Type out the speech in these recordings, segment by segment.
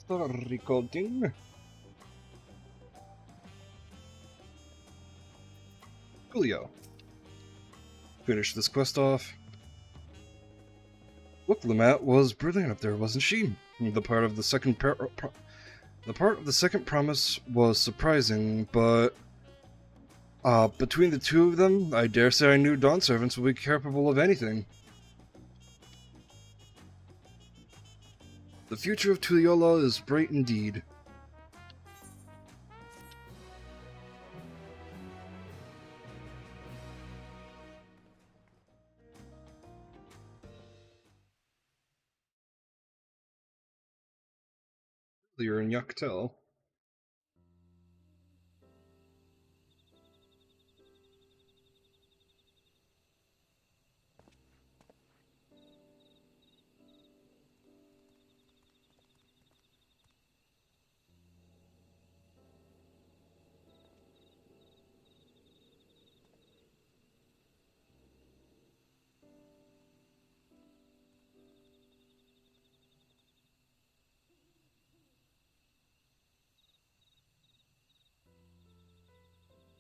Start recording. Julio. Finish this quest off. Look, Lamat was brilliant up there, wasn't she? The part of the second promise was surprising, but between the two of them, I dare say I knew Dawn servants would be capable of anything. The future of Tuliyola is bright indeed. Earlier in Xak Tural.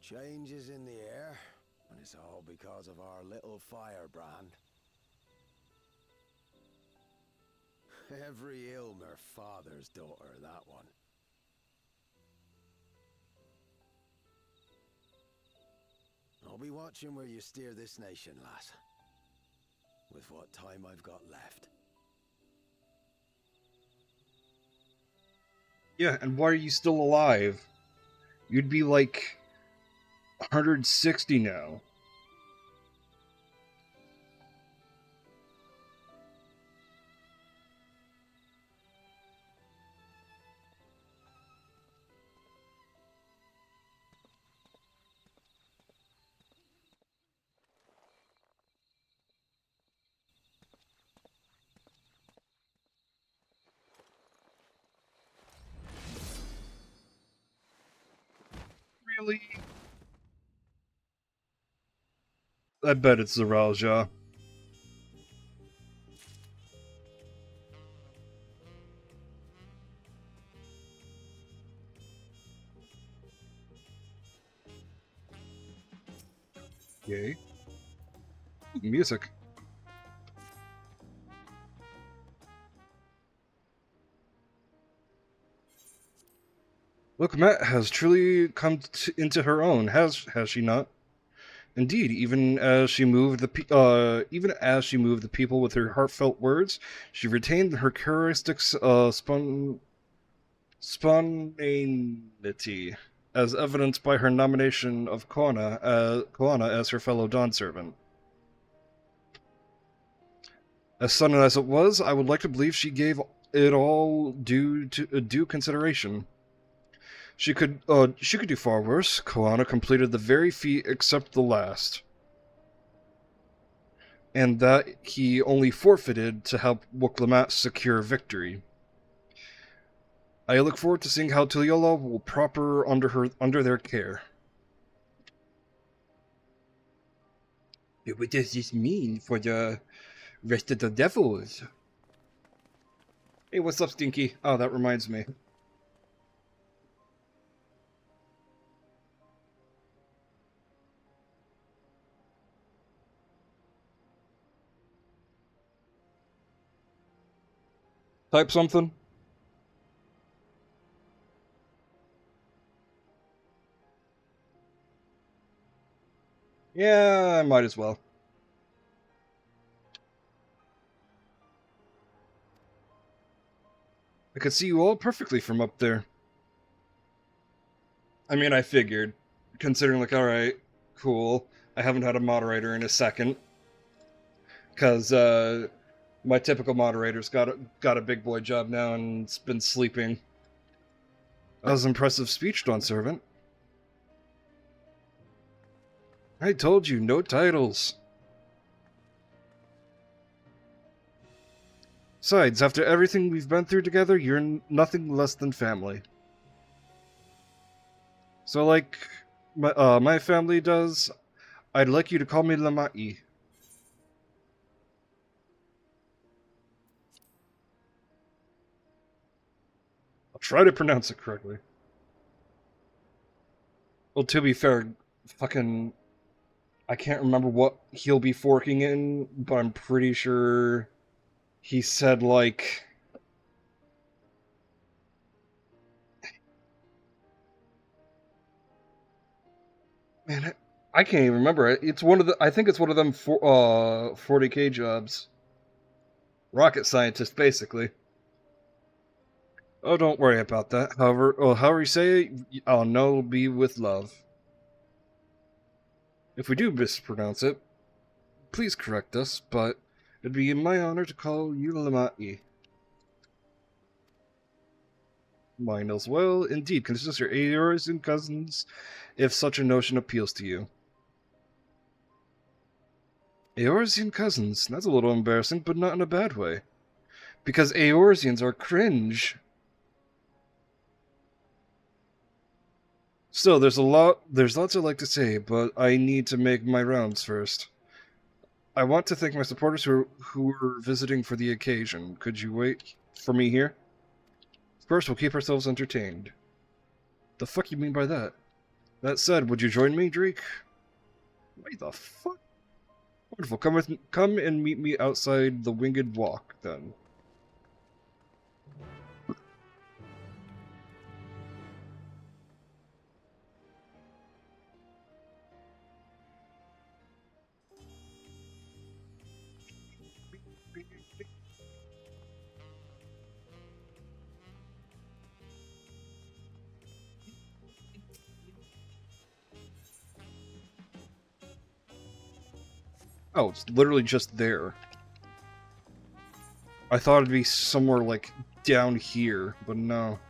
Change is in the air, and it's all because of our little firebrand. Every Ilmer father's daughter, that one. I'll be watching where you steer this nation, lass. With what time I've got left. Yeah, and why are you still alive? You'd be like 160 now. Really? I bet it's the Ralja. Yay. Music. Look, Matt has truly come into her own, has she not? Indeed, even as she moved the people with her heartfelt words, she retained her characteristic spontaneity, as evidenced by her nomination of Koana as her fellow Dawn servant. As sudden as it was, I would like to believe she gave it all due consideration. She could do far worse. Koana completed the very feat except the last. And that he only forfeited to help Wuklamat secure victory. I look forward to seeing how Tuliyola will prosper under their care. What does this mean for the rest of the devils? Hey, what's up, Stinky? Oh, that reminds me. Type something. Yeah, I might as well. I could see you all perfectly from up there. I mean, I figured. Considering, like, alright, cool. I haven't had a moderator in a second. Because, my typical moderator's got a big boy job now and it's been sleeping. That was impressive speech, Dawn Servant. I told you, no titles. Besides, after everything we've been through together, you're nothing less than family. So like my family does, I'd like you to call me Lamai. I'll try to pronounce it correctly. Well, to be fair, fucking... I can't remember what he'll be forking in, but I'm pretty sure he said, like... Man, I can't even remember. It's one of the... I think it's one of them 40k jobs. Rocket scientist, basically. Oh, don't worry about that. However you say it, I'll know it'll be with love. If we do mispronounce it, please correct us, but it'd be my honor to call you Lamai. Mine as well. Indeed, consider your Aors and cousins, if such a notion appeals to you. Eorzean cousins? That's a little embarrassing, but not in a bad way. Because Eorzeans are cringe. Still, there's lots I'd like to say, but I need to make my rounds first. I want to thank my supporters who were visiting for the occasion. Could you wait for me here? First, we'll keep ourselves entertained. The fuck you mean by that? That said, would you join me, Drake? Wait, the fuck? Wonderful. Come and meet me outside the Winged Walk, then. Oh, it's literally just there. I thought it'd be somewhere, like, down here, but no.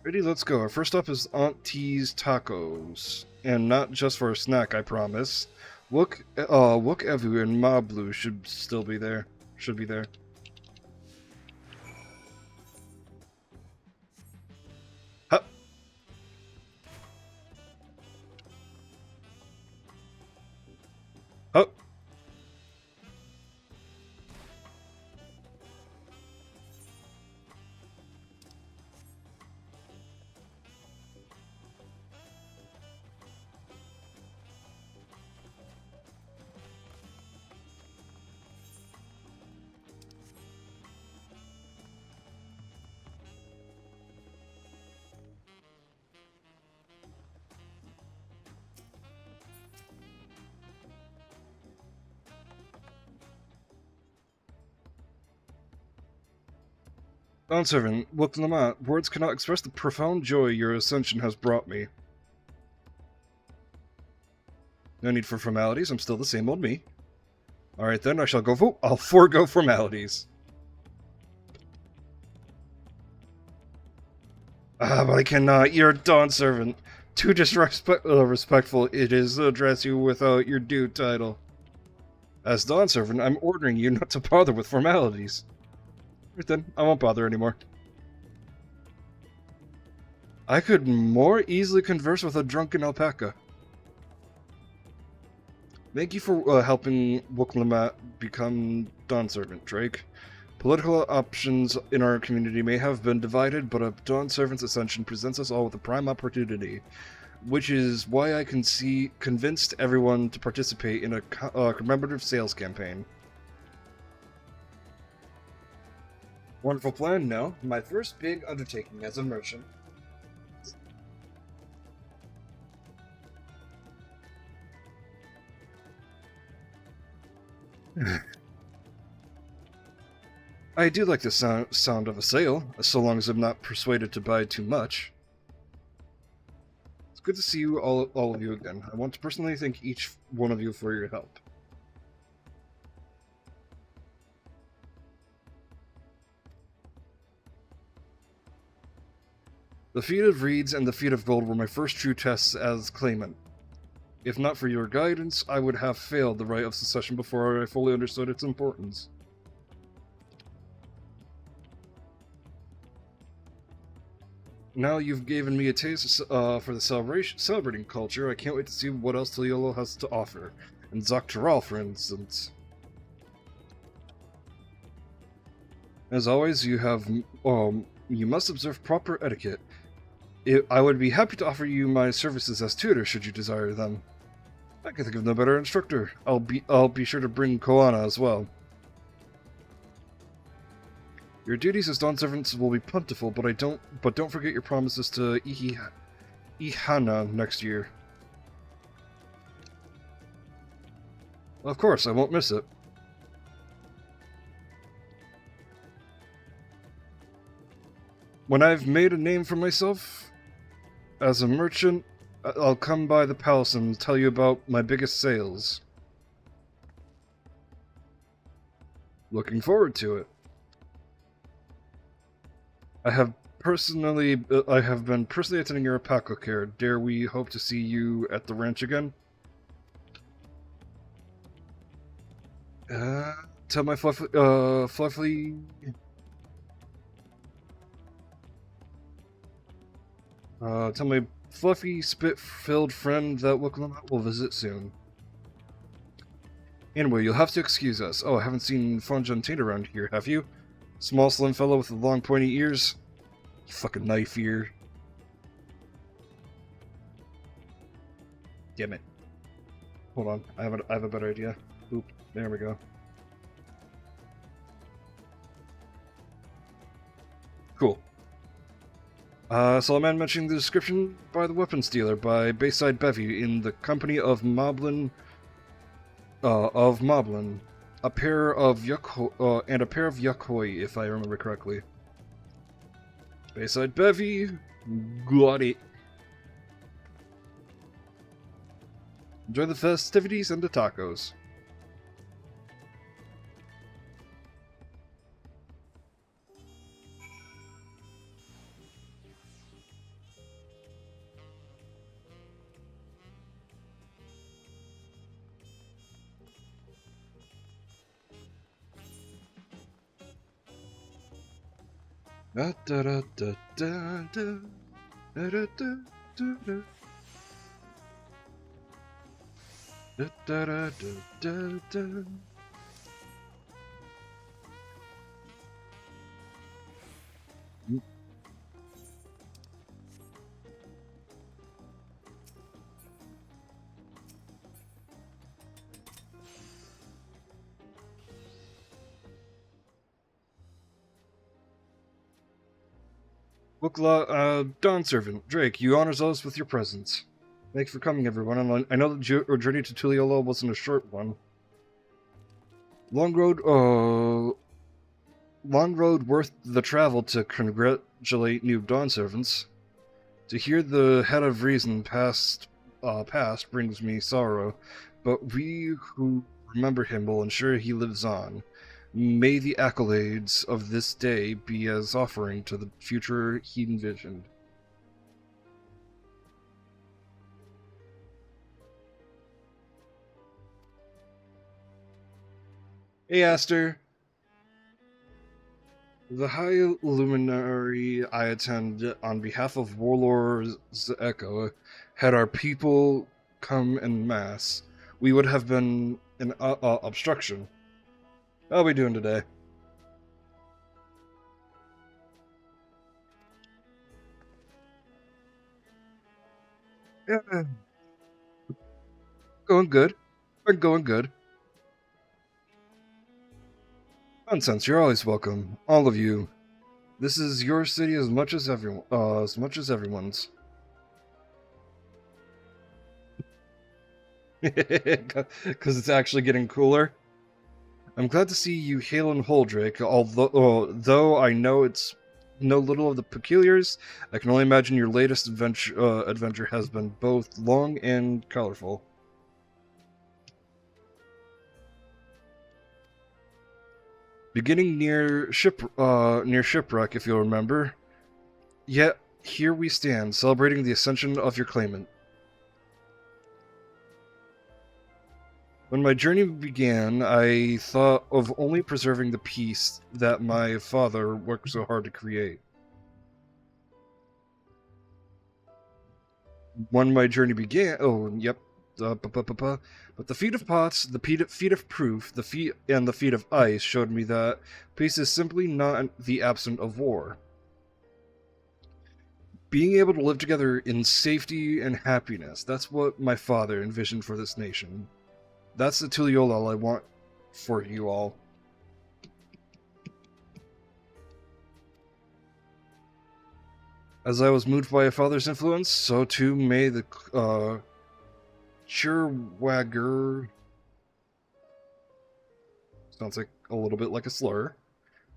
Ready, let's go. Our first stop is Aunt T's Tacos. And not just for a snack, I promise. Wook Evu and Ma Blue should still be there. Should be there. Huh. Oh. Bondservant, Wook Lamont, words cannot express the profound joy your ascension has brought me. No need for formalities, I'm still the same old me. Alright then, I'll forego formalities. Ah, but I cannot. You're a Dawnservant. Too disrespectful it is to address you without your due title. As Dawnservant, I'm ordering you not to bother with formalities. Right then, I won't bother anymore. I could more easily converse with a drunken alpaca. Thank you for helping Wook become Dawnservant, Drake. Political options in our community may have been divided, but a Dawnservant's ascension presents us all with a prime opportunity, which is why I convinced everyone to participate in a commemorative sales campaign. Wonderful plan, no? My first big undertaking as a merchant. I do like the sound of a sale, so long as I'm not persuaded to buy too much. It's good to see you all of you again. I want to personally thank each one of you for your help. The feat of reeds and the feat of gold were my first true tests as claimant. If not for your guidance, I would have failed the right of succession before I fully understood its importance. Now you've given me a taste for the celebrating culture. I can't wait to see what else Tuliolo has to offer. And Xak Tural, for instance. As always, you must observe proper etiquette. I would be happy to offer you my services as tutor should you desire them. I can think of no better instructor. I'll be sure to bring Koana as well. Your duties as dawn servants will be plentiful, but don't forget your promises to Ihana next year. Of course, I won't miss it. When I've made a name for myself as a merchant, I'll come by the palace and tell you about my biggest sales. Looking forward to it. I have been personally attending your alpaca care. Dare we hope to see you at the ranch again? Tell my fluffy... tell my fluffy, spit-filled friend that we'll visit soon. Anyway, you'll have to excuse us. Oh, I haven't seen Fonjantine around here, have you? Small, slim fellow with the long, pointy ears? You fucking knife ear. Damn it. Hold on, I have a better idea. Oop, there we go. Cool. So a man mentioning the description by the weapons dealer by Bayside Bevy in the company of Moblin. A pair of Yakoi, if I remember correctly. Bayside Bevy, got it. Enjoy the festivities and the tacos. Da da da da da da da da da da da da da da. Dawn Servant, Drake, you honors us with your presence. Thanks for coming, everyone. And I know that your journey to Tuliolo wasn't a short one. Long road worth the travel to congratulate new Dawn Servants. To hear the head of reason past brings me sorrow, but we who remember him will ensure he lives on. May the accolades of this day be as offering to the future he envisioned. Hey, Aster. The High Luminary I attend on behalf of Warlord Echo had our people come en masse. We would have been an obstruction. How are we doing today? Yeah. Going good. We're going good. Nonsense, you're always welcome. All of you. This is your city as much as everyone's. Because it's actually getting cooler. I'm glad to see you hail and whole, Drake. Though I know little of the peculiars, I can only imagine your latest adventure has been both long and colorful. Beginning near shipwreck, if you'll remember. Yet here we stand, celebrating the ascension of your claimant. When my journey began, I thought of only preserving the peace that my father worked so hard to create. when my journey began. Oh, yep. But the feat of pots, the feat of proof, the feat of ice showed me that peace is simply not the absence of war. Being able to live together in safety and happiness, that's what my father envisioned for this nation. That's the Tuliolal I want for you all. As I was moved by a father's influence, so too may the Chirwagger, sounds like a little bit like a slur,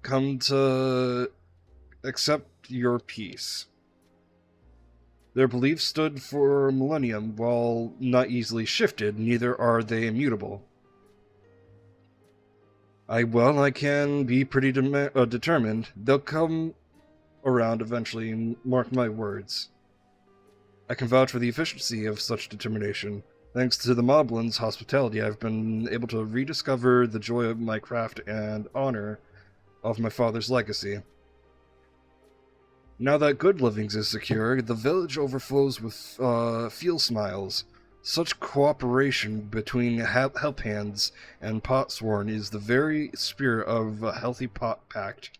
come to accept your peace. Their beliefs stood for a millennium. While not easily shifted, neither are they immutable. I can be pretty determined. They'll come around eventually, and mark my words. I can vouch for the efficiency of such determination. Thanks to the Moblins' hospitality, I've been able to rediscover the joy of my craft and honor of my father's legacy. Now that good livings is secure, the village overflows with field smiles. Such cooperation between help hands and potsworn is the very spirit of a healthy pot pact.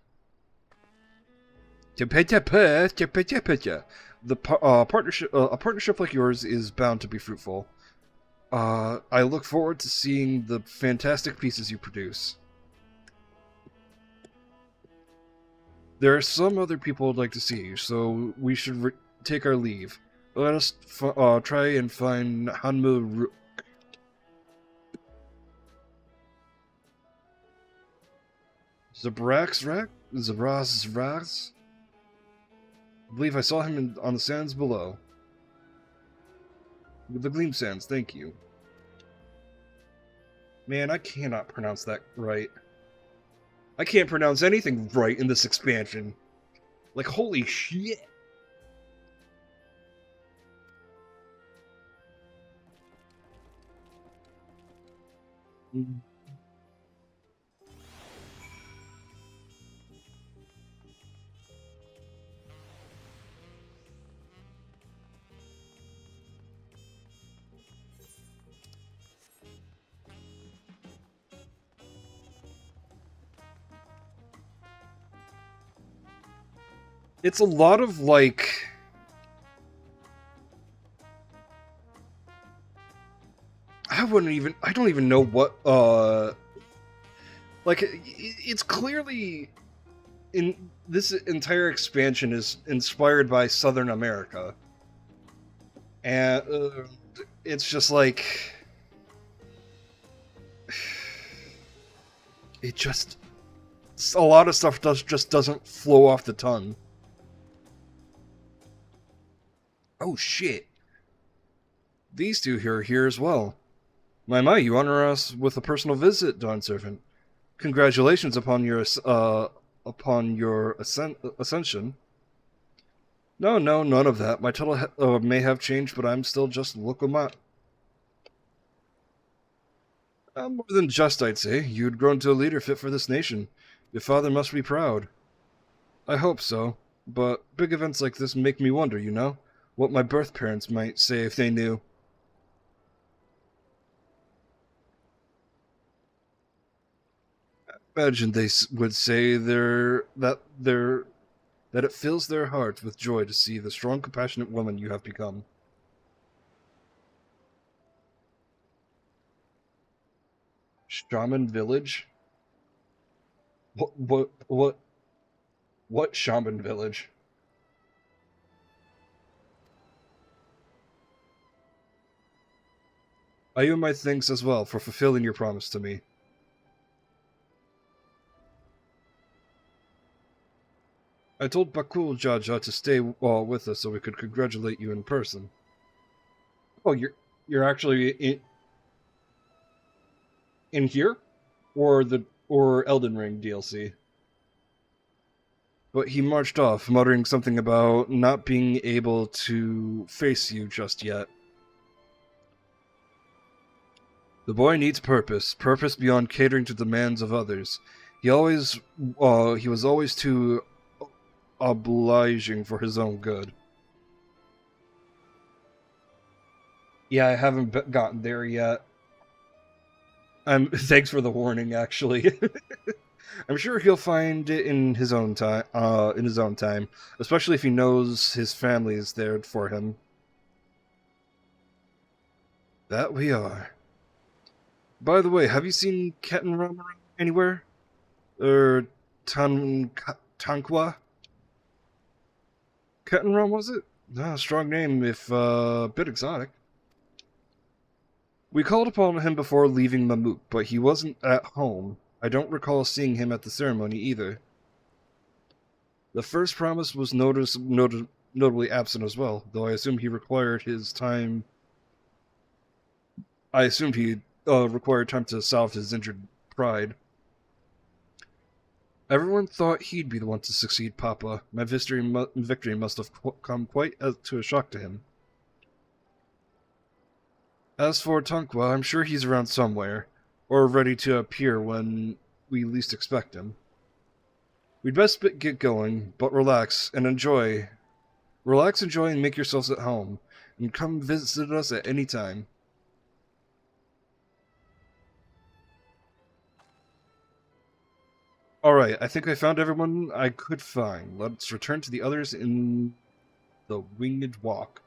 The partnership, a partnership like yours is bound to be fruitful. I look forward to seeing the fantastic pieces you produce. There are some other people I'd like to see, so we should take our leave. Let us try and find Hanmu Rook. Zabraz? I believe I saw him on the sands below. The Gleam Sands, thank you. Man, I cannot pronounce that right. I can't pronounce anything right in this expansion. Like, holy shit. It's a lot of, like... I don't even know what, like, it's clearly... this entire expansion is inspired by Southern America. And, it's just like... It just... A lot of stuff just doesn't flow off the tongue. Oh shit. These two are here as well. My, you honor us with a personal visit, Dawn Servant. Congratulations upon your ascension. No, none of that. My title may have changed, but I'm still just Lokomat. More than just, I'd say. You'd grown to a leader fit for this nation. Your father must be proud. I hope so, but big events like this make me wonder, you know? What my birth parents might say if they knew. I imagine they would say that it fills their hearts with joy to see the strong, compassionate woman you have become. Shaman village? What shaman village? I owe my thanks as well for fulfilling your promise to me. I told Bakul Jaja to stay with us so we could congratulate you in person. Oh, you're actually in here, or Elden Ring DLC. But he marched off, muttering something about not being able to face you just yet. The boy needs purpose beyond catering to the demands of others. He was always too obliging for his own good. Yeah, I haven't gotten there yet. Thanks for the warning, actually. I'm sure he'll find it in his own time. In his own time, especially if he knows his family is there for him. That we are. By the way, have you seen Ketenram anywhere? Or Tankwa? Ketenram, was it? Ah, strong name, if a bit exotic. We called upon him before leaving Mamuk, but he wasn't at home. I don't recall seeing him at the ceremony either. The first promise was notably absent as well, though I assumed he required his time. I assumed he required time to salve his injured pride. Everyone thought he'd be the one to succeed Papa. My victory must have come quite to a shock to him. As for Tankwa, I'm sure he's around somewhere, or ready to appear when we least expect him. We'd best get going, but relax, enjoy, and make yourselves at home, and come visit us at any time. Alright, I think I found everyone I could find. Let's return to the others in the Winged Walk.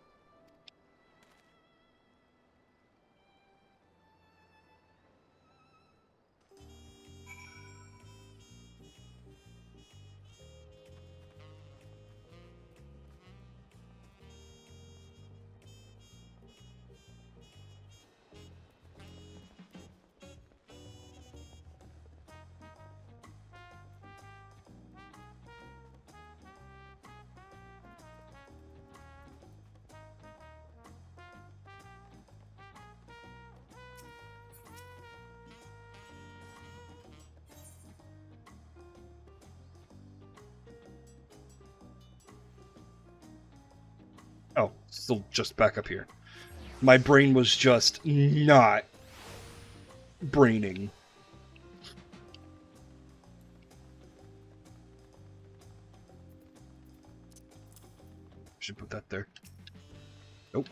Oh, still just back up here. My brain was just not braining. Should put that there. Nope.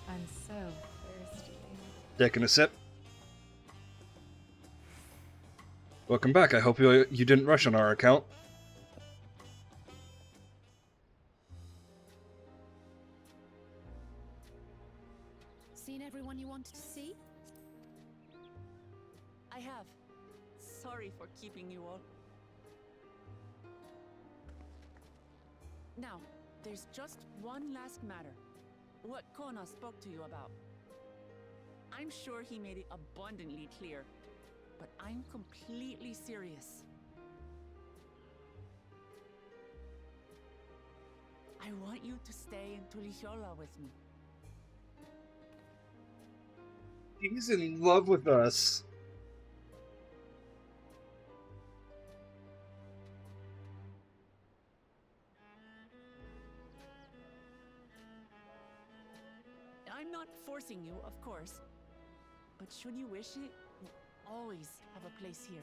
I'm so thirsty. Taking a sip. Welcome back. I hope you didn't rush on our account. Seen everyone you wanted to see? I have. Sorry for keeping you all. Now, there's just one last matter. What Kona spoke to you about. I'm sure he made it abundantly clear, but I'm completely serious. I want you to stay in Tulichola with me. He's in love with us. I'm not forcing you, of course, but should you wish it, you always have a place here.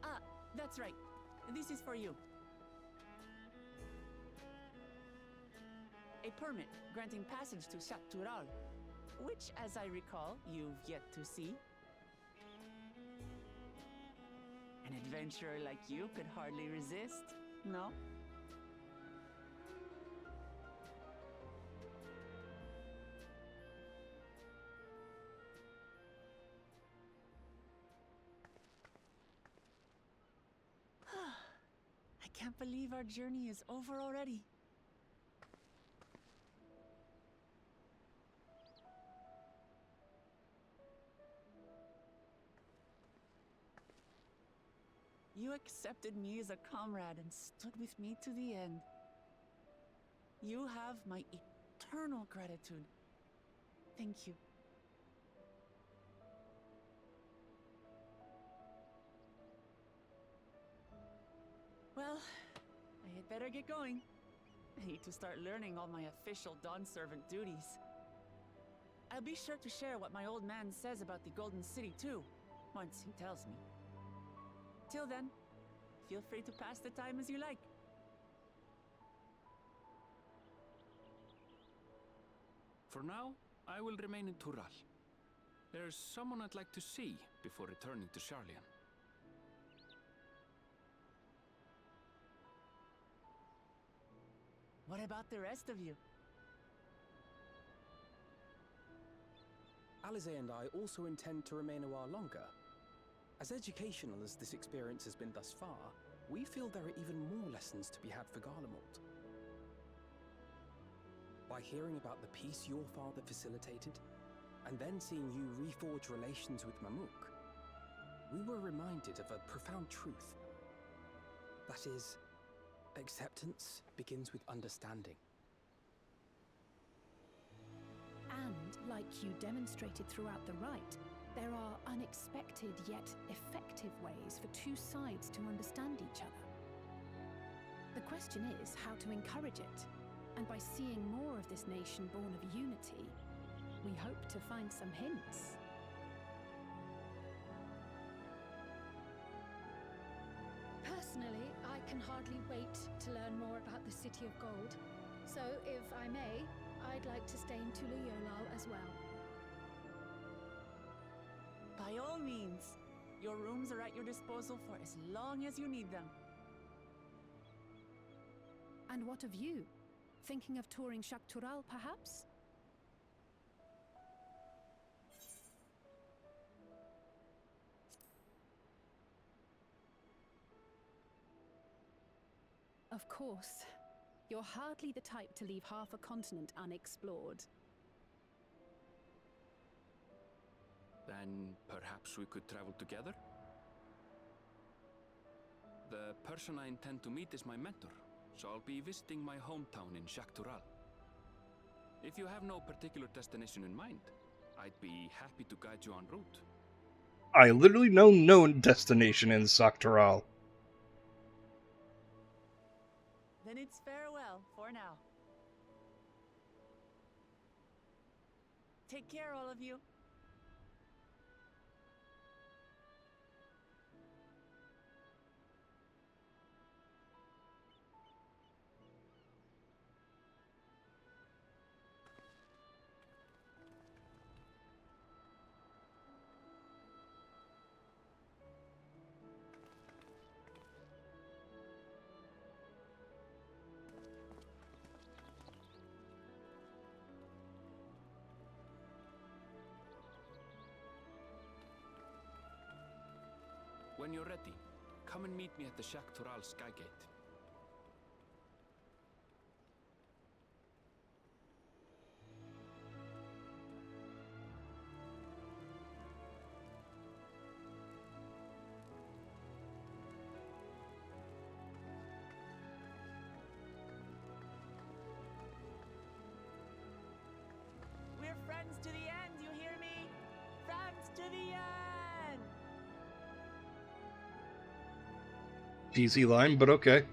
Ah, that's right. This is for you. A permit granting passage to Xak Tural, which, as I recall, you've yet to see. An adventurer like you could hardly resist, no? I can't believe our journey is over already. You accepted me as a comrade and stood with me to the end. You have my eternal gratitude. Thank you. Well, I had better get going. I need to start learning all my official Dawn servant duties. I'll be sure to share what my old man says about the Golden City too, once he tells me. Till then, feel free to pass the time as you like. For now, I will remain in Tural. There's someone I'd like to see before returning to Sharlayan. What about the rest of you? Alize and I also intend to remain a while longer. As educational as this experience has been thus far, we feel there are even more lessons to be had for Garlemald. By hearing about the peace your father facilitated, and then seeing you reforge relations with Mamuk, we were reminded of a profound truth. That is, acceptance begins with understanding. And, like you demonstrated throughout the rite, there are unexpected yet effective ways for two sides to understand each other. The question is how to encourage it, and by seeing more of this nation born of unity, we hope to find some hints. Personally, I can hardly wait to learn more about the City of Gold. So, if I may, I'd like to stay in Tulu-Yolal as well. By all means, your rooms are at your disposal for as long as you need them. And what of you? Thinking of touring Xak Tural, perhaps? Of course. You're hardly the type to leave half a continent unexplored. Then perhaps we could travel together? The person I intend to meet is my mentor, so I'll be visiting my hometown in Xak Tural. If you have no particular destination in mind, I'd be happy to guide you en route. I literally know no destination in Xak Tural. Then it's farewell for now. Take care, all of you. When you're ready, come and meet me at the Xak Tural Skygate. We're friends to the end, you hear me? Friends to the end! Easy line, but okay.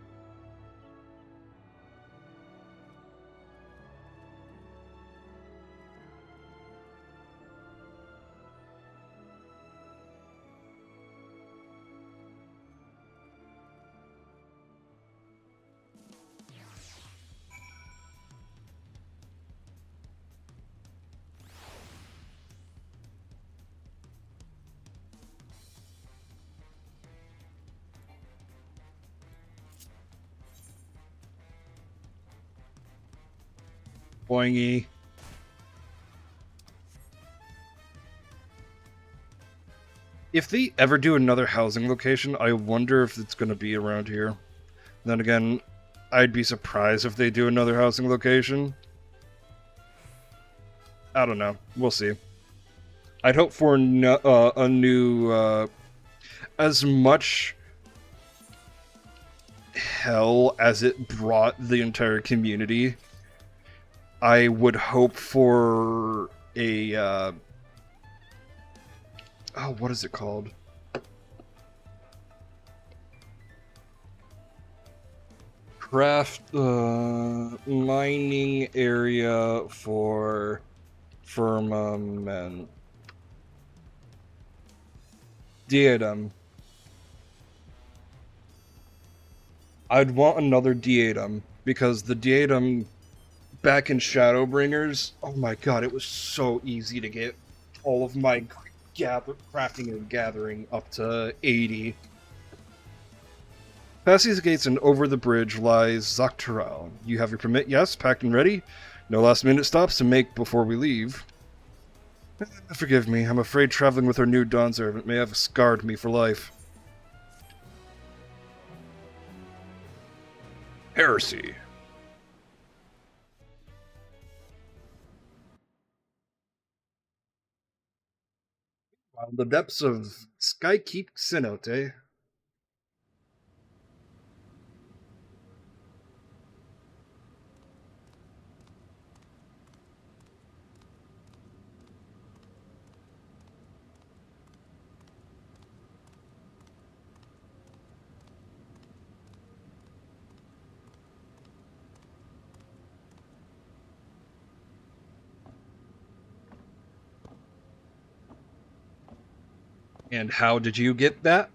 Boingy. If they ever do another housing location, I wonder if it's going to be around here. Then again, I'd be surprised if they do another housing location. I don't know. We'll see. I'd hope for a new, as much hell as it brought the entire community. I would hope for a, oh, what is it called? Craft, mining area for Firmament. Diadem. I'd want another Diadem, because the Diadem back in Shadowbringers, oh my god, it was so easy to get all of my crafting and gathering up to 80. Past these gates and over the bridge lies Xak Tural. You have your permit, yes? Packed and ready? No last minute stops to make before we leave. Forgive me, I'm afraid traveling with our new Dawn servant may have scarred me for life. Heresy. While the depths of Skykeep Cenote. And how did you get that?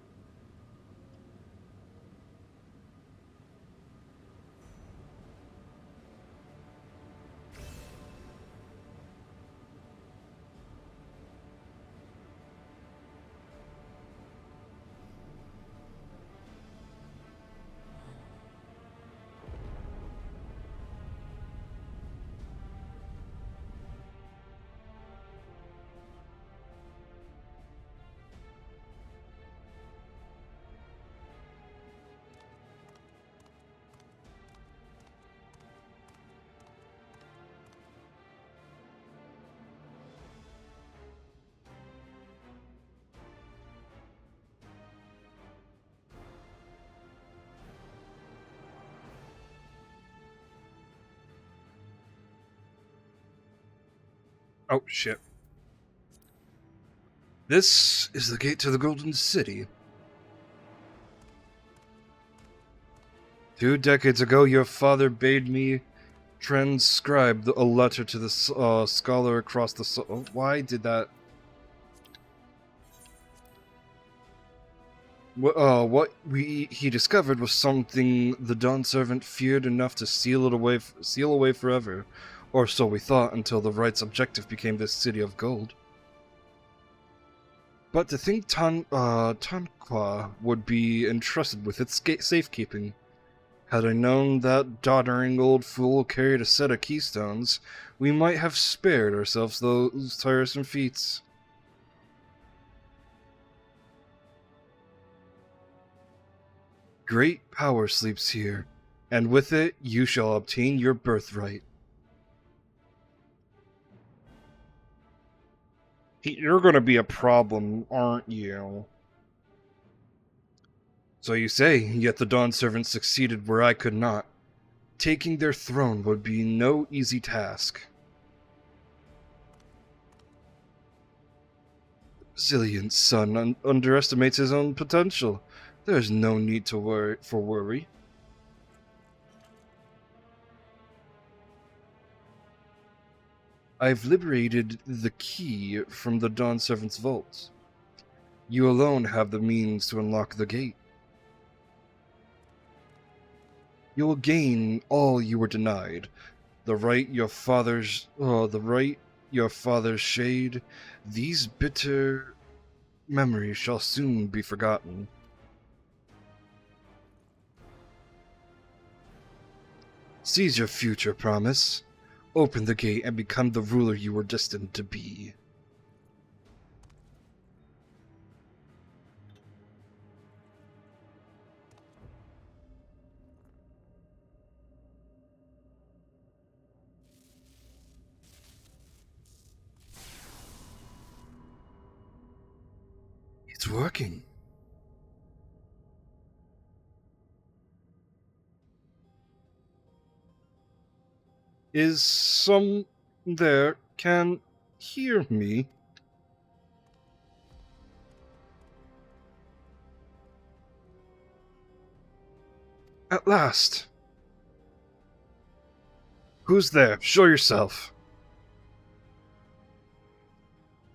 Oh, shit. This is the gate to the Golden City. 2 decades ago, your father bade me transcribe a letter to the scholar across the... why did that... What he discovered was something the Dawn servant feared enough to seal away forever. Or so we thought, until the right's objective became this city of gold. But to think Tanqua would be entrusted with its safekeeping. Had I known that doddering old fool carried a set of keystones, we might have spared ourselves those tiresome feats. Great power sleeps here, and with it you shall obtain your birthright. You're gonna be a problem, aren't you? So you say, yet the Dawn servant succeeded where I could not. Taking their throne would be no easy task. Zillion's son underestimates his own potential. There's no need to worry. I've liberated the key from the Dawn servant's vault. You alone have the means to unlock the gate. You will gain all you were denied. The right your father's shade. These bitter memories shall soon be forgotten. Seize your future promise. Open the gate and become the ruler you were destined to be. It's working. Is some there can hear me? At last. Who's there? Show yourself.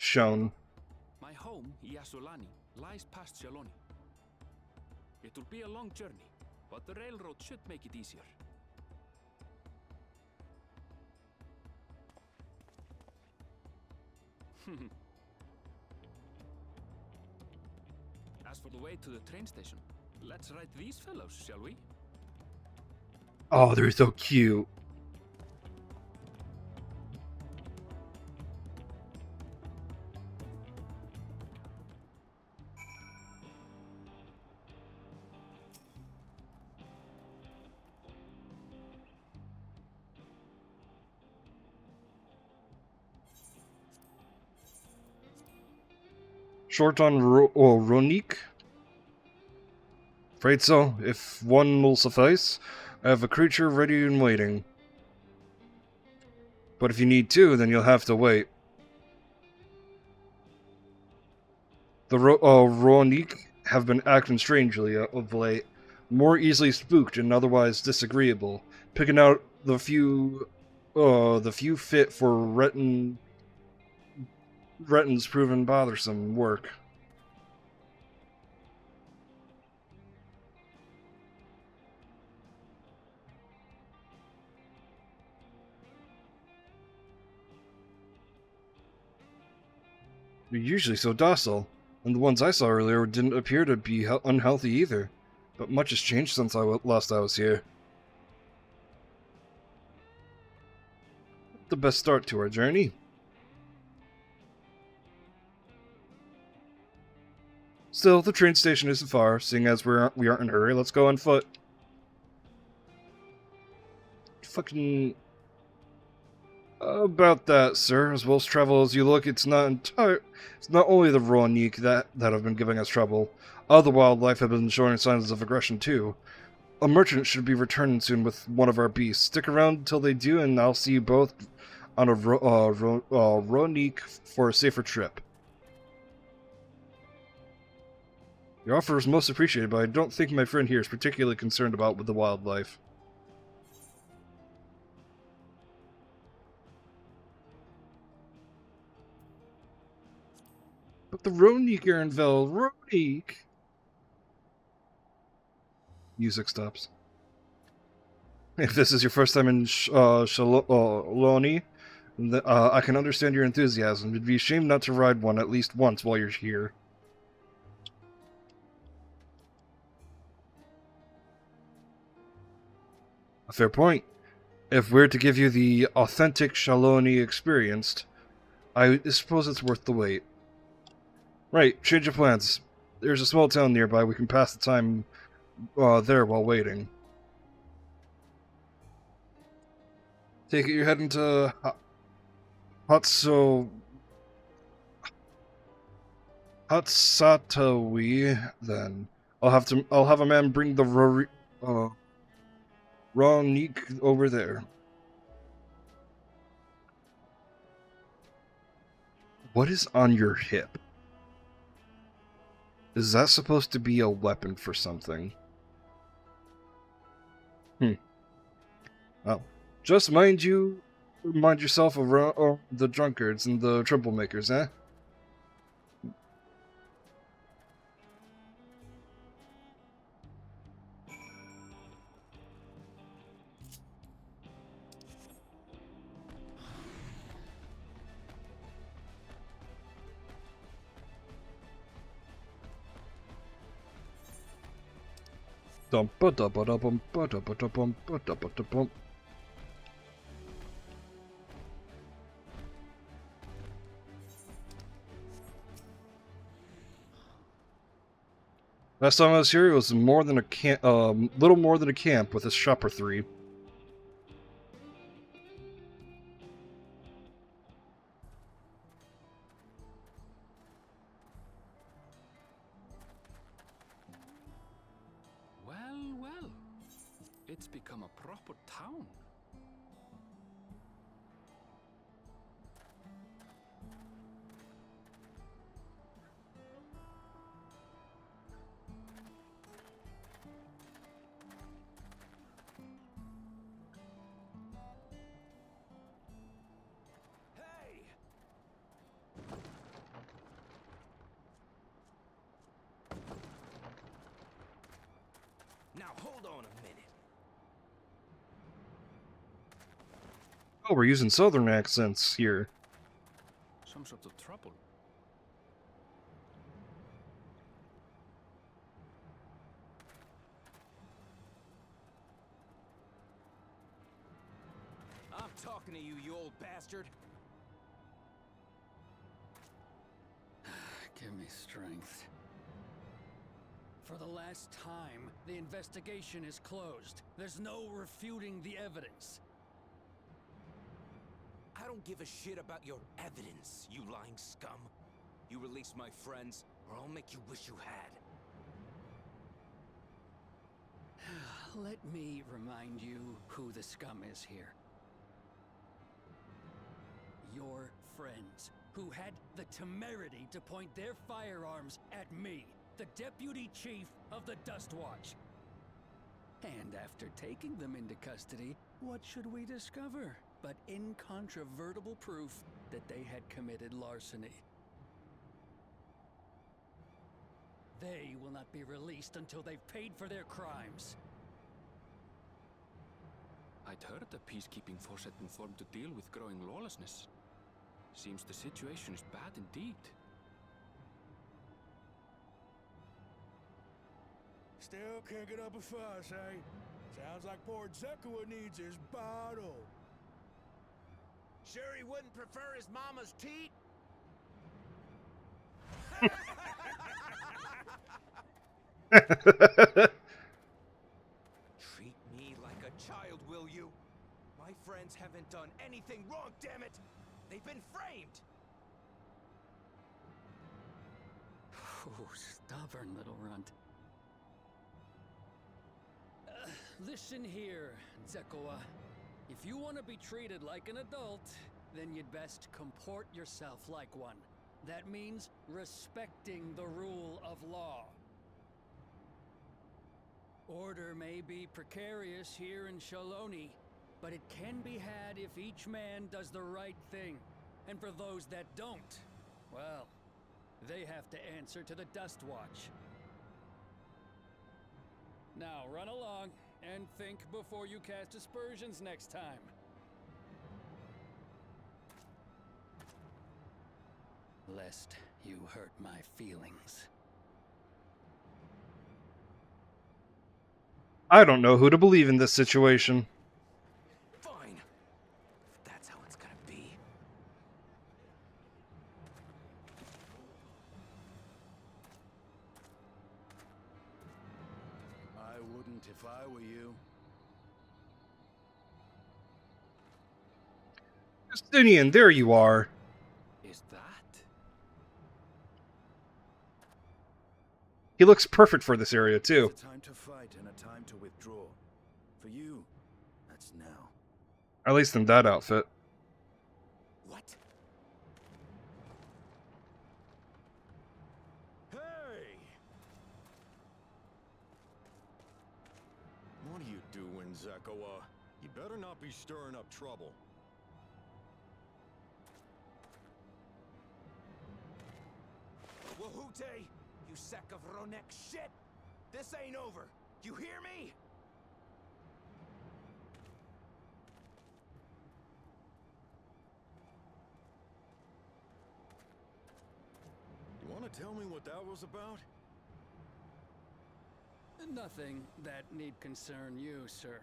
shown. My home, Yasolani, lies past Shaloni. It will be a long journey, but the railroad should make it easier. As for the way to the train station, let's ride these fellows, shall we? Oh, they're so cute. Short on Ronik? Afraid so. If one will suffice, I have a creature ready and waiting. But if you need two, then you'll have to wait. The Ronik have been acting strangely of late, more easily spooked and otherwise disagreeable, picking out the few fit for Retton's proven bothersome work. You're usually so docile, and the ones I saw earlier didn't appear to be unhealthy either. But much has changed since last I was here. The best start to our journey. Still, the train station isn't far, seeing as we aren't in a hurry. Let's go on foot. Fucking... About that, sir. As well as travel as you look, it's not only the Ronik that have been giving us trouble. Other wildlife have been showing signs of aggression too. A merchant should be returning soon with one of our beasts. Stick around until they do, and I'll see you both on a Ronik for a safer trip. Your offer is most appreciated, but I don't think my friend here is particularly concerned about the wildlife. But the Ronik Ernvel, Ronik! Music stops. If this is your first time in Shaloni, I can understand your enthusiasm. It'd be a shame not to ride one at least once while you're here. A fair point. If we're to give you the authentic Shaloni experience, I suppose it's worth the wait. Right, change of plans. There's a small town nearby. We can pass the time there while waiting. Take it you're heading to Hatsatawi, then. I'll have a man bring the Ronik over there. What is on your hip? Is that supposed to be a weapon for something? Well, just mind yourself of the drunkards and the troublemakers, eh? Last time I was here, it was more than a camp, little more than a camp with a shop or three. Well, it's become a proper town. Hold on a minute. Oh, we're using southern accents here. Some sort of trouble. I'm talking to you, you old bastard. Give me strength. For the last time, the investigation is closed. There's no refuting the evidence. I don't give a shit about your evidence, you lying scum. You release my friends, or I'll make you wish you had. Let me remind you who the scum is here. Your friends, who had the temerity to point their firearms at me, the Deputy Chief of the Dust Watch. And after taking them into custody, what should we discover but incontrovertible proof that they had committed larceny? They will not be released until they've paid for their crimes. I'd heard the peacekeeping force had been formed to deal with growing lawlessness. Seems the situation is bad indeed. Still can't get up a fuss, eh? Sounds like poor Zekua needs his bottle. Sure he wouldn't prefer his mama's teat? Treat me like a child, will you? My friends haven't done anything wrong, damn it! They've been framed! Oh, stubborn little runt. Listen here, Zekua. If you want to be treated like an adult, then you'd best comport yourself like one. That means respecting the rule of law. Order may be precarious here in Shaloni, but it can be had if each man does the right thing. And for those that don't, well, they have to answer to the Dust Watch. Now run along and think before you cast aspersions next time. Lest you hurt my feelings. I don't know who to believe in this situation. Fine. If that's how it's gonna be. I wouldn't if I were you. Justinian, there you are. Is that? He looks perfect for this area, too. It's a time to fight and a time to withdraw. For you, that's now. At least in that outfit. What? Hey! What are you doing, Zekua? You better not be stirring up trouble. Wahute! You sack of Ronek shit! This ain't over! You hear me? You want to tell me what that was about? Nothing that need concern you, sir.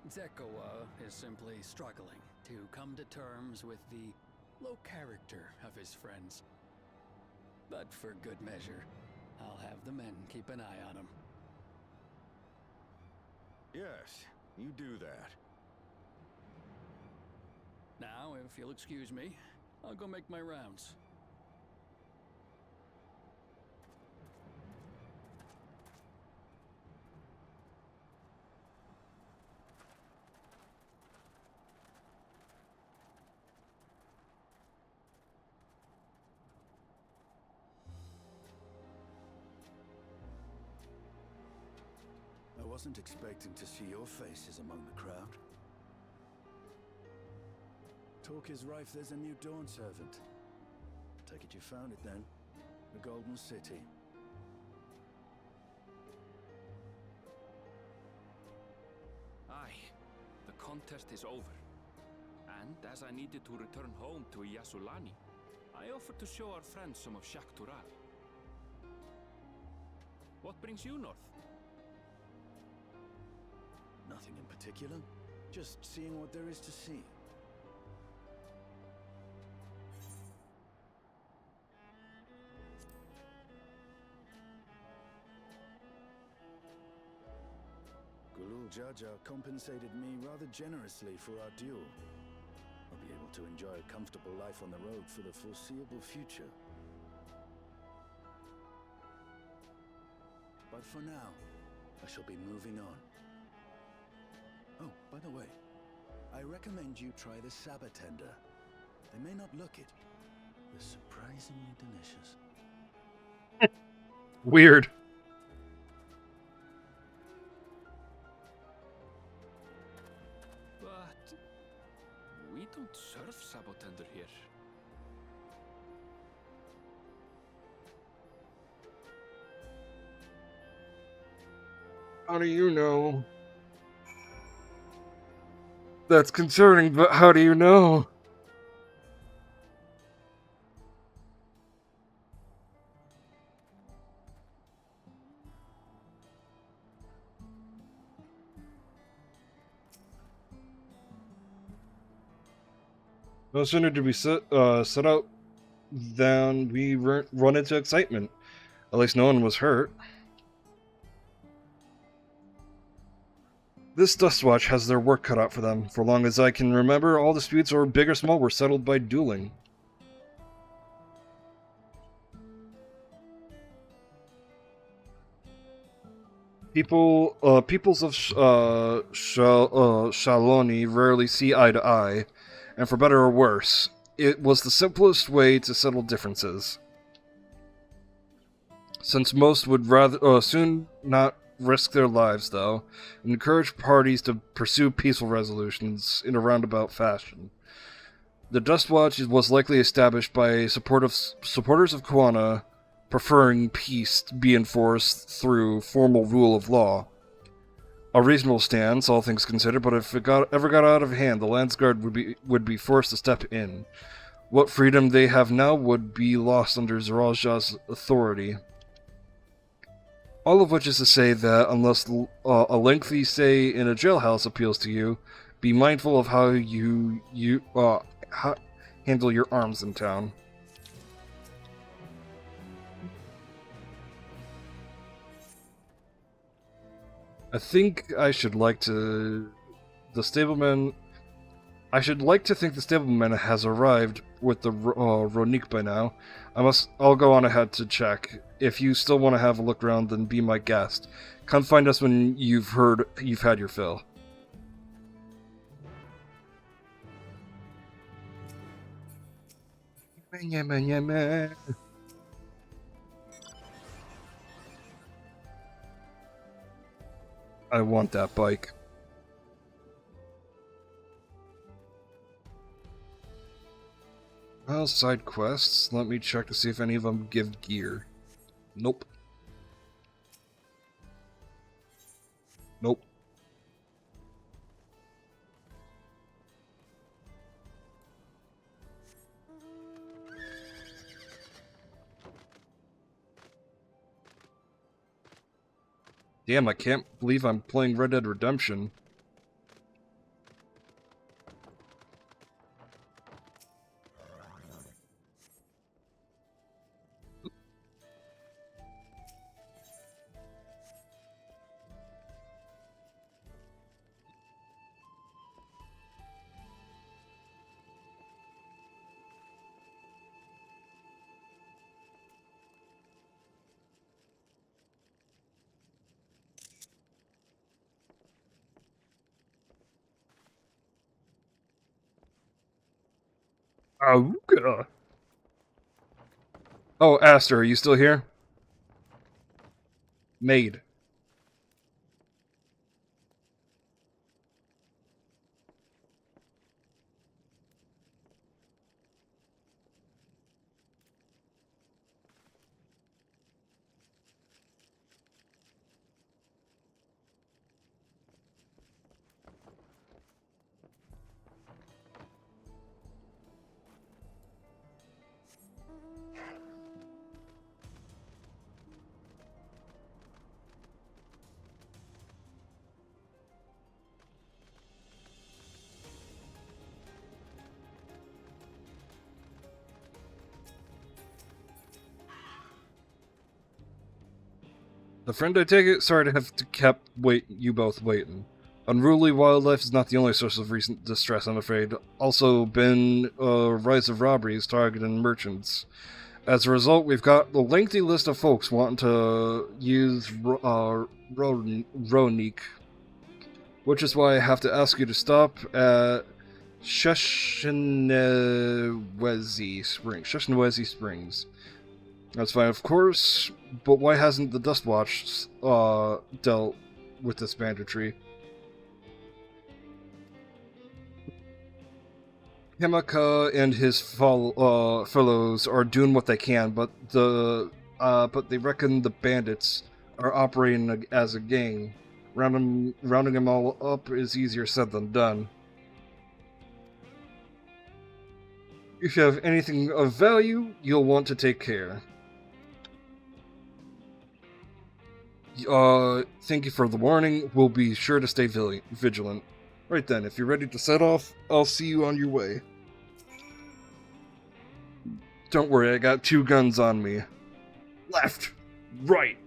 Zekua is simply struggling to come to terms with the low character of his friends. But for good measure, I'll have the men keep an eye on him. Yes, you do that. Now, if you'll excuse me, I'll go make my rounds. I wasn't expecting to see your faces among the crowd. Talk is rife, there's a new Dawn servant. Take it you found it then. The Golden City. contest is over. And as I needed to return home to Yasulani, I offered to show our friends some of Xak Tural. What brings you north? Nothing in particular. Just seeing what there is to see. Gulul Jaja compensated me rather generously for our duel. I'll be able to enjoy a comfortable life on the road for the foreseeable future. But for now, I shall be moving on. Oh, by the way, I recommend you try the Sabba tender. They may not look it. They're surprisingly delicious. Weird. But we don't serve sabotender here. How do you know? That's concerning, but how do you know? No sooner did we set out than we run into excitement. At least no one was hurt. This Dustwatch has their work cut out for them. For long as I can remember, all disputes, or big or small, were settled by dueling. Peoples of Shaloni rarely see eye to eye, and for better or worse, it was the simplest way to settle differences. Since most would rather soon not risk their lives, though, and encourage parties to pursue peaceful resolutions in a roundabout fashion. The Dustwatch was likely established by supporters of Kuana, preferring peace to be enforced through formal rule of law. A reasonable stance, all things considered, but if it ever got out of hand, the Landsguard would be forced to step in. What freedom they have now would be lost under Zaraja's authority. All of which is to say that unless a lengthy stay in a jailhouse appeals to you, be mindful of how you handle your arms in town. I think I should like to... The stableman... I should like to think the stableman has arrived with the Ronik by now. I'll go on ahead to check. If you still want to have a look around, then be my guest. Come find us when you've had your fill. I want that bike. Well, side quests. Let me check to see if any of them give gear. Nope. Nope. Damn, I can't believe I'm playing Red Dead Redemption. Auga. Oh, Aster, are you still here? Maid. The friend I take it? Sorry to have to kept you both waiting. Unruly wildlife is not the only source of recent distress, I'm afraid. Also been a rise of robberies targeting merchants. As a result, we've got a lengthy list of folks wanting to use Ronik, which is why I have to ask you to stop at Shushnewezi Springs. That's fine, of course, but why hasn't the Dustwatch dealt with this banditry? Himaka and his fellows are doing what they can, but they reckon the bandits are operating as a gang. Rounding them all up is easier said than done. If you have anything of value, you'll want to take care. Thank you for the warning. We'll be sure to stay vigilant. Right then, if you're ready to set off, I'll see you on your way. Don't worry, I got 2 guns on me. Left! Right!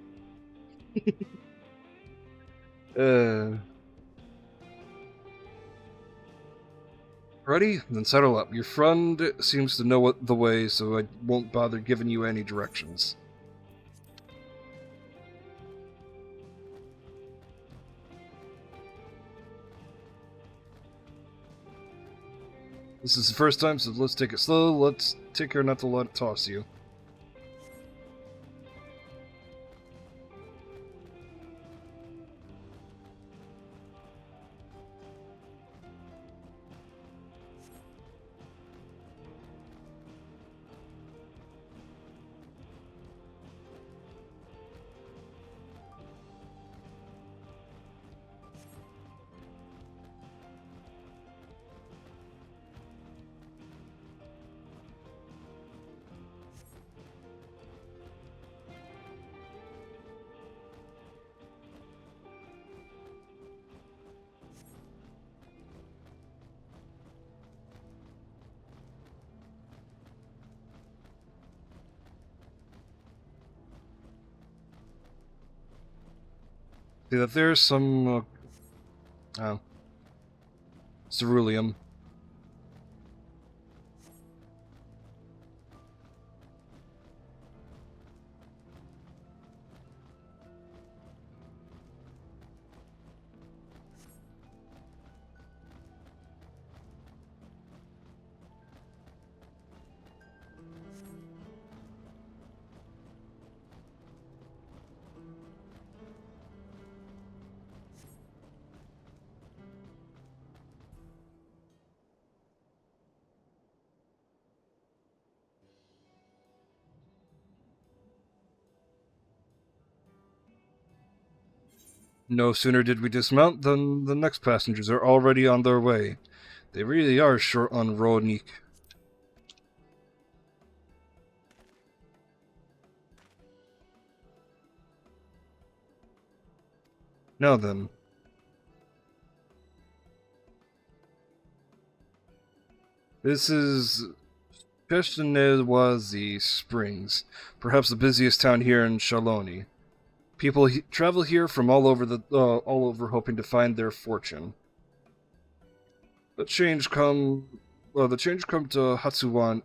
Ready? Then settle up. Your friend seems to know the way, so I won't bother giving you any directions. This is the first time, so let's take it slow. Let's take care not to let it toss you. See that there's some ceruleum. No sooner did we dismount than the next passengers are already on their way. They really are short on Ronik. Now then. This is Shushnewezi Springs, perhaps the busiest town here in Shaloni. People travel here from all over hoping to find their fortune. The change come to Hatsuwan,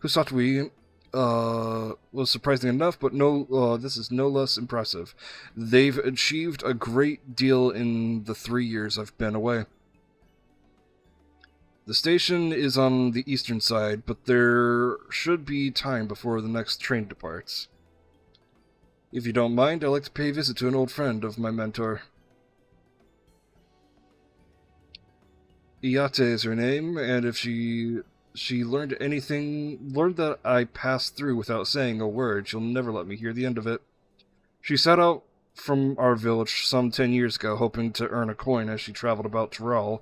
Husatwi was surprising enough, but this is no less impressive. They've achieved a great deal in the 3 years I've been away. The station is on the eastern side, but there should be time before the next train departs. If you don't mind, I'd like to pay a visit to an old friend of my mentor. Iyate is her name, and if she learned that I passed through without saying a word, she'll never let me hear the end of it. She set out from our village some 10 years ago, hoping to earn a coin as she traveled about Tural.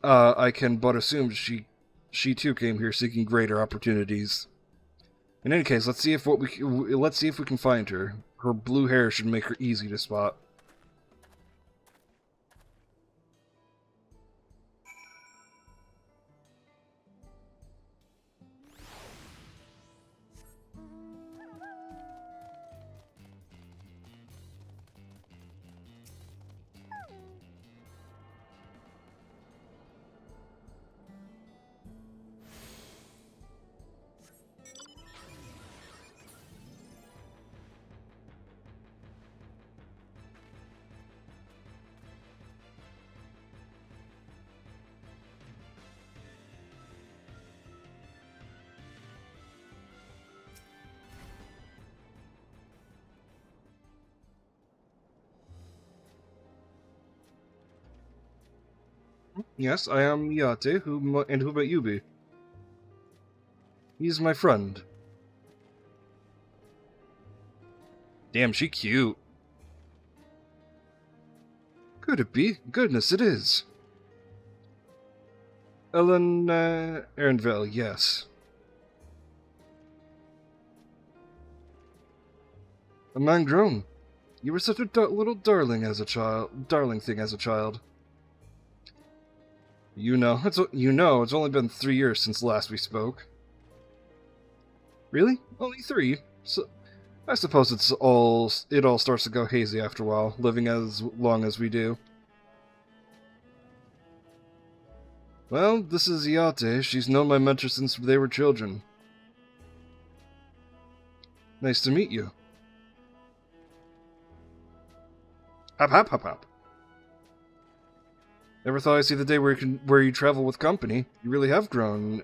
I can but assume she too came here seeking greater opportunities. In any case, let's see if we can find her. Her blue hair should make her easy to spot. Yes, I am Yate, and who might you be? He's my friend. Damn, she cute. Could it be? Goodness, it is. Ellen, Ehrenville, yes. A man grown. You were such a little darling as a child. Darling thing as a child. You know, it's only been 3 years since last we spoke. Really? Only 3? So, I suppose it all starts to go hazy after a while, living as long as we do. Well, this is Iate. She's known my mentor since they were children. Nice to meet you. Hop, hop, hop, hop. Never thought I'd see the day where you travel with company. You really have grown.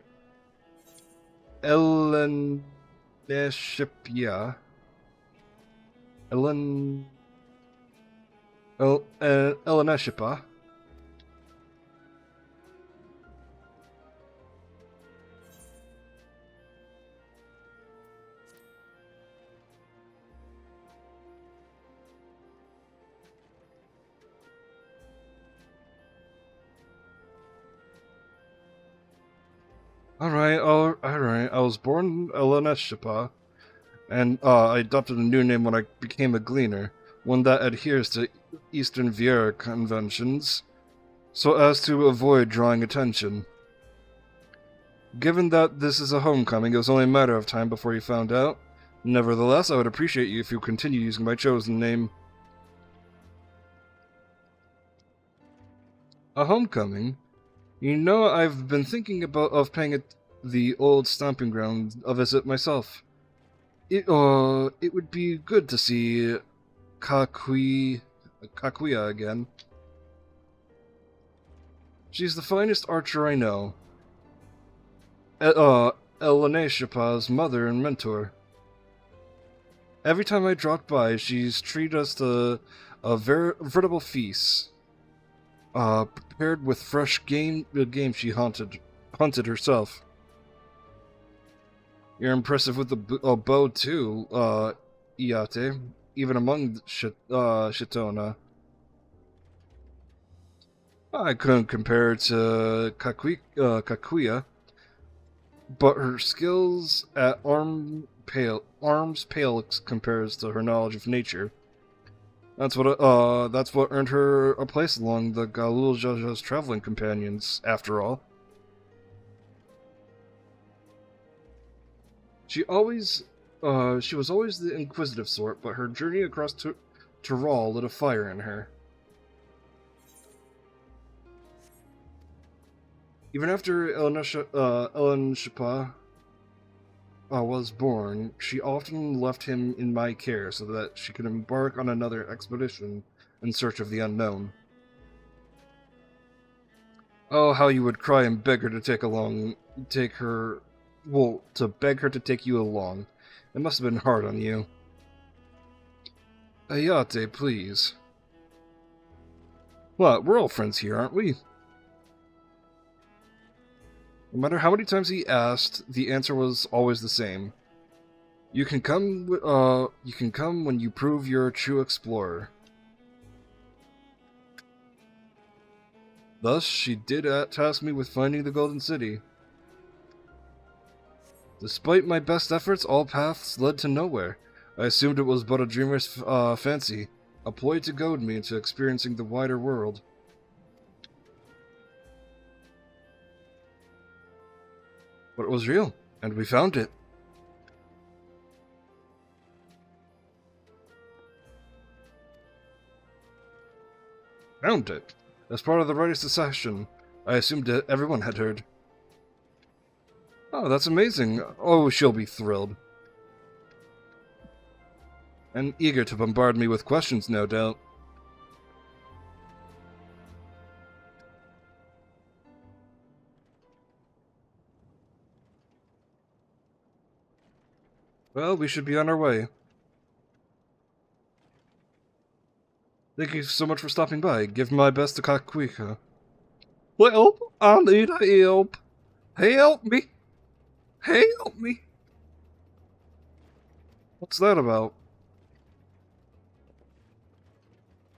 Eleneshipia. Eleneshipa. Alright. I was born Eleneshipa, and I adopted a new name when I became a gleaner, one that adheres to Eastern Viera conventions, so as to avoid drawing attention. Given that this is a homecoming, it was only a matter of time before you found out. Nevertheless, I would appreciate you if you continue using my chosen name. A homecoming? You know, I've been thinking of paying the old stomping ground a visit myself. It would be good to see Kakuya again. She's the finest archer I know. Eleneshipa's mother and mentor. Every time I drop by, she's treated us to a veritable feast. Prepared with fresh game she hunted herself. You're impressive with the bow too, Iate, even among Shitona. I couldn't compare to Kakuya, but her skills at arms pale compares to her knowledge of nature. That's what earned her a place along the Galul Jaja's traveling companions, after all. She was always the inquisitive sort, but her journey across Tural lit a fire in her. Even after Eleneshipa was born, she often left him in my care so that she could embark on another expedition in search of the unknown. Oh, how you would cry and beg her to beg her to take you along. It must have been hard on you. Ayate, please. What, we're all friends here, aren't we? No matter how many times he asked, the answer was always the same. You can come when you prove you're a true explorer. Thus, she did task me with finding the Golden City. Despite my best efforts, all paths led to nowhere. I assumed it was but a dreamer's fancy, a ploy to goad me into experiencing the wider world. But it was real, and we found it. Found it? As part of the Rite of Secession. I assumed that everyone had heard. Oh, that's amazing. Oh, she'll be thrilled. And eager to bombard me with questions, no doubt. Well, we should be on our way. Thank you so much for stopping by. Give my best to Kakuya. Help! I need help! Help me! Help me! What's that about?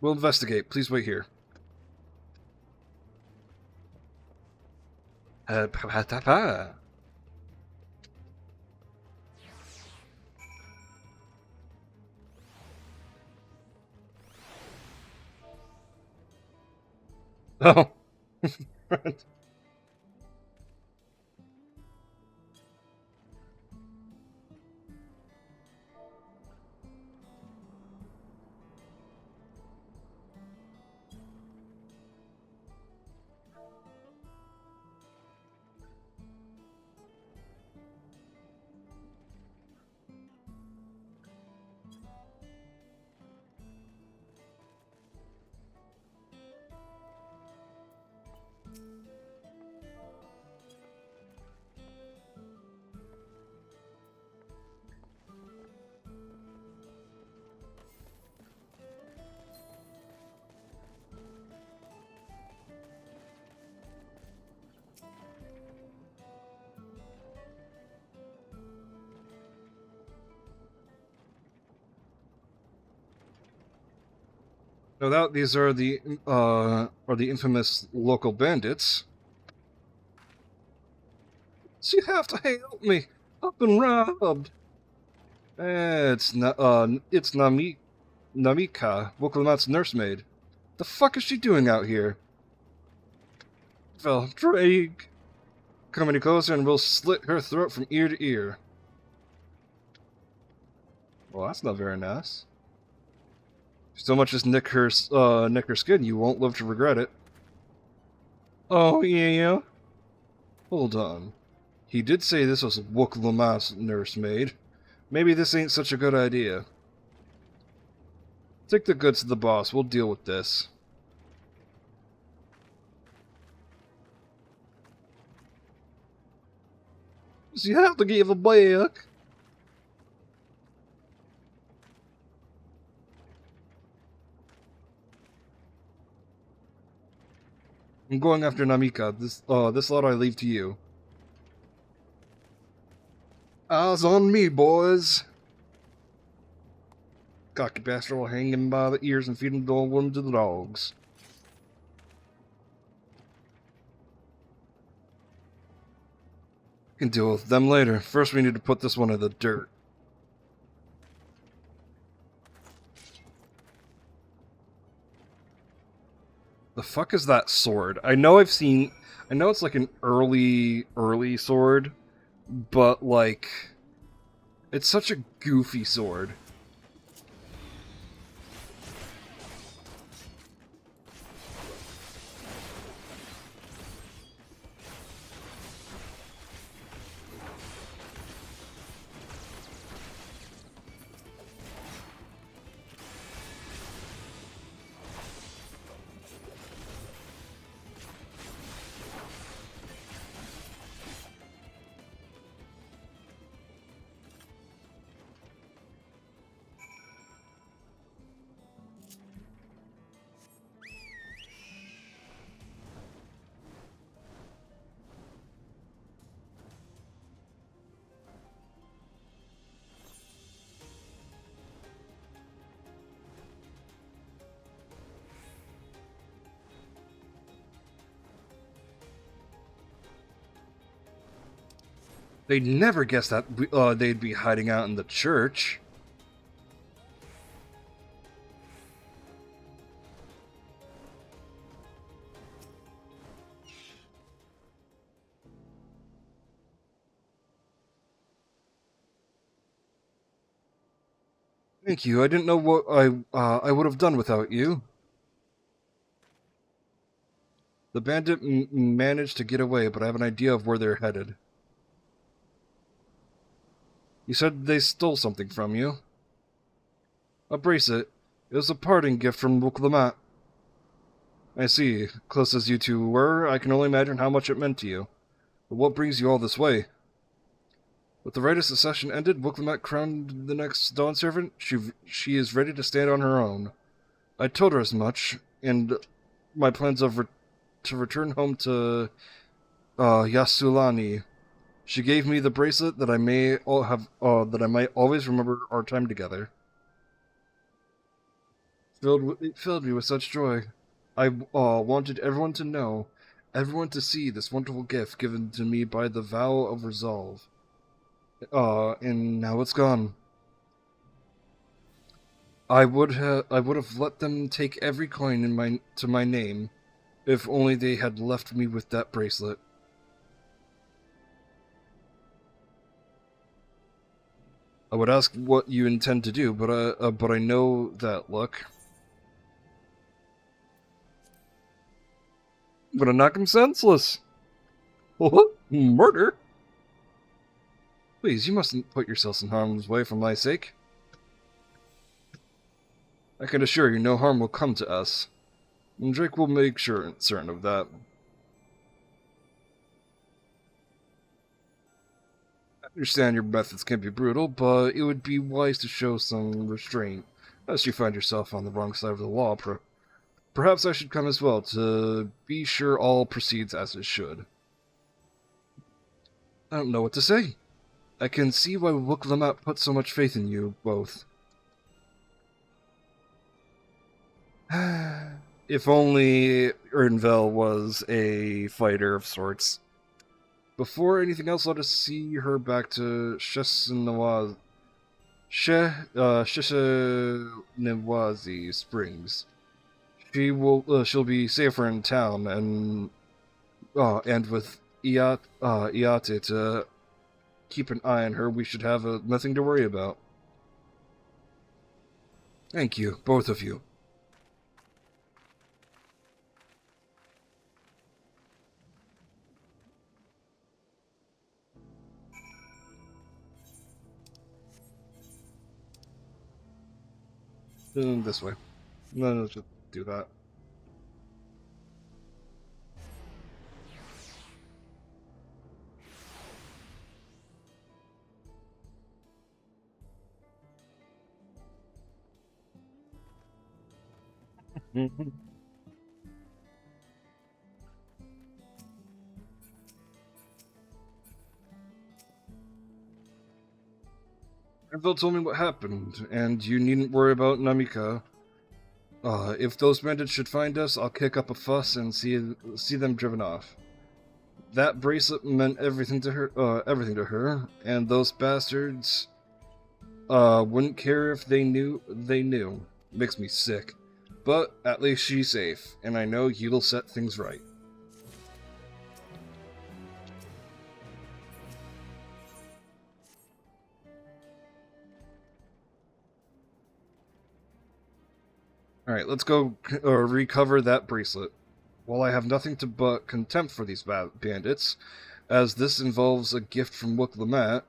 We'll investigate. Please wait here. Oh. No doubt these are the infamous local bandits. So you have to help me. I've been robbed. It's Namika, Woklamat's nursemaid. The fuck is she doing out here? Well, Drake. Come any closer and we'll slit her throat from ear to ear. Well, that's not very nice. So much as nick her skin, you won't live to regret it. Oh, yeah? Hold on. He did say this was Woklamat's nursemaid. Maybe this ain't such a good idea. Take the goods to the boss, we'll deal with this. So you have to give a back. I'm going after Namika. This lot I leave to you. Eyes on me, boys. Cocky bastard will hang him by the ears and feed him one to the dogs. We can deal with them later. First we need to put this one in the dirt. The fuck is that sword? I know it's like an early sword, but like, it's such a goofy sword. They'd never guess that they'd be hiding out in the church. Thank you. I didn't know what I would have done without you. The bandit managed to get away, but I have an idea of where they're headed. You said they stole something from you. A bracelet. It was a parting gift from Woklamat. I see. Close as you two were, I can only imagine how much it meant to you. But what brings you all this way? With the rite of succession ended, Woklamat crowned the next Dawn Servant. She is ready to stand on her own. I told her as much, and my plans of to return home to Yasulani. She gave me the bracelet that I may that I might always remember our time together. It filled me with such joy. I wanted everyone to know, everyone to see this wonderful gift given to me by the vow of resolve. And now it's gone. I would have let them take every coin to my name, if only they had left me with that bracelet. I would ask what you intend to do, but I know that look. I'm gonna knock him senseless. What? Murder? Please, you mustn't put yourselves in harm's way for my sake. I can assure you no harm will come to us, and Drake will make certain of that. I understand your methods can be brutal, but it would be wise to show some restraint, lest you find yourself on the wrong side of the law. Perhaps I should come as well, to be sure all proceeds as it should. I don't know what to say. I can see why Wuklamap put so much faith in you both. If only Ernvel was a fighter of sorts. Before anything else, let us see her back to Sheshenawazi Springs. She'll be safer in town, and with Iate to keep an eye on her, we should have nothing to worry about. Thank you, both of you. This way. No, let's just do that. Ernvel told me what happened, and you needn't worry about Namika. If those bandits should find us, I'll kick up a fuss and see them driven off. That bracelet meant everything to her, and those bastards wouldn't care if they knew. Makes me sick. But at least she's safe, and I know you'll set things right. Alright, let's go recover that bracelet. While I have nothing but contempt for these bandits, as this involves a gift from Wuklamap,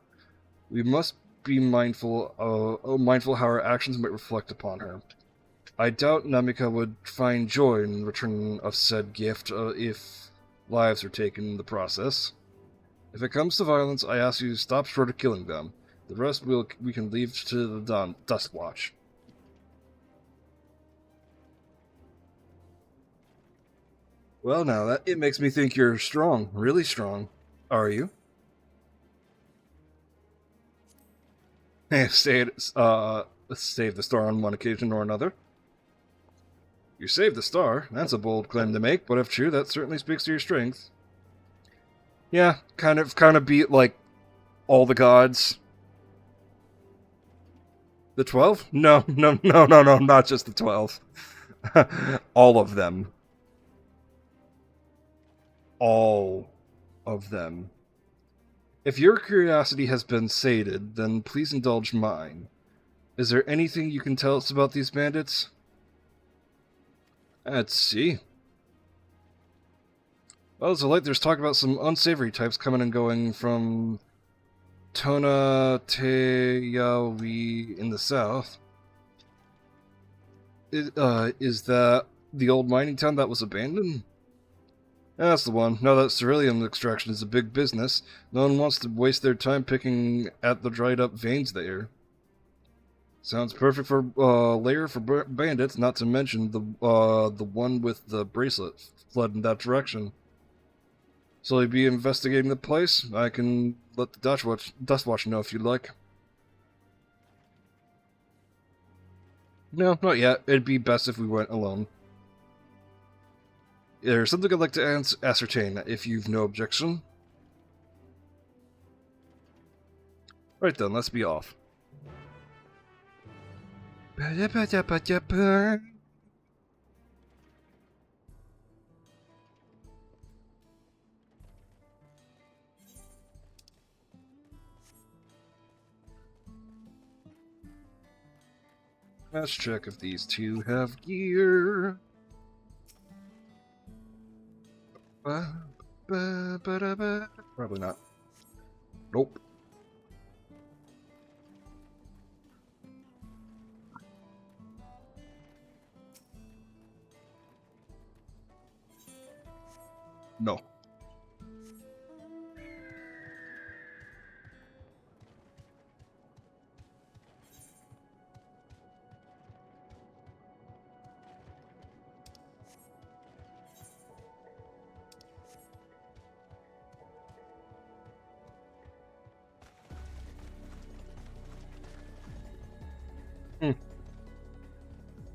we must be mindful how our actions might reflect upon her. I doubt Namika would find joy in return of said gift if lives are taken in the process. If it comes to violence, I ask you to stop short of killing them. The rest we can leave to the Dust Watch. Well, now, it makes me think you're strong. Really strong. Are you? Saved the star on one occasion or another. You saved the star. That's a bold claim to make, but if true, that certainly speaks to your strength. Yeah, kind of beat, like, all the gods. The 12? No, not just the 12. All of them. All of them. If your curiosity has been sated, then please indulge mine. Is there anything you can tell us about these bandits? Let's see. Well, there's talk about some unsavory types coming and going from Tona Teyawi in the south. Is that the old mining town that was abandoned? That's the one. Now that ceruleum extraction is a big business, no one wants to waste their time picking at the dried up veins there. Sounds perfect for lair for bandits. Not to mention the one with the bracelet fled in that direction. So you'll be investigating the place. I can let the Dustwatch know if you'd like. No, not yet. It'd be best if we went alone. There's something I'd like to ascertain, if you've no objection. Right then, let's be off. Let's check if these two have gear. Probably not. Nope. No.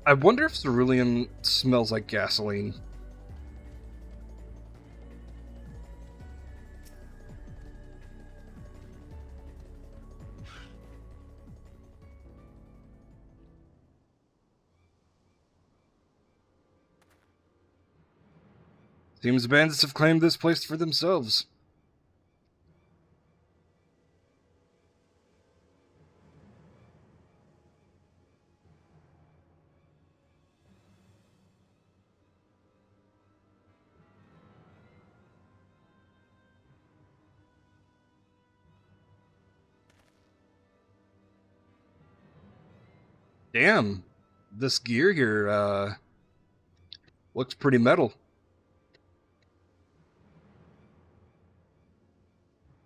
I wonder if cerulean smells like gasoline. Seems the bandits have claimed this place for themselves. Damn, this gear here, looks pretty metal.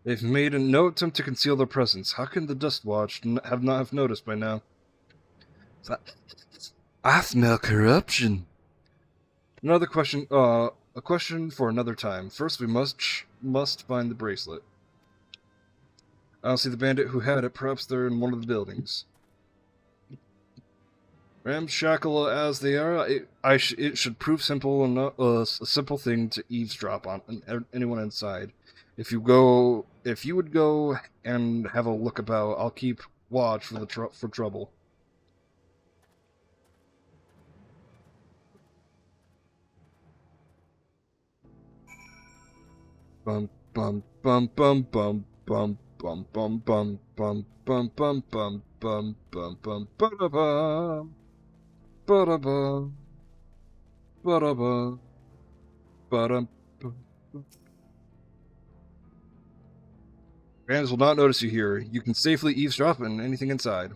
They've made no attempt to conceal their presence. How can the Dustwatch not have noticed by now? I smell corruption. Another question, a question for another time. First, we must find the bracelet. I don't see the bandit who had it. Perhaps they're in one of the buildings. Ramshackle as they are, it should prove simple enough, a simple thing to eavesdrop on anyone inside. If you would go and have a look about, I'll keep watch for trouble. Bum bum bum bum bum bum bum bum bum bum bum bum bum bum bum bum ba-da-bum. Ba-da-ba. Ba-da-ba. Ba-dum. Bandits will not notice you here. You can safely eavesdrop on anything inside.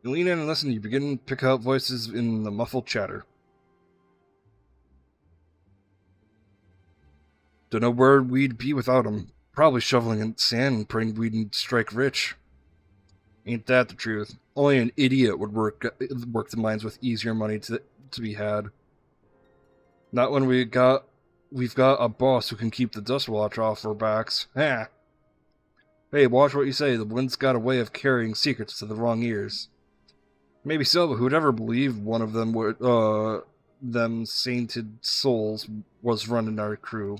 You lean in and listen, you begin to pick out voices in the muffled chatter. Don't know where we'd be without him. Probably shoveling in sand and praying we'd strike rich. Ain't that the truth? Only an idiot would work the mines with easier money to be had. Not when we've got a boss who can keep the Dustwatch off our backs. Ha! Hey, watch what you say. The wind's got a way of carrying secrets to the wrong ears. Maybe so, but who'd ever believe one of them would, them sainted souls was running our crew?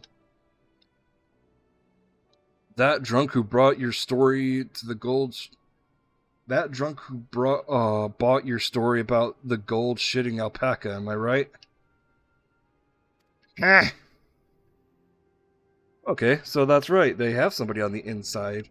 That drunk who brought your story to the gold. That drunk who bought your story about the gold shitting alpaca. Am I right? Ah. Okay, so that's right. They have somebody on the inside.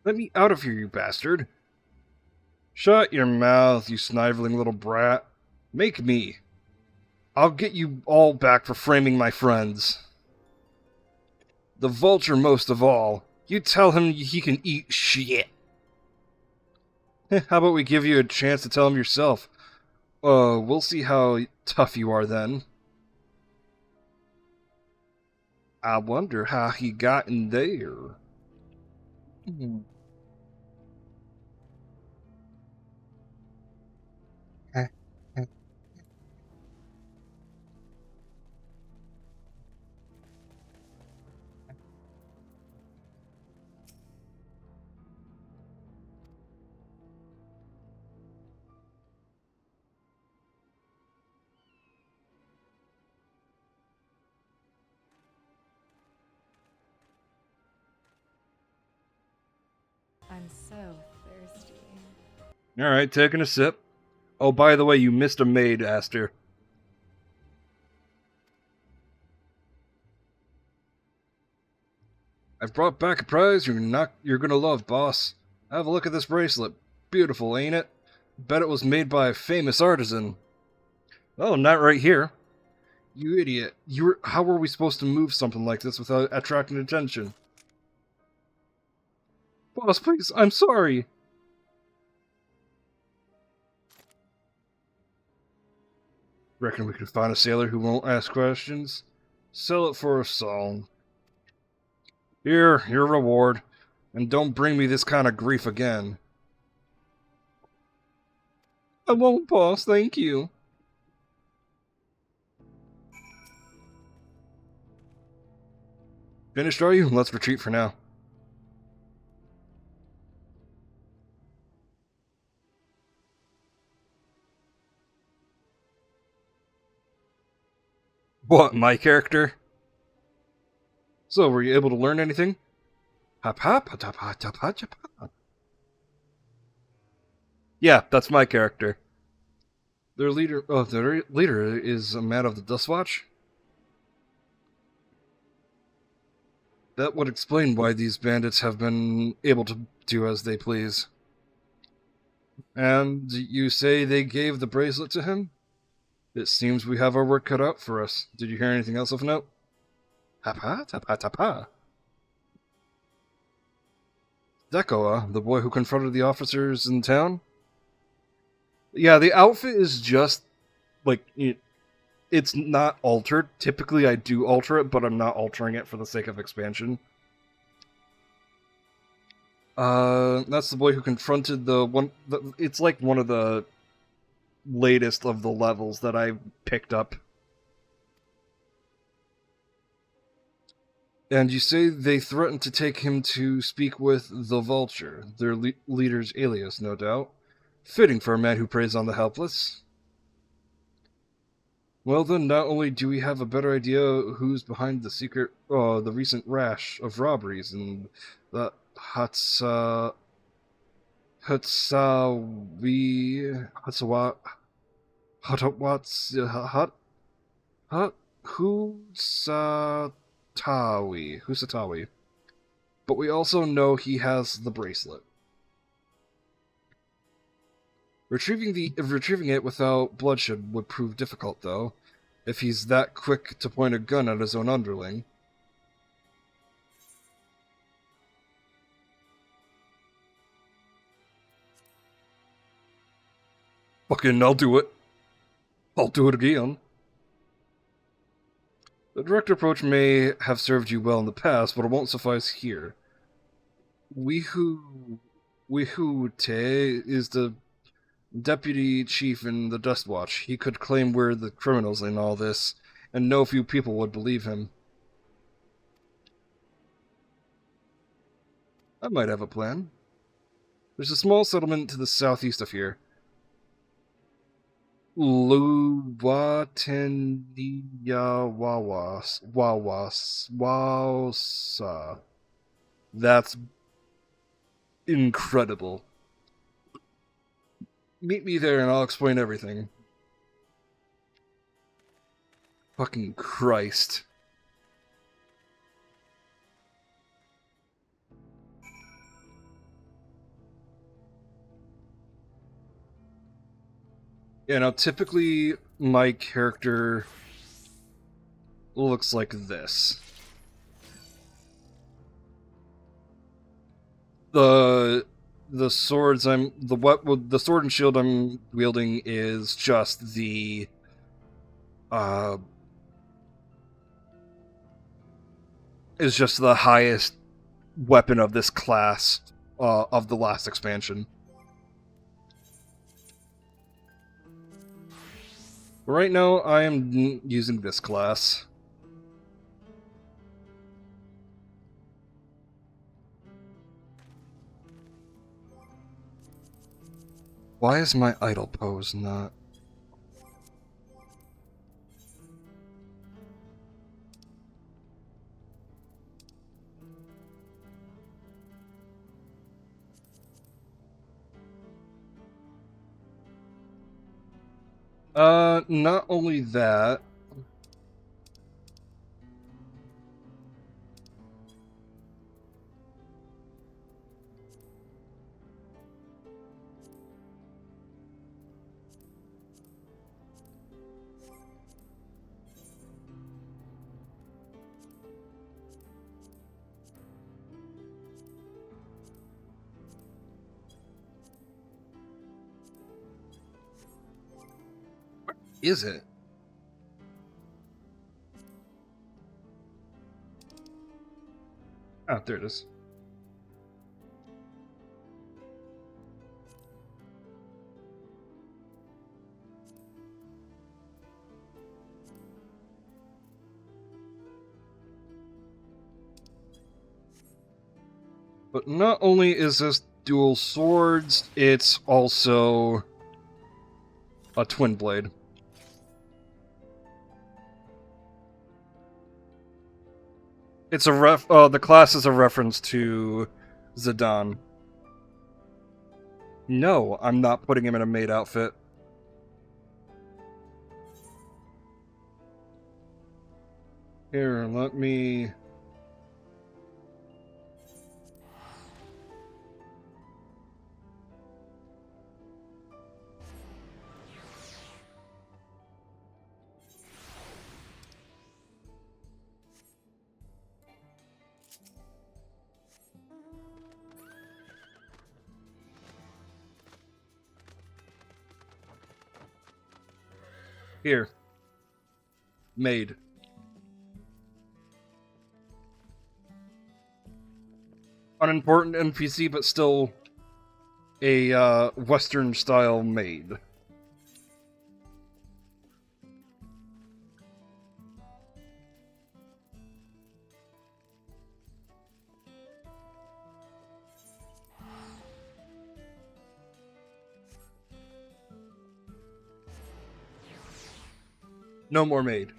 Let me out of here, you bastard. Shut your mouth, you sniveling little brat. Make me. I'll get you all back for framing my friends. The vulture most of all. You tell him he can eat shit. How about we give you a chance to tell him yourself? We'll see how tough you are then. I wonder how he got in there. I'm so thirsty. Alright, taking a sip. Oh, by the way, you missed a maid, Aster. I've brought back a prize you're gonna love, boss. Have a look at this bracelet. Beautiful, ain't it? Bet it was made by a famous artisan. Oh, not right here. You idiot. How were we supposed to move something like this without attracting attention? Boss, please, I'm sorry. Reckon we could find a sailor who won't ask questions? Sell it for a song. Here, your reward. And don't bring me this kind of grief again. I won't, boss, thank you. Finished, are you? Let's retreat for now. What, my character? So, were you able to learn anything? Yeah, that's my character. Their leader is a man of the Dustwatch? That would explain why these bandits have been able to do as they please. And you say they gave the bracelet to him? It seems we have our work cut out for us. Did you hear anything else of note? Tapa. Dekoa, the boy who confronted the officers in town? Yeah, the outfit is just, like, it's not altered. Typically I do alter it, but I'm not altering it for the sake of expansion. That's the boy who confronted it's like one of the latest of the levels that I picked up. And you say they threatened to take him to speak with the Vulture, their leader's alias, no doubt. Fitting for a man who preys on the helpless. Well then, not only do we have a better idea who's behind the recent rash of robberies in the Hutsawi... Husatawi. But we also know he has the bracelet. Retrieving it without bloodshed would prove difficult, though, if he's that quick to point a gun at his own underling. Fucking, I'll do it. I'll do it again. The direct approach may have served you well in the past, but it won't suffice here. Wihute is the deputy chief in the Dustwatch. He could claim we're the criminals in all this, and no few people would believe him. I might have a plan. There's a small settlement to the southeast of here. Wawasa. That's incredible. Meet me there and I'll explain everything. Fucking Christ. Yeah, now typically my character looks like this. The sword and shield I'm wielding is just the highest weapon of this class of the last expansion. Right now, I am using this class. Why is my idle pose not? Not only that. Is it? Ah, there it is. But not only is this dual swords, it's also a twin blade. It's a the class is a reference to Zidane. No, I'm not putting him in a maid outfit. Here, let me... Here. Maid. Unimportant NPC, but still a Western-style maid. No more maid.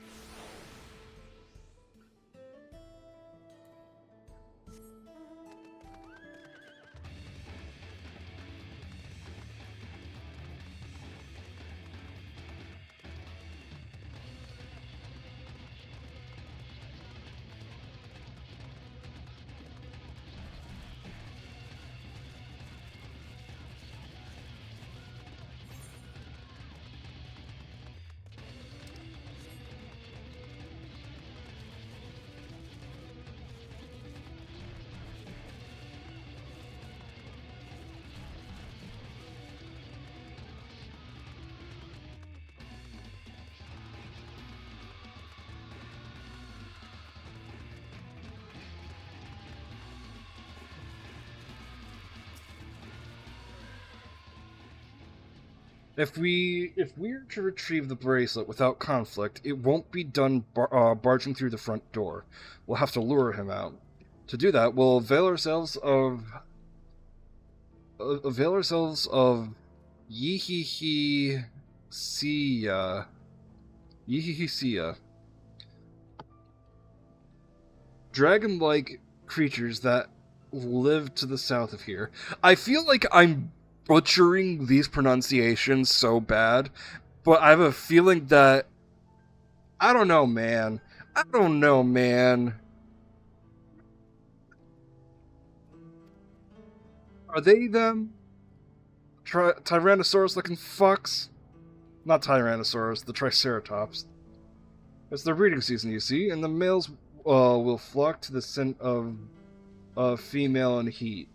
If we're to retrieve the bracelet without conflict, it won't be done barging through the front door. We'll have to lure him out. To do that, we'll avail ourselves of Yihihi Sia. Dragon-like creatures that live to the south of here. I feel like I'm butchering these pronunciations so bad, but I have a feeling that... I don't know, man. Are they them? Tyrannosaurus-looking fucks? Not Tyrannosaurus, the Triceratops. It's the breeding season, you see, and the males will flock to the scent of female and heat.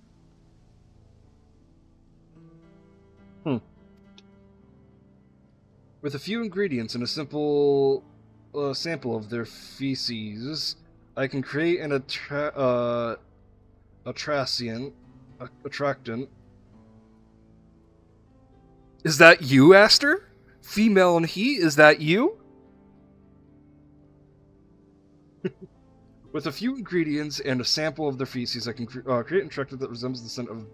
With a few ingredients and a simple sample of their feces, I can create an attractant. Is that you, Aster? Female and heat, is that you? With a few ingredients and a sample of their feces, I can create an attractant that resembles the scent of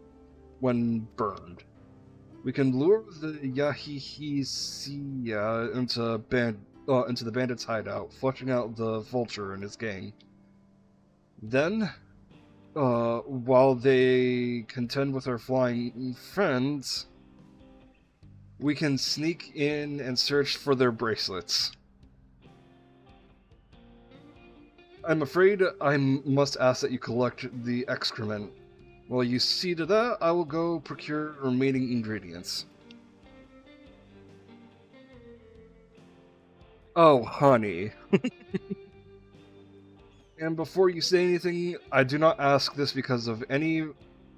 when burned. We can lure the Yahihisia into the bandits' hideout, flushing out the vulture and his gang. Then, while they contend with our flying friends, we can sneak in and search for their bracelets. I'm afraid I must ask that you collect the excrement. While you see to that, I will go procure remaining ingredients. Oh, honey. And before you say anything, I do not ask this because of any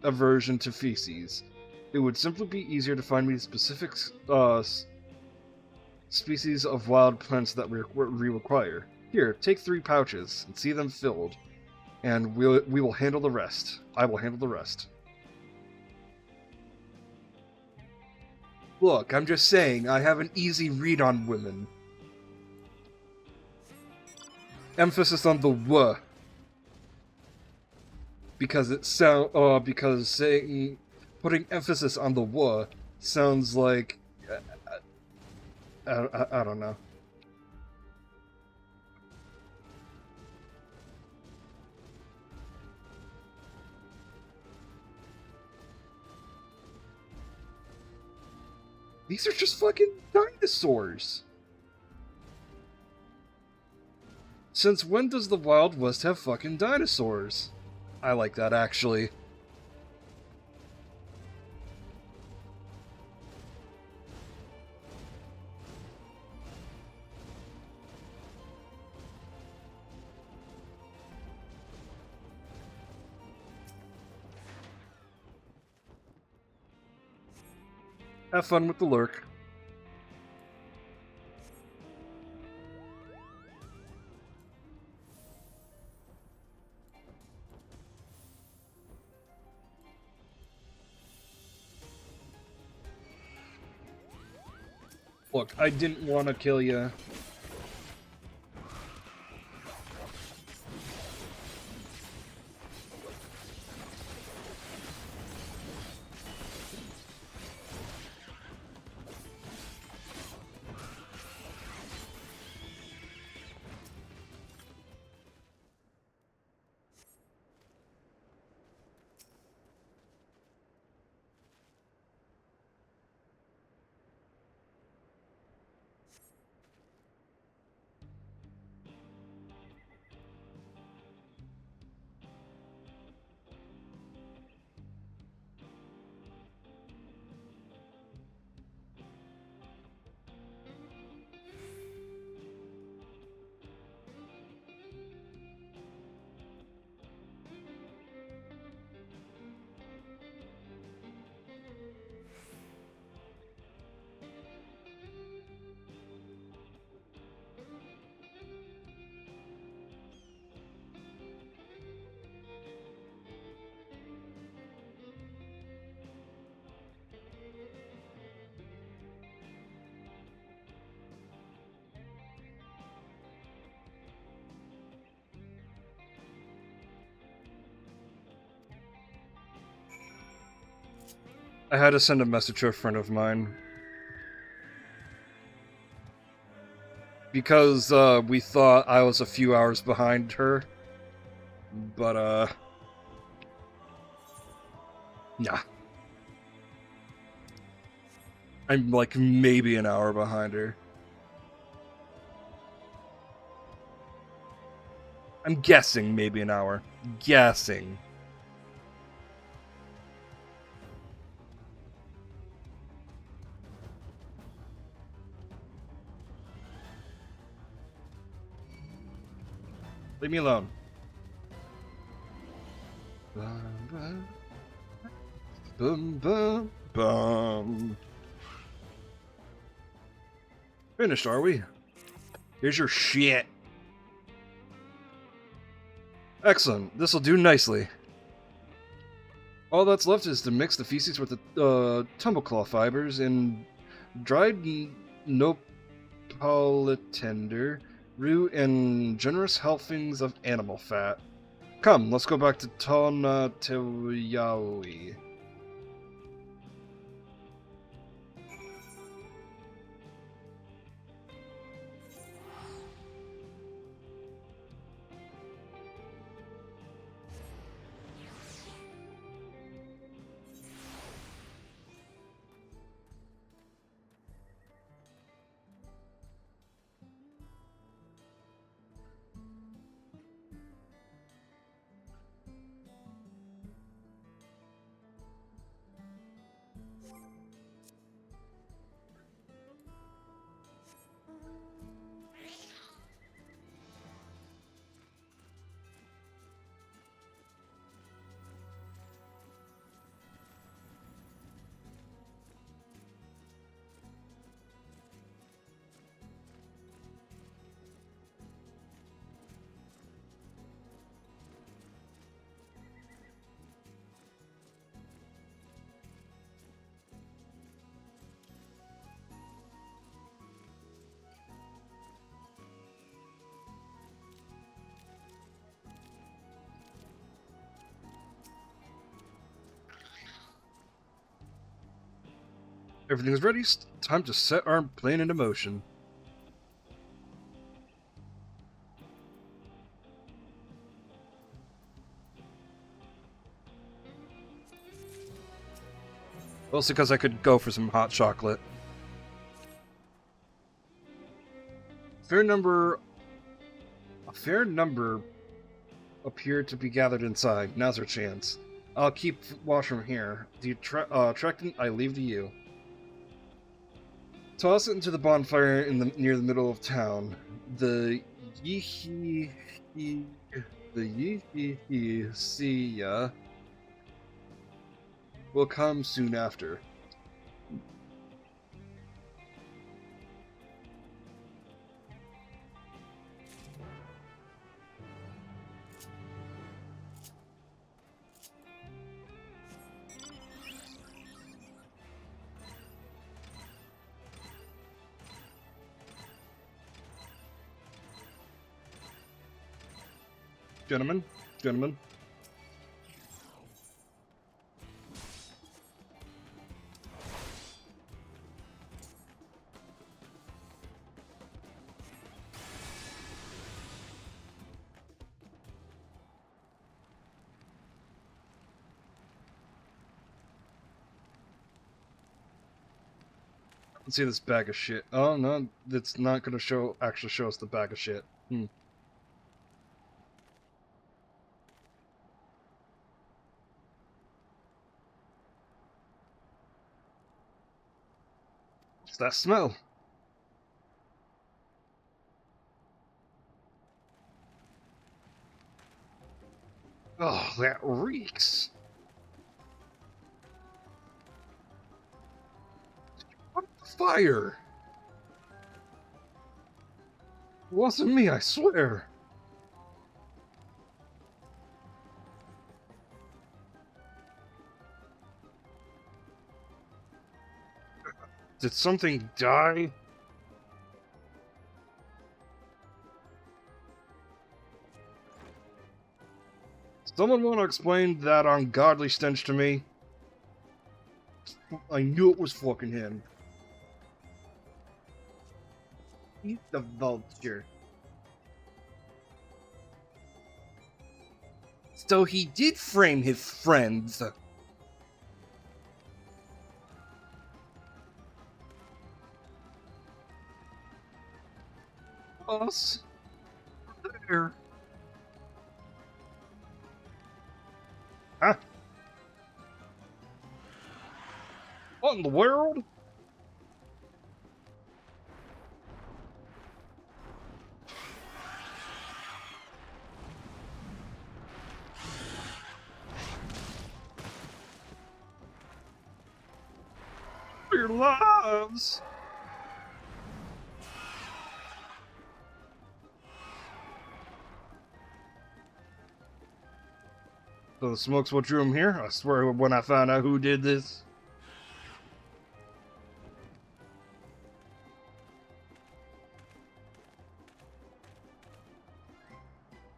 aversion to feces. It would simply be easier to find me specific species of wild plants that we require. Here, take 3 pouches and see them filled, and we will handle the rest. I will handle the rest. Look, I'm just saying, I have an easy read on women. Emphasis on the "w", because putting emphasis on the "w" sounds like I don't know. These are just fucking dinosaurs. Since when does the Wild West have fucking dinosaurs? I like that, actually. Have fun with the lurk. Look, I didn't want to kill you. I had to send a message to a friend of mine. Because, we thought I was a few hours behind her. But, nah. I'm, like, maybe an hour behind her. I'm guessing maybe an hour. Guessing. Leave me alone. Bum, bum, bum, bum, bum. Finished, are we? Here's your shit. Excellent. This'll do nicely. All that's left is to mix the feces with the tumbleclaw fibers and dried nopalitender, root, and generous helpings of animal fat. Come, let's go back to Tonateyawi. Everything's ready. Time to set our plan into motion. Mostly because I could go for some hot chocolate. A fair number appear to be gathered inside. Now's our chance. I'll keep watch from here. The tracking I leave to you. Toss it into the bonfire near the middle of town. The see ya will come soon after. Gentlemen. Let's see this bag of shit. Oh no, it's not gonna actually show us the bag of shit. What's that smell? Oh, that reeks. What the fire? It wasn't me, I swear. Did something die? Someone want to explain that ungodly stench to me? I knew it was fucking him. Eat the vulture. So he did frame his friends. Us? There. Huh? What in the world? for your lives! So the smoke's what drew him here? I swear when I found out who did this.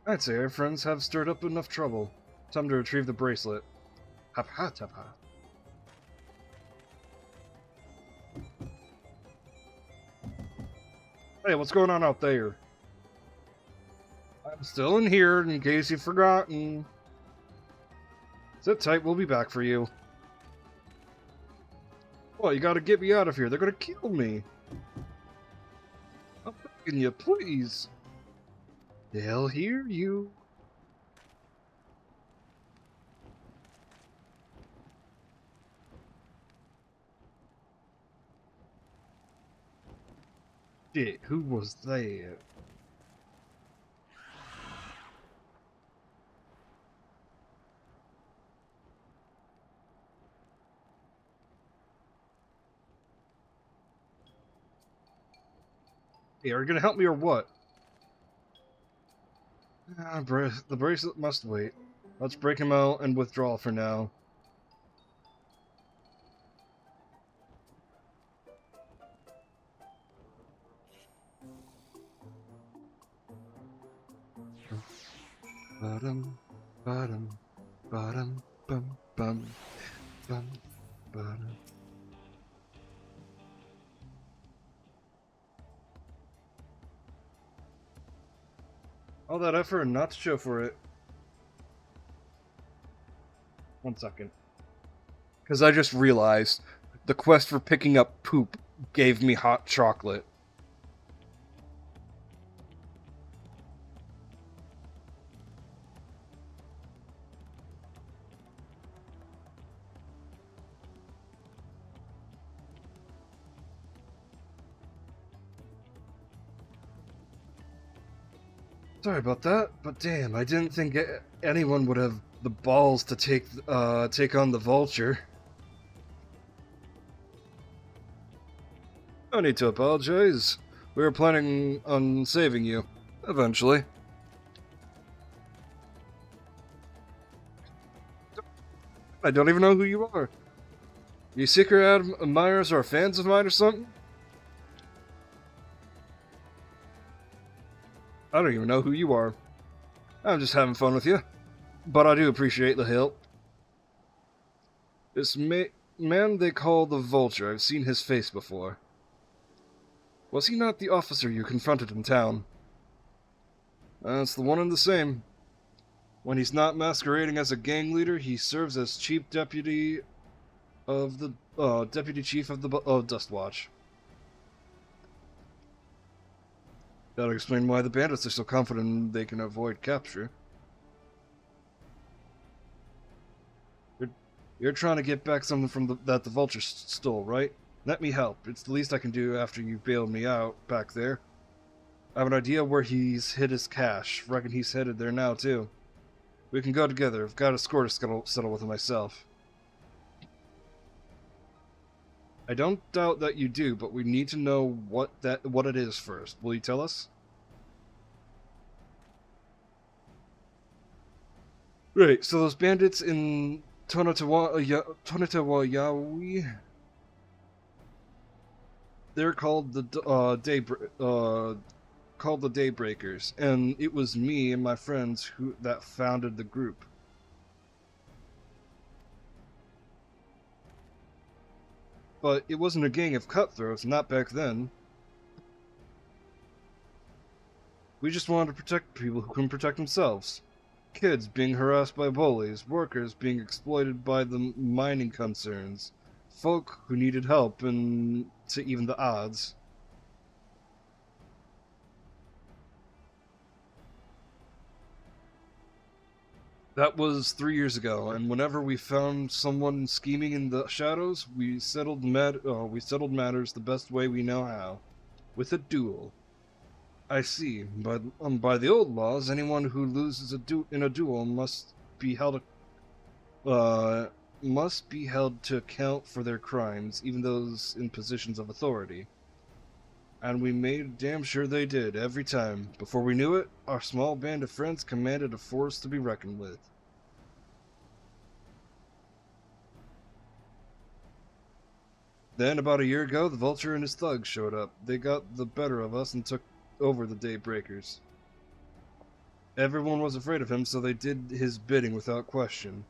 I'd say our friends have stirred up enough trouble. Time to retrieve the bracelet. Hap-ha, tap-ha. Hey, what's going on out there? I'm still in here, in case you've forgotten. Sit tight, we'll be back for you. Well, you gotta get me out of here. They're gonna kill me. I'm begging you, please. They'll hear you. Shit, who was that? Hey, are you gonna help me or what? The bracelet must wait. Let's break him out and withdraw for now. Bottom, bottom, bottom, bum, bum, bum, bottom. All that effort and not to show for it. 1 second. Because I just realized the quest for picking up poop gave me hot chocolate. Sorry about that, but damn, I didn't think anyone would have the balls to take on the vulture. No need to apologize. We were planning on saving you, eventually. I don't even know who you are. You secret admirers or fans of mine or something? I don't even know who you are. I'm just having fun with you. But I do appreciate the help. This man they call the Vulture, I've seen his face before. Was he not the officer you confronted in town? It's the one and the same. When he's not masquerading as a gang leader, he serves as chief deputy of the deputy chief of the Dustwatch. That'll explain why the bandits are so confident they can avoid capture. You're trying to get back something that the Vulture stole, right? Let me help. It's the least I can do after you bailed me out back there. I have an idea where he's hid his cash. Reckon he's headed there now, too. We can go together. I've got a score to settle with him myself. I don't doubt that you do, but we need to know what it is first. Will you tell us? Right, so those bandits in Tonatawayawi, they're called the Daybreakers, and it was me and my friends that founded the group. But it wasn't a gang of cutthroats, not back then. We just wanted to protect people who couldn't protect themselves. Kids being harassed by bullies, workers being exploited by the mining concerns, folk who needed help and to even the odds. That was 3 years ago, and whenever we found someone scheming in the shadows, we settled matters the best way we know how, with a duel. I see. By the old laws, anyone who loses in a duel must be held must be held to account for their crimes, even those in positions of authority. And we made damn sure they did, every time. Before we knew it, our small band of friends commanded a force to be reckoned with. Then, about a year ago, the Vulture and his thugs showed up. They got the better of us and took over the Daybreakers. Everyone was afraid of him, so they did his bidding without question.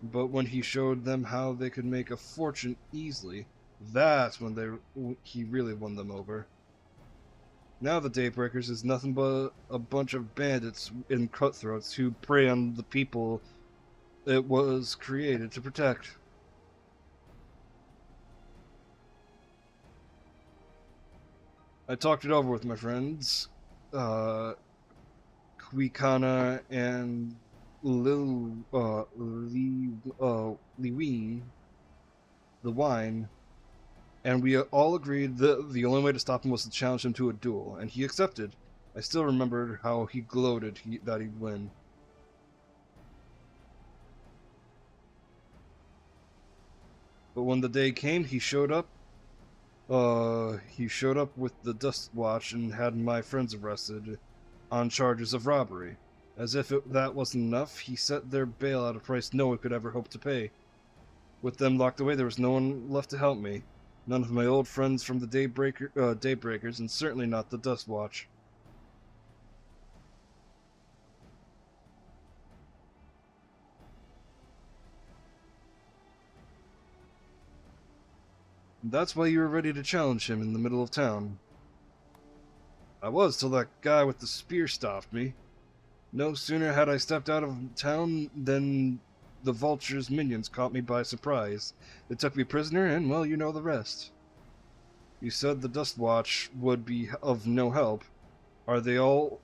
But when he showed them how they could make a fortune easily, that's when he really won them over. Now the Daybreakers is nothing but a bunch of bandits and cutthroats who prey on the people it was created to protect. I talked it over with my friends, Kwikana and Liween, the wine, and we all agreed that the only way to stop him was to challenge him to a duel, and he accepted. I still remember how he gloated that he'd win. But when the day came, he showed up. He showed up with the Dust Watch and had my friends arrested on charges of robbery. As if that wasn't enough, he set their bail at a price no one could ever hope to pay. With them locked away, there was no one left to help me. None of my old friends from the Daybreakers, and certainly not the Dust Watch. That's why you were ready to challenge him in the middle of town. I was, till that guy with the spear stopped me. No sooner had I stepped out of town than the Vulture's minions caught me by surprise. They took me prisoner, and, well, you know the rest. You said the Dust Watch would be of no help. Are they all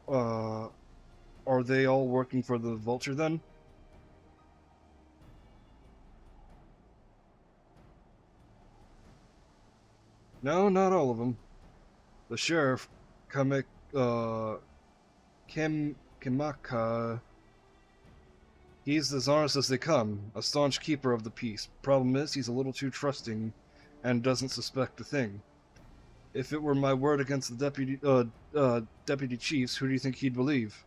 working for the Vulture, then? No, not all of them. The sheriff, Kimaka, he's as honest as they come, a staunch keeper of the peace. Problem is, he's a little too trusting and doesn't suspect a thing. If it were my word against the deputy chiefs, who do you think he'd believe?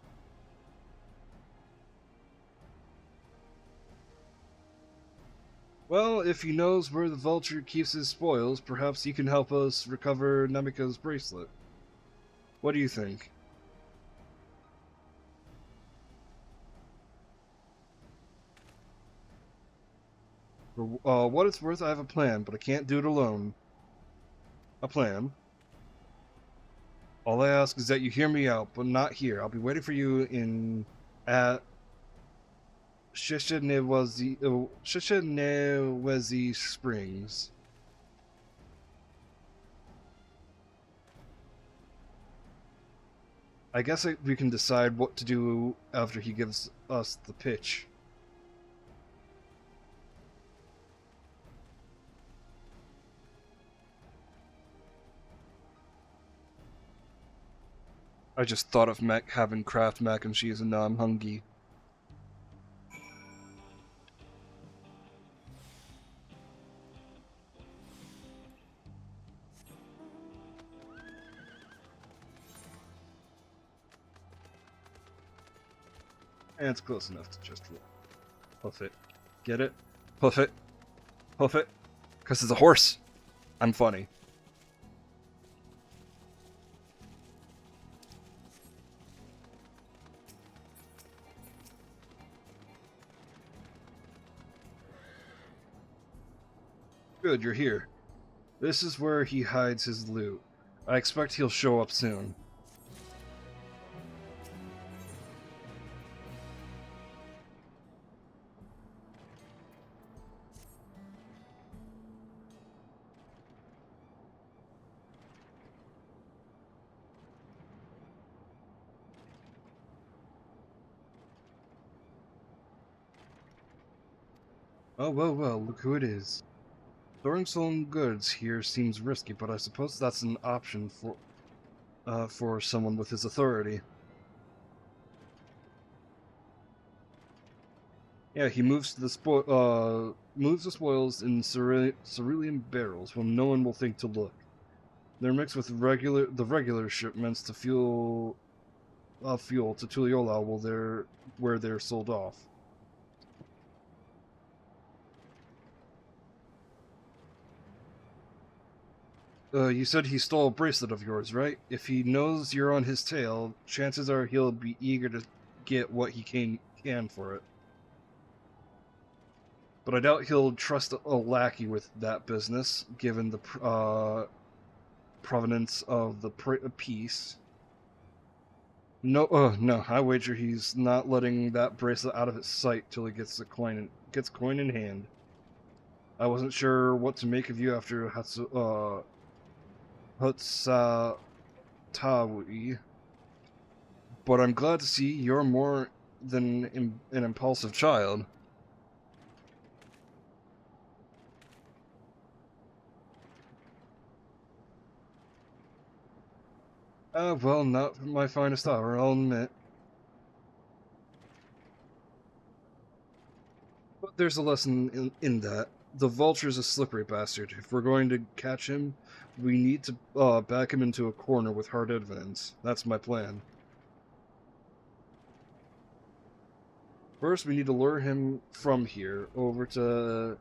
Well, if he knows where the Vulture keeps his spoils, perhaps he can help us recover Namika's bracelet. What do you think? For what it's worth, I have a plan, but I can't do it alone. A plan? All I ask is that you hear me out, but not here. I'll be waiting for you at Shishinewezi Springs. I guess we can decide what to do after he gives us the pitch. I just thought of having Kraft mac and cheese and now I'm hungry. And it's close enough to just puff it. Get it? Puff it. Puff it. Because it's a horse. I'm funny. Good, you're here. This is where he hides his loot. I expect he'll show up soon. Oh, well, look who it is. Storing stolen goods here seems risky, but I suppose that's an option for someone with his authority. Yeah, he moves the moves the spoils in cerulean barrels when no one will think to look. They're mixed with regular shipments to fuel to Tuliola where they're sold off. You said he stole a bracelet of yours, right? If he knows you're on his tail, chances are he'll be eager to get what he can for it. But I doubt he'll trust a lackey with that business, given the provenance of the piece. No, no. I wager he's not letting that bracelet out of his sight till he gets coin in hand. I wasn't sure what to make of you after Hutsatawi, but I'm glad to see you're more than an impulsive child. Well, not my finest hour, I'll admit. But there's a lesson in that. The vulture's a slippery bastard. If we're going to catch him, we need to back him into a corner with hard evidence. That's my plan. First, we need to lure him from here over to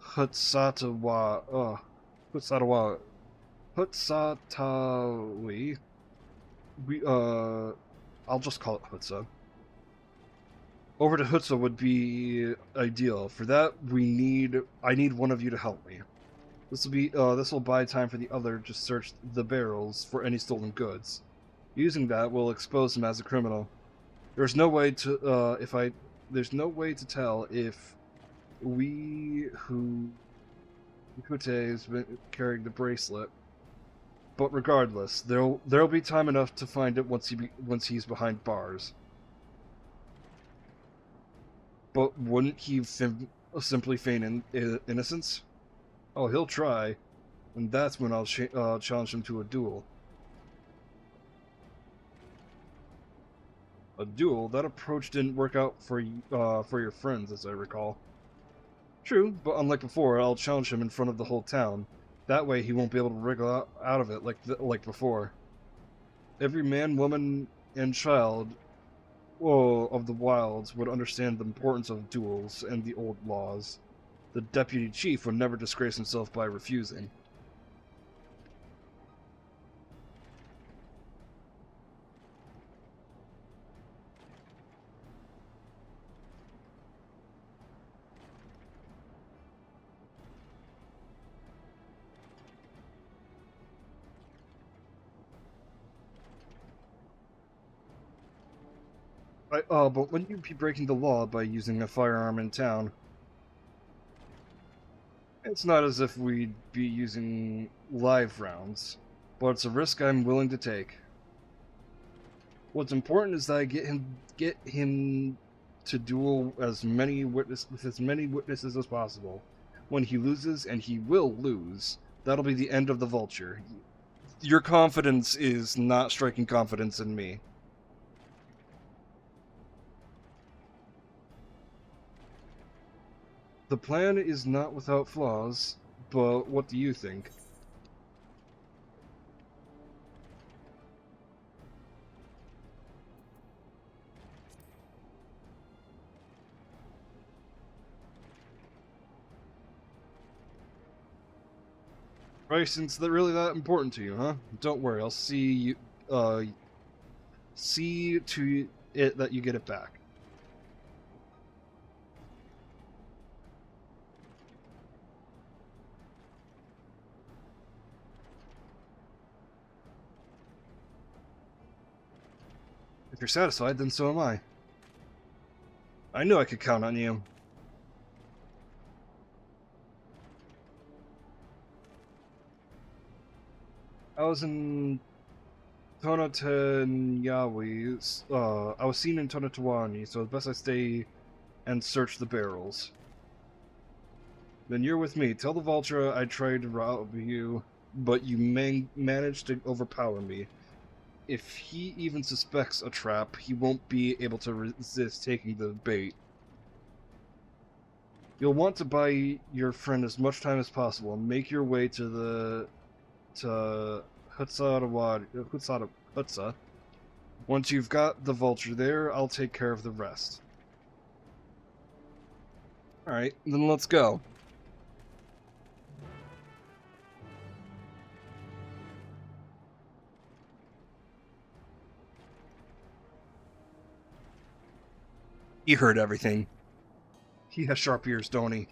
Hutsatawi. I'll just call it Hutsa. Over to Hutsa would be ideal. For that, I need one of you to help me. This will buy time for the other to search the barrels for any stolen goods. Using that will expose him as a criminal. There's no way to tell if Hute has been carrying the bracelet. But regardless, there'll be time enough to find it once he's behind bars. But wouldn't he simply feign innocence? Oh, he'll try, and that's when I'll challenge him to a duel. A duel? That approach didn't work out for your friends, as I recall. True, but unlike before, I'll challenge him in front of the whole town. That way, he won't be able to wriggle out of it like before. Every man, woman, and child of the wilds would understand the importance of duels and the old laws. The deputy chief would never disgrace himself by refusing. But wouldn't you be breaking the law by using a firearm in town? It's not as if we'd be using live rounds, but it's a risk I'm willing to take. What's important is that I get him to duel with as many witnesses as possible. When he loses, and he will lose, that'll be the end of the vulture. Your confidence is not striking confidence in me. The plan is not without flaws, but what do you think? Right, since they're really that important to you, huh? Don't worry, I'll see to it that you get it back. If you're satisfied, then so am I. I knew I could count on you. I was in Tonatanyawi. I was seen in Tonatawani, so it's best I stay and search the barrels. Then you're with me. Tell the vulture I tried to rob you, but you managed to overpower me. If he even suspects a trap, he won't be able to resist taking the bait. You'll want to buy your friend as much time as possible and make your way to Hutsa. Once you've got the vulture there, I'll take care of the rest. Alright, then let's go. He heard everything. He has sharp ears, don't he?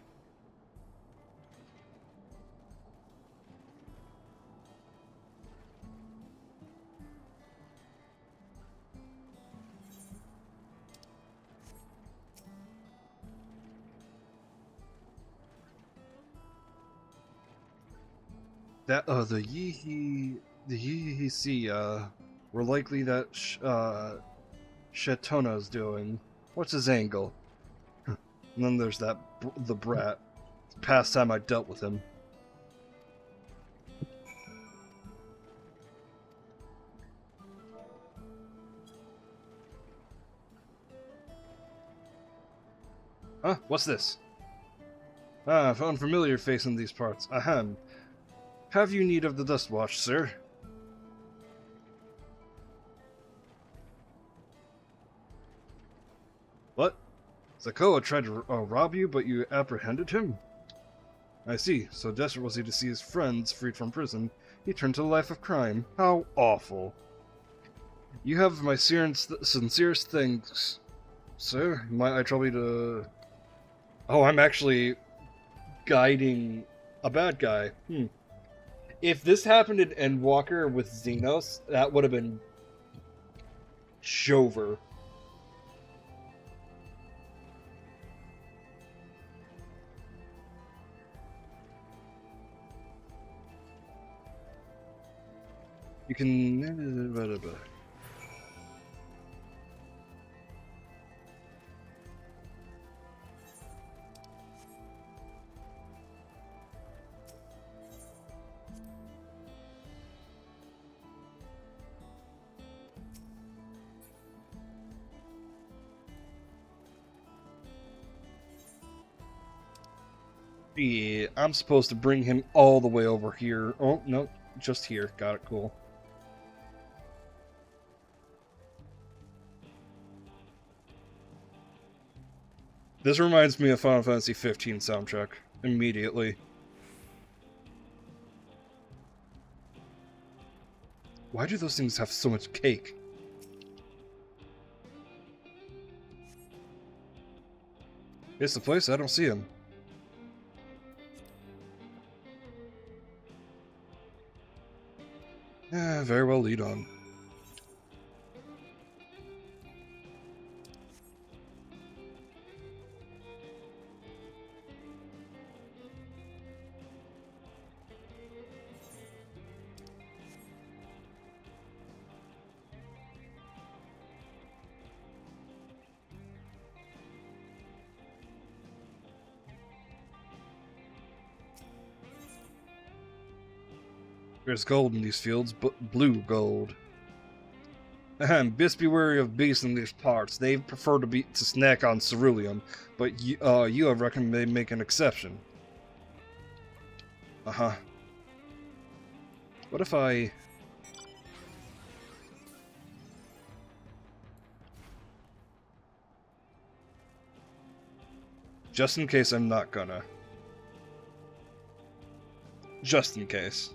That, the Yee were likely that, Shetona's doing. What's his angle? And then there's that, the brat. Past time I dealt with him. Huh? What's this? Ah, an unfamiliar face in these parts. Ahem. Have you need of the Dustwatch, sir? What? Zakoa tried to rob you, but you apprehended him? I see. So desperate was he to see his friends freed from prison, he turned to a life of crime. How awful. You have my sincerest thanks, sir. Might I trouble you to... Oh, I'm actually guiding a bad guy. If this happened in Endwalker with Xenos, that would have been Jover. You can... Yeah, I'm supposed to bring him all the way over here. Oh, no, just here. Got it, cool. This reminds me of Final Fantasy XV soundtrack. Immediately. Why do those things have so much cake? It's the place, I don't see him. Very well, lead on. There's gold in these fields, but blue gold. Ahem, beast be wary of beasts in these parts. They prefer to snack on ceruleum, but you have recommended they make an exception. Uh-huh. What if I... Just in case I'm not gonna. Just in case.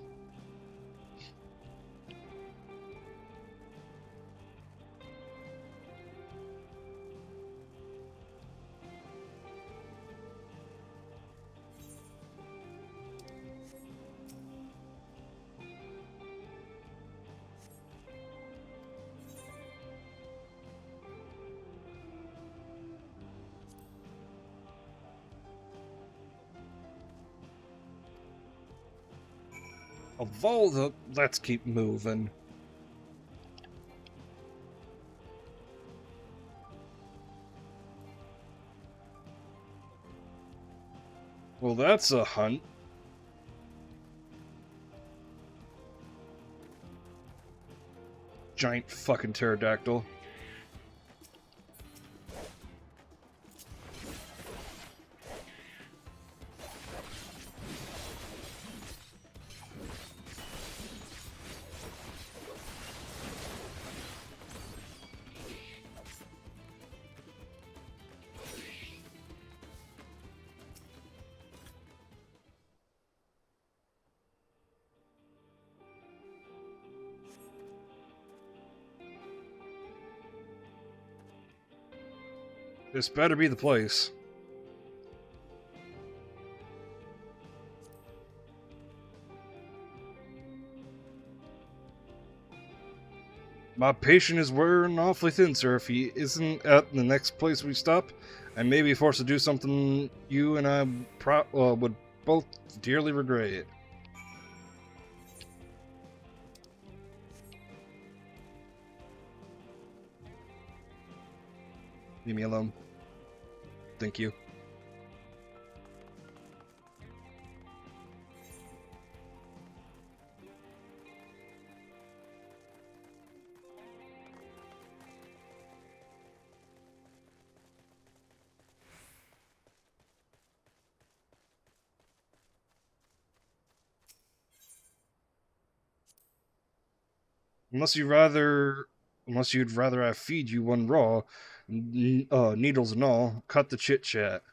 Of all the... Let's keep moving. Well, that's a hunt. Giant fucking pterodactyl. This better be the place. My patient is wearing awfully thin, sir. If he isn't at the next place we stop, I may be forced to do something you and I would both dearly regret. Leave me alone. Thank you. Unless you'd rather I feed you one raw, needles and all, cut the chit chat.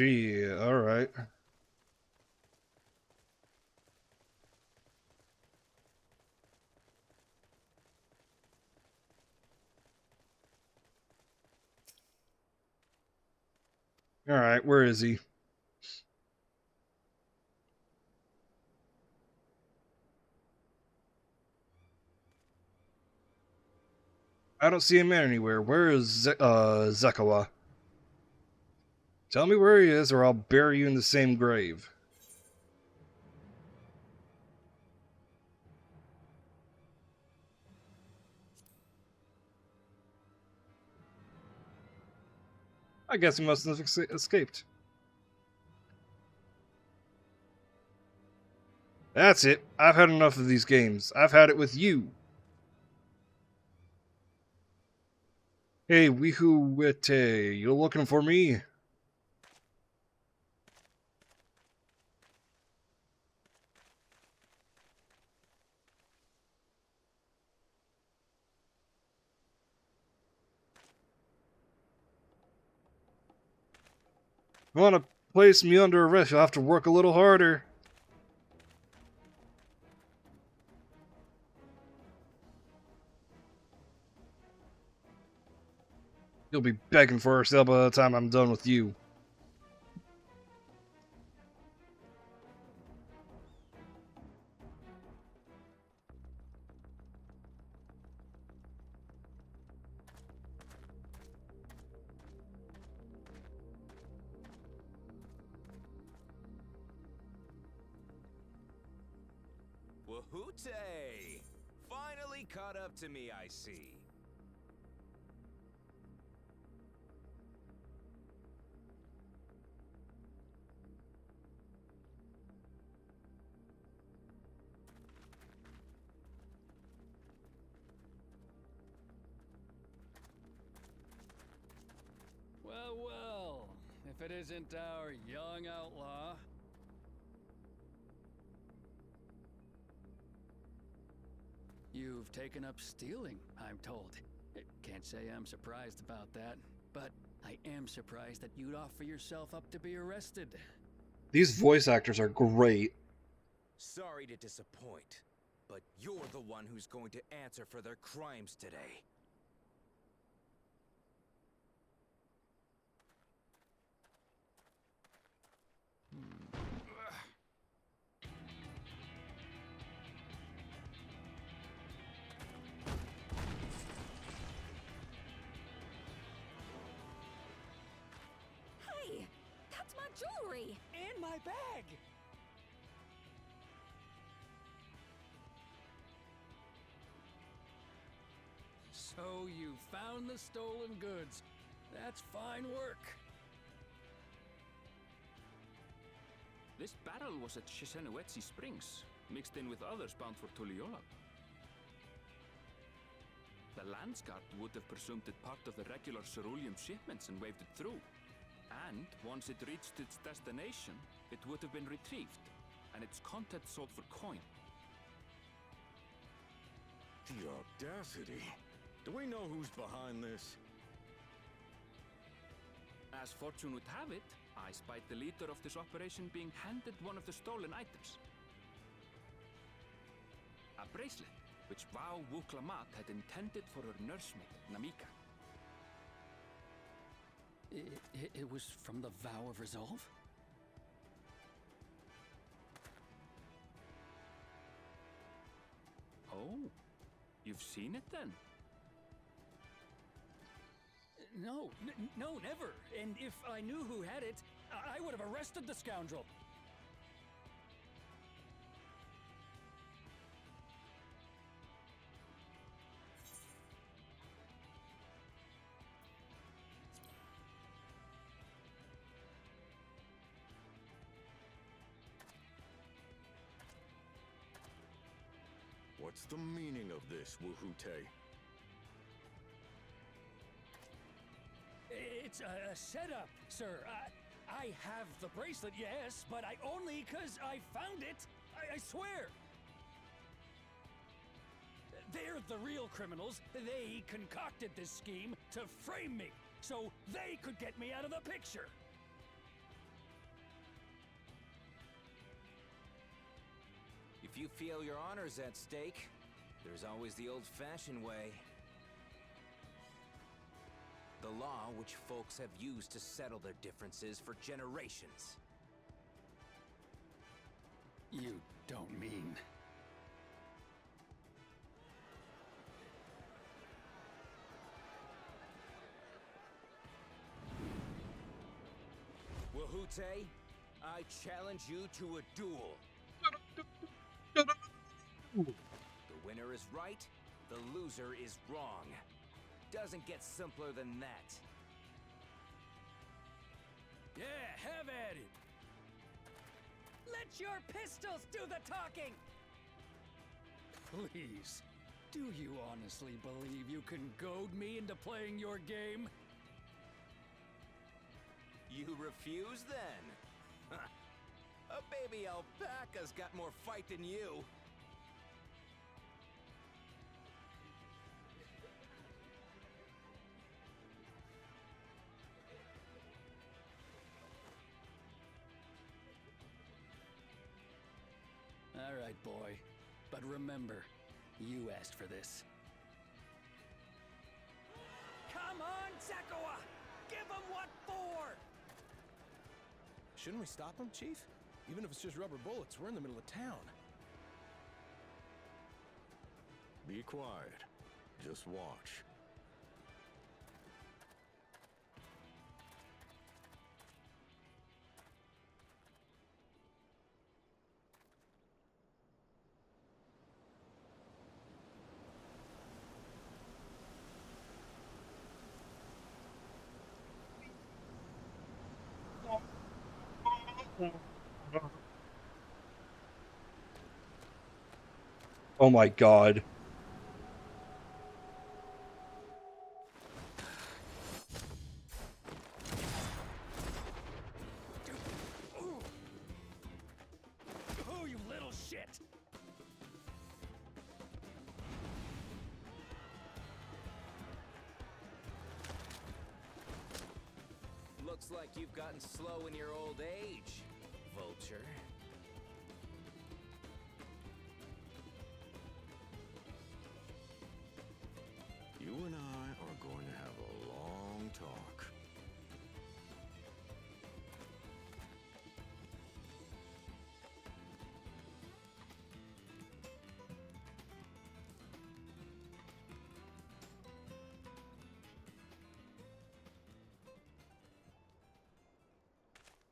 Alright. Alright, where is he? I don't see him anywhere. Where is Zekawa? Tell me where he is, or I'll bury you in the same grave. I guess he must have escaped. That's it. I've had enough of these games. I've had it with you. Hey, Wihu Wete, you looking for me? You want to place me under arrest, you'll have to work a little harder. You'll be begging for a cell by the time I'm done with you. Wahoote! Finally caught up to me, I see. Well, well, if it isn't our young outlaw. You've taken up stealing, I'm told. Can't say I'm surprised about that, but I am surprised that you'd offer yourself up to be arrested. These voice actors are great. Sorry to disappoint, but you're the one who's going to answer for their crimes today. Hey, that's my jewelry! And my bag! So you found the stolen goods. That's fine work. This barrel was at Shisenuetsi Springs, mixed in with others bound for Tuliyola. The Landsguard would have presumed it part of the regular ceruleum shipments and waved it through. And once it reached its destination, it would have been retrieved, and its contents sold for coin. The audacity. Do we know who's behind this? As fortune would have it, I spied the leader of this operation being handed one of the stolen items. A bracelet, which Vau Wuklamat had intended for her nursemaid, Namika. It was from the Vow of Resolve? Oh, you've seen it then? No, no, never. And if I knew who had it, I would have arrested the scoundrel. What's the meaning of this, Wuhute? It's a setup, sir. I have the bracelet, yes, but I only 'cause I found it. I swear. They're the real criminals. They concocted this scheme to frame me, so they could get me out of the picture. If you feel your honor's at stake, there's always the old-fashioned way. The law which folks have used to settle their differences for generations. You don't mean... Wuhute, I challenge you to a duel. The winner is right, the loser is wrong. Doesn't get simpler than that. Yeah, have at it. Let your pistols do the talking! Please, do you honestly believe you can goad me into playing your game? You refuse then? A baby alpaca's got more fight than you. All right, boy. But remember, you asked for this. Come on, Zakua! Give him what for! Shouldn't we stop him, Chief? Even if it's just rubber bullets, we're in the middle of town. Be quiet. Just watch. Oh my god. Oh, you little shit! Looks like you've gotten slow in your old age, Vulture. You and I are going to have a long talk.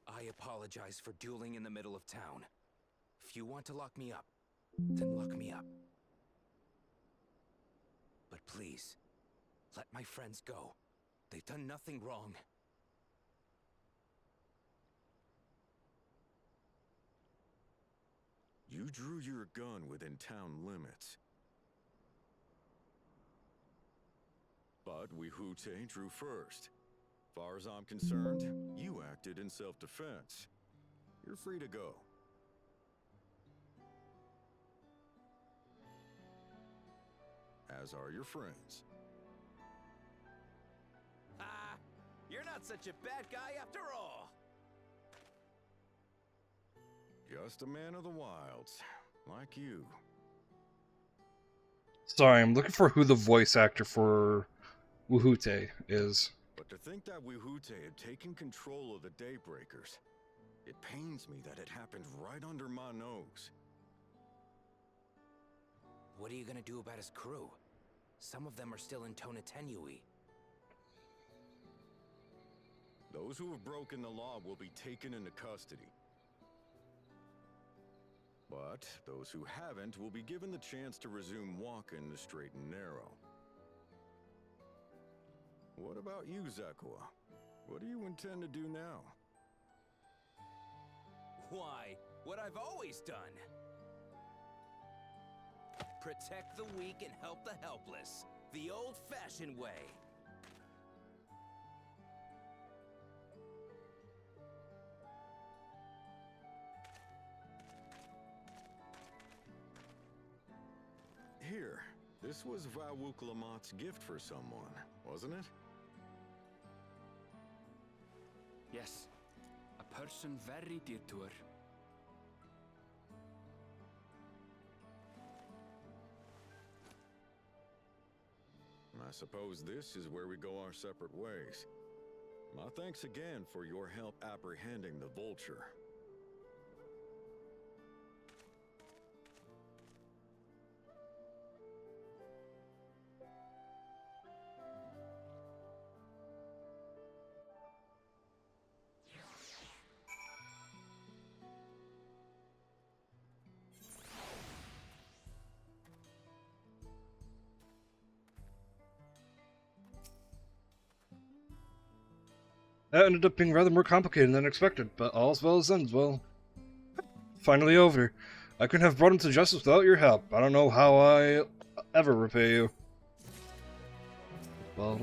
I apologize for dueling in the middle of town. If you want to lock me up, then lock me up. But please, let my friends go. They've done nothing wrong. You drew your gun within town limits. But Wuhute drew first. Far as I'm concerned, you acted in self-defense. You're free to go. As are your friends. Ah, you're not such a bad guy after all. Just a man of the wilds, like you. Sorry, I'm looking for who the voice actor for Wuhute is. But To think that Wihute had taken control of the Daybreakers. It pains me that it happened right under my nose. What are you gonna do about his crew? Some of them are still in Tonatenui. Those who have broken the law will be taken into custody. But those who haven't will be given the chance to resume walking the straight and narrow. What about you, Zakua? What do you intend to do now? Why, what I've always done. Protect the weak and help the helpless. The old-fashioned way. Here, this was Vawuklamat's gift for someone, wasn't it? Yes, a person very dear to her. I suppose this is where we go our separate ways. My thanks again for your help apprehending the vulture. That ended up being rather more complicated than expected, but all's well as ends well. Finally over. I couldn't have brought him to justice without your help. I don't know how I ever repay you. Now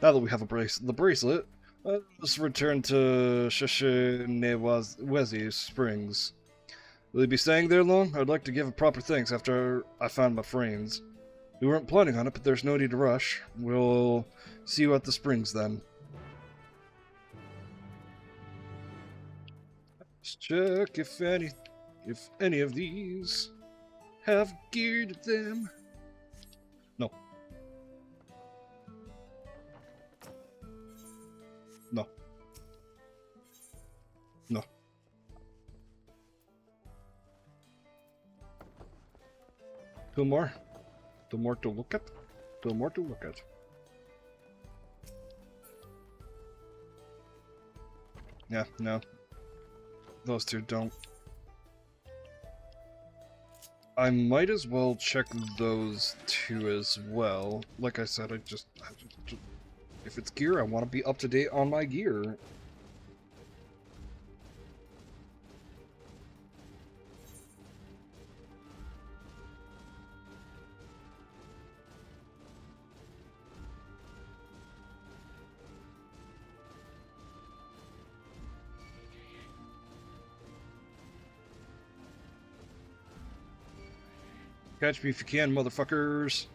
that we have the bracelet, let's return to Shishinewezi Springs. Will you be staying there long? I'd like to give a proper thanks after I found my friends. We weren't planning on it, but there's no need to rush. We'll see you at the springs then. Let's check if any of these have geared them. No. No. No. Two more. Two more to look at. Two more to look at. Yeah, no. Those two don't. I might as well check those two as well. Like I said, if it's gear, I want to be up to date on my gear. Catch me if you can, motherfuckers.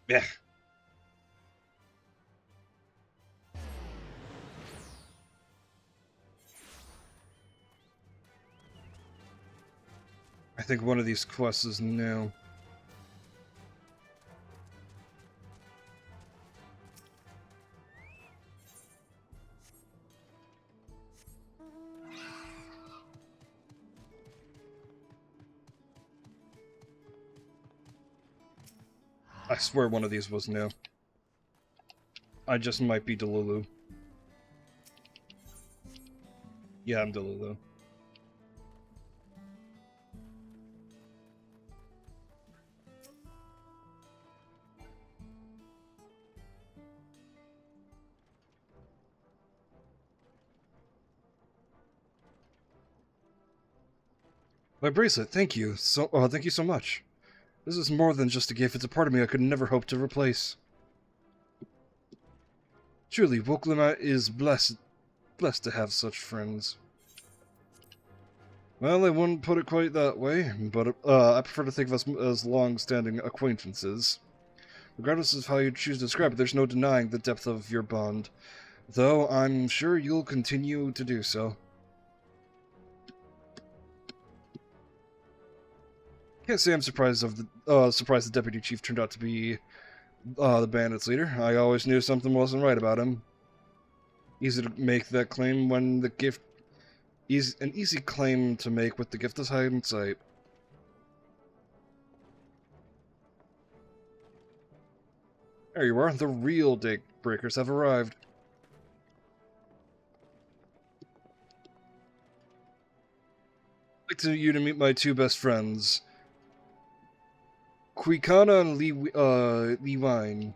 Yeah. I think one of these quests is new. I swear one of these was new. I just might be Delulu. Yeah, I'm Delulu. My bracelet, thank you. Thank you so much. This is more than just a gift. It's a part of me I could never hope to replace. Truly, Woklima is blessed to have such friends. Well, I wouldn't put it quite that way, but I prefer to think of us as long-standing acquaintances. Regardless of how you choose to describe it, there's no denying the depth of your bond, though I'm sure you'll continue to do so. Can't say I'm surprised the deputy chief turned out to be the bandits' leader. I always knew something wasn't right about him. Easy to make that claim when the gift... an easy claim to make with the gift is hide in sight. There you are, the real Daybreakers have arrived. I'd like you to meet my two best friends, Quikana and Lee Wine.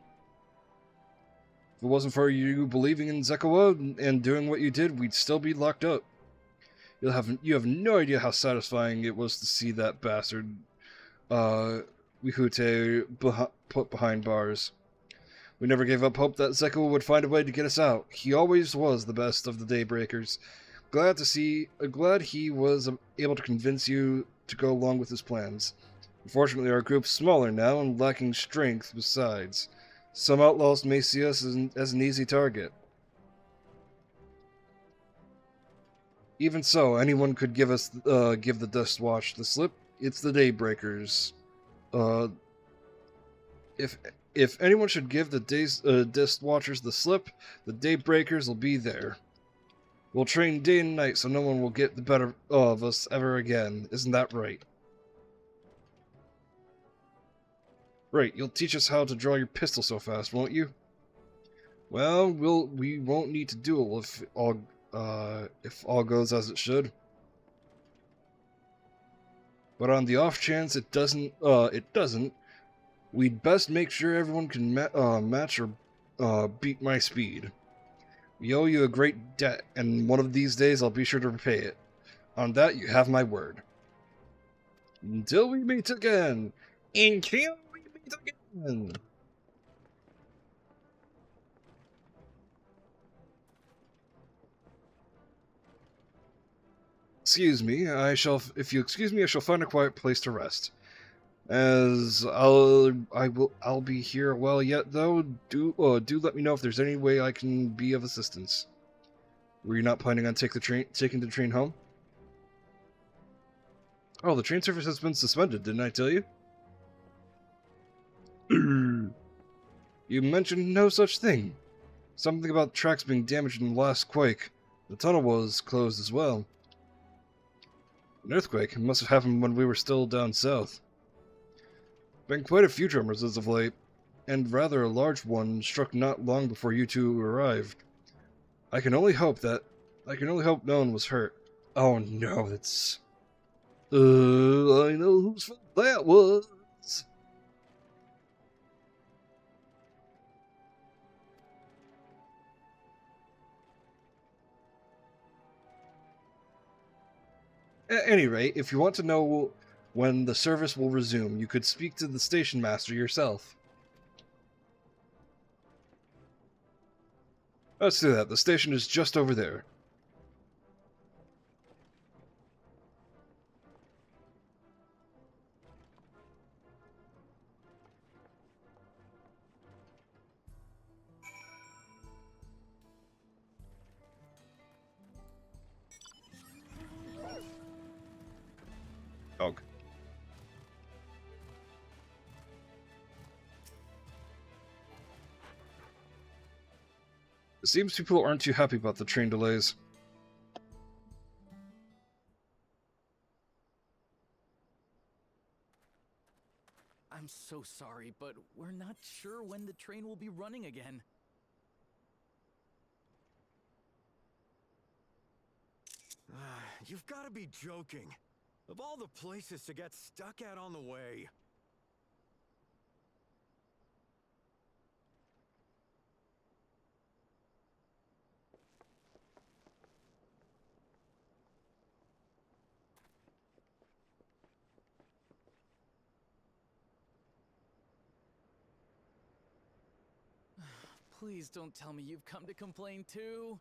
If it wasn't for you believing in Zekawa and doing what you did, we'd still be locked up. You have no idea how satisfying it was to see that bastard, Wihute put behind bars. We never gave up hope that Zekawa would find a way to get us out. He always was the best of the Daybreakers. Glad he was able to convince you to go along with his plans. Unfortunately, our group's smaller now and lacking strength besides. Some outlaws may see us as an easy target. Even so, anyone could give the Dust Watch the slip. It's the Daybreakers. If anyone should give the Dust Watchers the slip, the Daybreakers will be there. We'll train day and night so no one will get the better of us ever again. Isn't that right? Right, you'll teach us how to draw your pistol so fast, won't you? Well, we won't need to duel if all goes as it should. But on the off chance it doesn't, we'd best make sure everyone can match or beat my speed. We owe you a great debt, and one of these days I'll be sure to repay it. On that, you have my word. Until we meet again! Until we meet again! Excuse me, if you excuse me, I shall find a quiet place to rest. As I'll be here a while yet, though. Do let me know if there's any way I can be of assistance. Were you not planning on taking the train home? Oh, the train service has been suspended, didn't I tell you? You mentioned no such thing. Something about tracks being damaged in the last quake. The tunnel was closed as well. An earthquake must have happened when we were still down south. Been quite a few tremors as of late, and rather a large one struck not long before you two arrived. I can only hope no one was hurt. Oh no, that's... I know whose fault that was. At any rate, if you want to know when the service will resume, you could speak to the station master yourself. Let's do that. The station is just over there. Dog. It seems people aren't too happy about the train delays. I'm so sorry, but we're not sure when the train will be running again. You've got to be joking. Of all the places to get stuck at on the way. Please don't tell me you've come to complain too.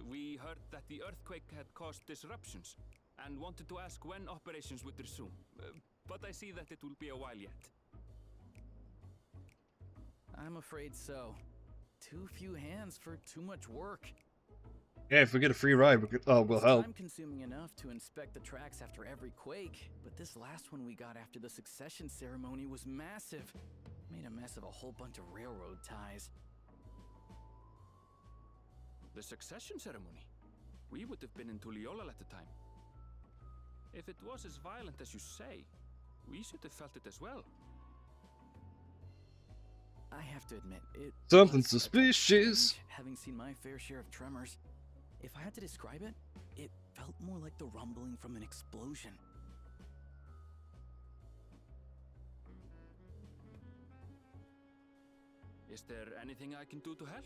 We heard that the earthquake had caused disruptions and wanted to ask when operations would resume. But I see that it will be a while yet. I'm afraid so. Too few hands for too much work. Yeah, if we get a free ride, we'll help. Time consuming enough to inspect the tracks after every quake, but this last one we got after the succession ceremony was massive. Made a mess of a whole bunch of railroad ties. The succession ceremony? We would have been in Tuliolal at the time. If it was as violent as you say, we should have felt it as well. I have to admit, it Something was a touch suspicious. strange, having seen my fair share of tremors. If I had to describe it, it felt more like the rumbling from an explosion. Is there anything I can do to help?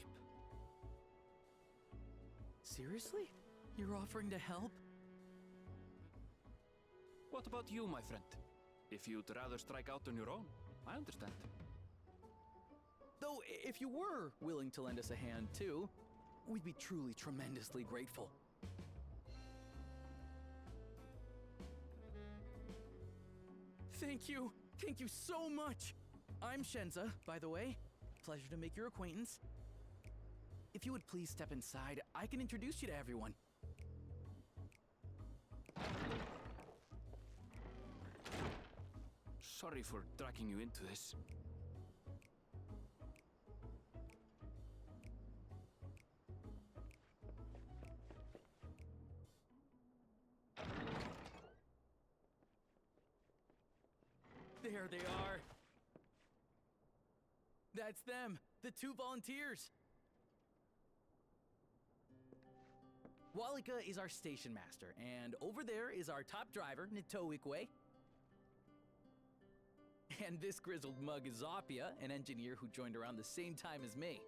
Seriously? You're offering to help? What about you, my friend? If you'd rather strike out on your own, I understand. Though, if you were willing to lend us a hand too, we'd be truly tremendously grateful. Thank you! Thank you so much! I'm Shenza, by the way. Pleasure to make your acquaintance. If you would please step inside, I can introduce you to everyone. Sorry for dragging you into this. There they are. That's them, the two volunteers. Walika is our station master, and over there is our top driver, Nitoikwe. And this grizzled mug is Zapia, an engineer who joined around the same time as me.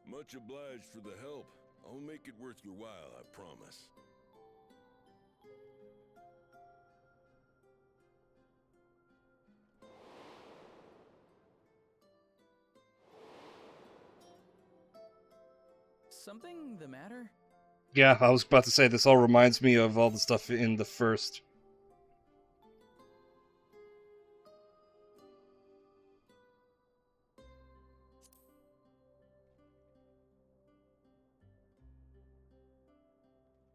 Much obliged for the help. I'll make it worth your while, I promise. Something the matter? Yeah, I was about to say, this all reminds me of all the stuff in the first.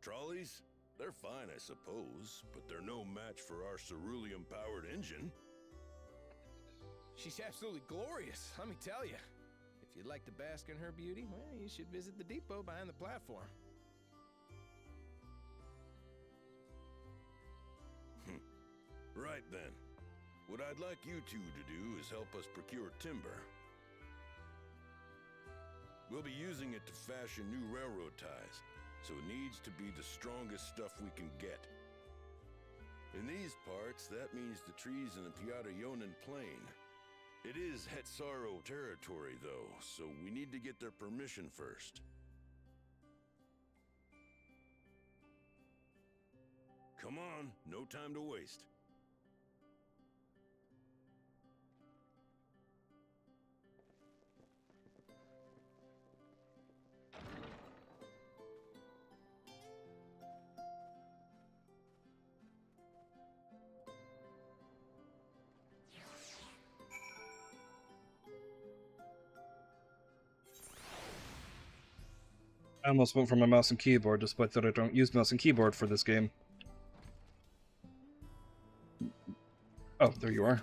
Trolleys? They're fine, I suppose, but they're no match for our cerulean-powered engine. She's absolutely glorious, let me tell you. If you'd like to bask in her beauty, well, you should visit the depot behind the platform. Right then. What I'd like you two to do is help us procure timber. We'll be using it to fashion new railroad ties, so it needs to be the strongest stuff we can get. In these parts, that means the trees in the Piatayonan Plain. It is Hetsaro territory, though, so we need to get their permission first. Come on, no time to waste. I almost went for my mouse and keyboard, despite that I don't use mouse and keyboard for this game. Oh, there you are.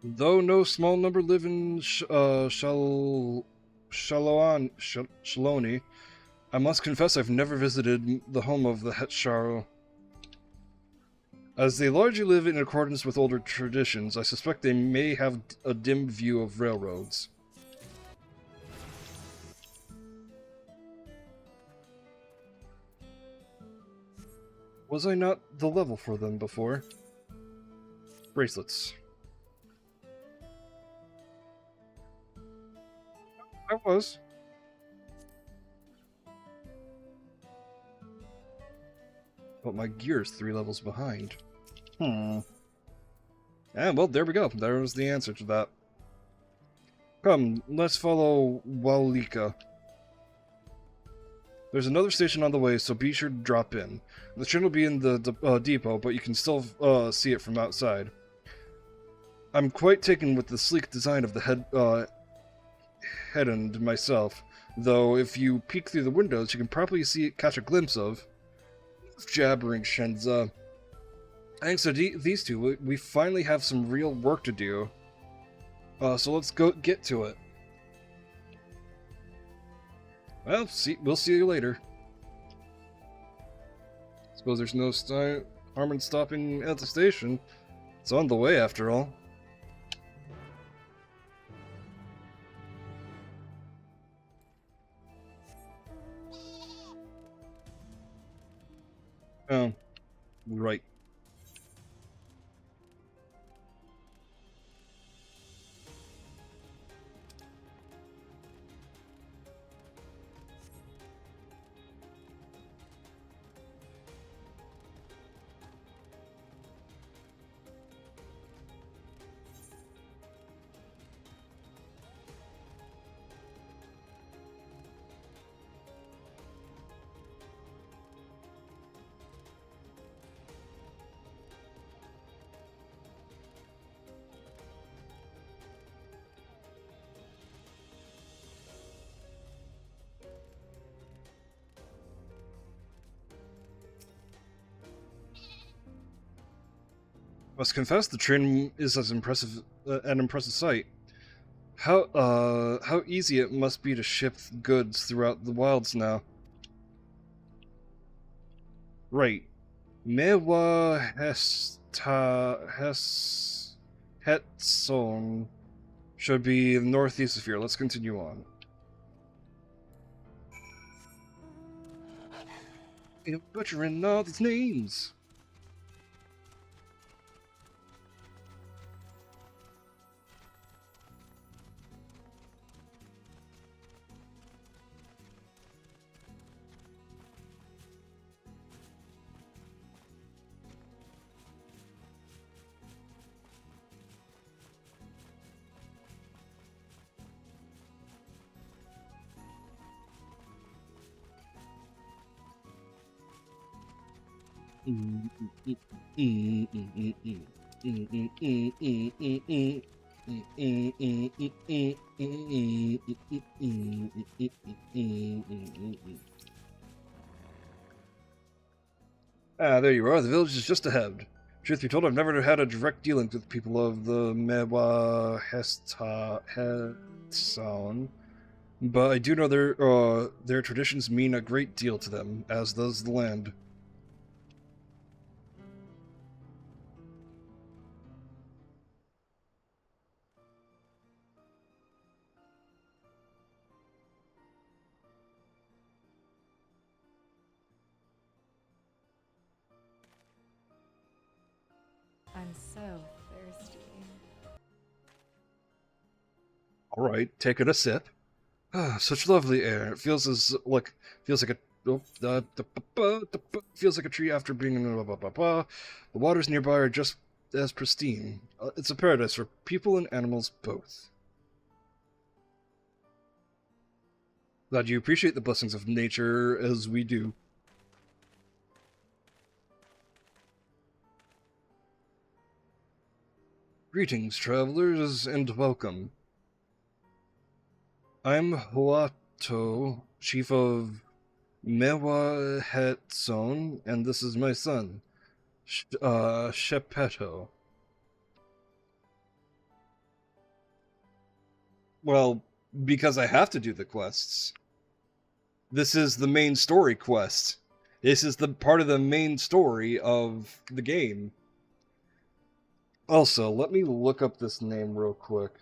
Though no small number live in Shaloni, I must confess I've never visited the home of the Hetsaro. As they largely live in accordance with older traditions, I suspect they may have a dim view of railroads. Was I not the level for them before? Bracelets. I was. But my gear's 3 levels behind. And well, there we go. There was the answer to that. Come, let's follow Walika. There's another station on the way, so be sure to drop in. The train will be in the depot, but you can still see it from outside. I'm quite taken with the sleek design of the head end myself, though if you peek through the windows, you can probably catch a glimpse of jabbering Shenza. Thanks to these two, we finally have some real work to do. So let's go get to it. Well, we'll see you later. Suppose there's no harm in stopping at the station. It's on the way, after all. Oh, right. Must confess, the train is an impressive sight. How easy it must be to ship goods throughout the wilds now. Right. Mewa Hetson should be northeast of here. Let's continue on. You're butchering all these names. Ah, there you are. The village is just ahead. Truth be told, I've never had a direct dealings with people of the Mewa Hetson, but I do know their traditions mean a great deal to them, as does the land. I'm so thirsty. All right, take it a sip. Ah, such lovely air. It feels like a feels like a tree after being in the waters nearby are just as pristine. It's a paradise for people and animals both. Glad you appreciate the blessings of nature as we do. Greetings, travelers, and welcome. I'm Huato, chief of Mewa Hetson, and this is my son, Shepeto. Well, because I have to do the quests. This is the main story quest. This is the part of the main story of the game. Also, let me look up this name real quick.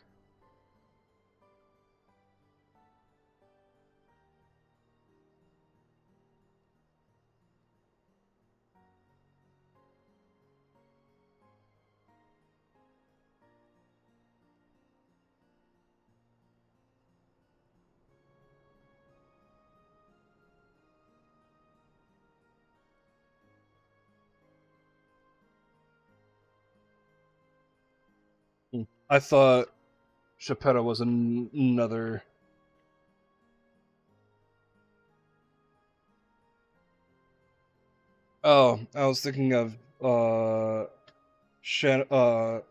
I thought Chapetta was another. Oh, I was thinking of Shenandoah.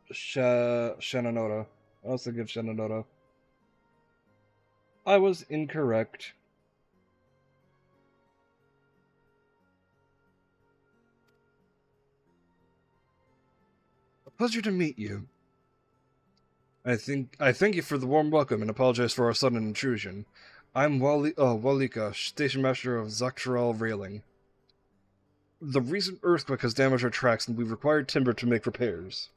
I was thinking of Shenandoah. I was incorrect. A pleasure to meet you. I thank you for the warm welcome and apologize for our sudden intrusion. I'm Walika, station master of Xak Tural railing. The recent earthquake has damaged our tracks and we've required timber to make repairs.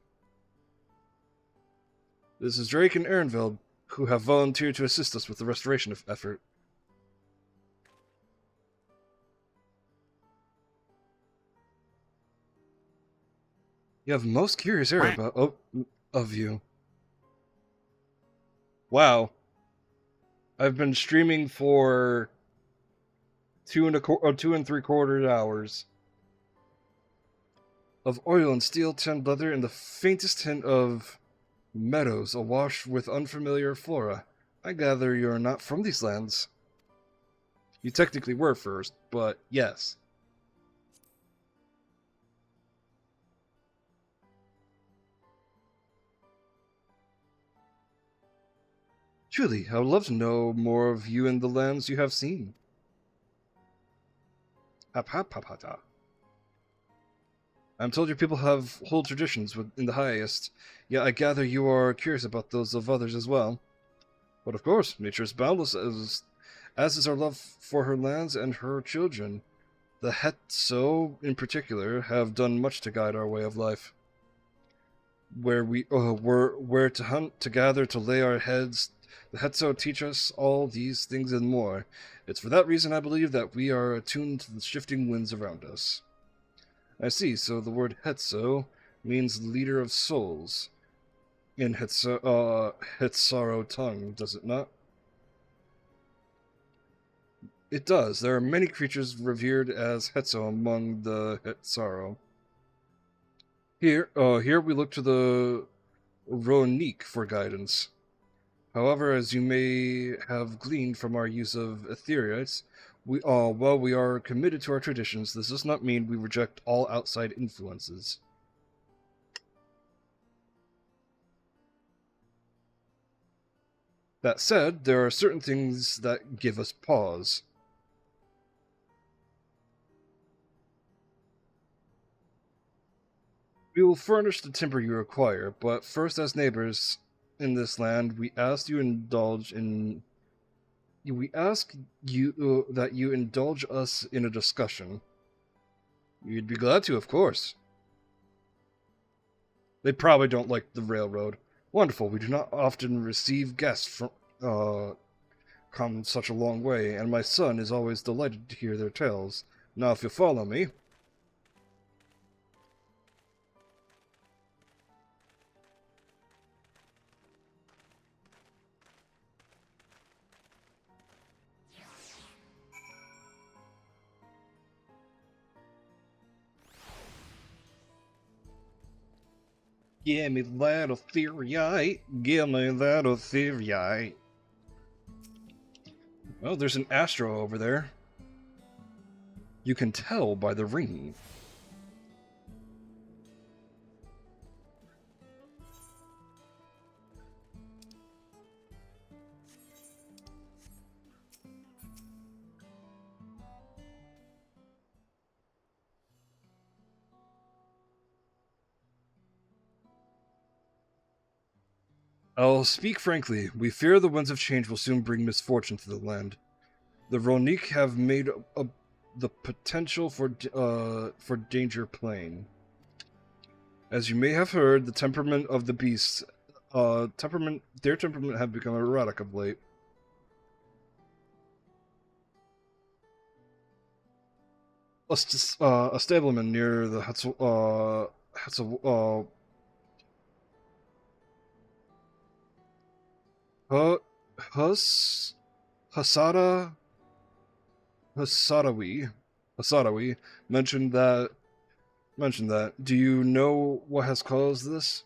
This is Drake and Ehrenfeld, who have volunteered to assist us with the restoration effort. You have a most curious area of you. Wow. I've been streaming for 2.75 hours. Of oil and steel tanned leather and the faintest hint of meadows awash with unfamiliar flora. I gather you're not from these lands. You technically were first, but yes. Truly, I would love to know more of you and the lands you have seen. I'm told your people hold traditions in the highest, yet I gather you are curious about those of others as well. But of course, nature is boundless, as is our love for her lands and her children. The Hetso, in particular, have done much to guide our way of life. Where to hunt, to gather, to lay our heads, the Hetso teach us all these things and more. It's for that reason I believe that we are attuned to the shifting winds around us. I see, so the word Hetso means leader of souls in Hetsaro tongue, does it not? It does. There are many creatures revered as Hetso among the Hetsaro. Here we look to the Ronique for guidance. However, as you may have gleaned from our use of Etherites, while we are committed to our traditions, this does not mean we reject all outside influences. That said, there are certain things that give us pause. We will furnish the timber you require, but first, as neighbors in this land, we ask you that you indulge us in a discussion. You'd be glad to, of course. They probably don't like the railroad. Wonderful. We do not often receive guests come such a long way, and my son is always delighted to hear their tales. Now, if you follow me. Give me that Etheriite. Give me that Etheriite. Oh, there's an Astro over there. You can tell by the ring. I'll speak frankly. We fear the winds of change will soon bring misfortune to the land. The Ronique have made the potential for danger plain. As you may have heard, the temperament of the beasts, their temperament have become erratic of late. A stableman near the Hasadawi mentioned that. Do you know what has caused this?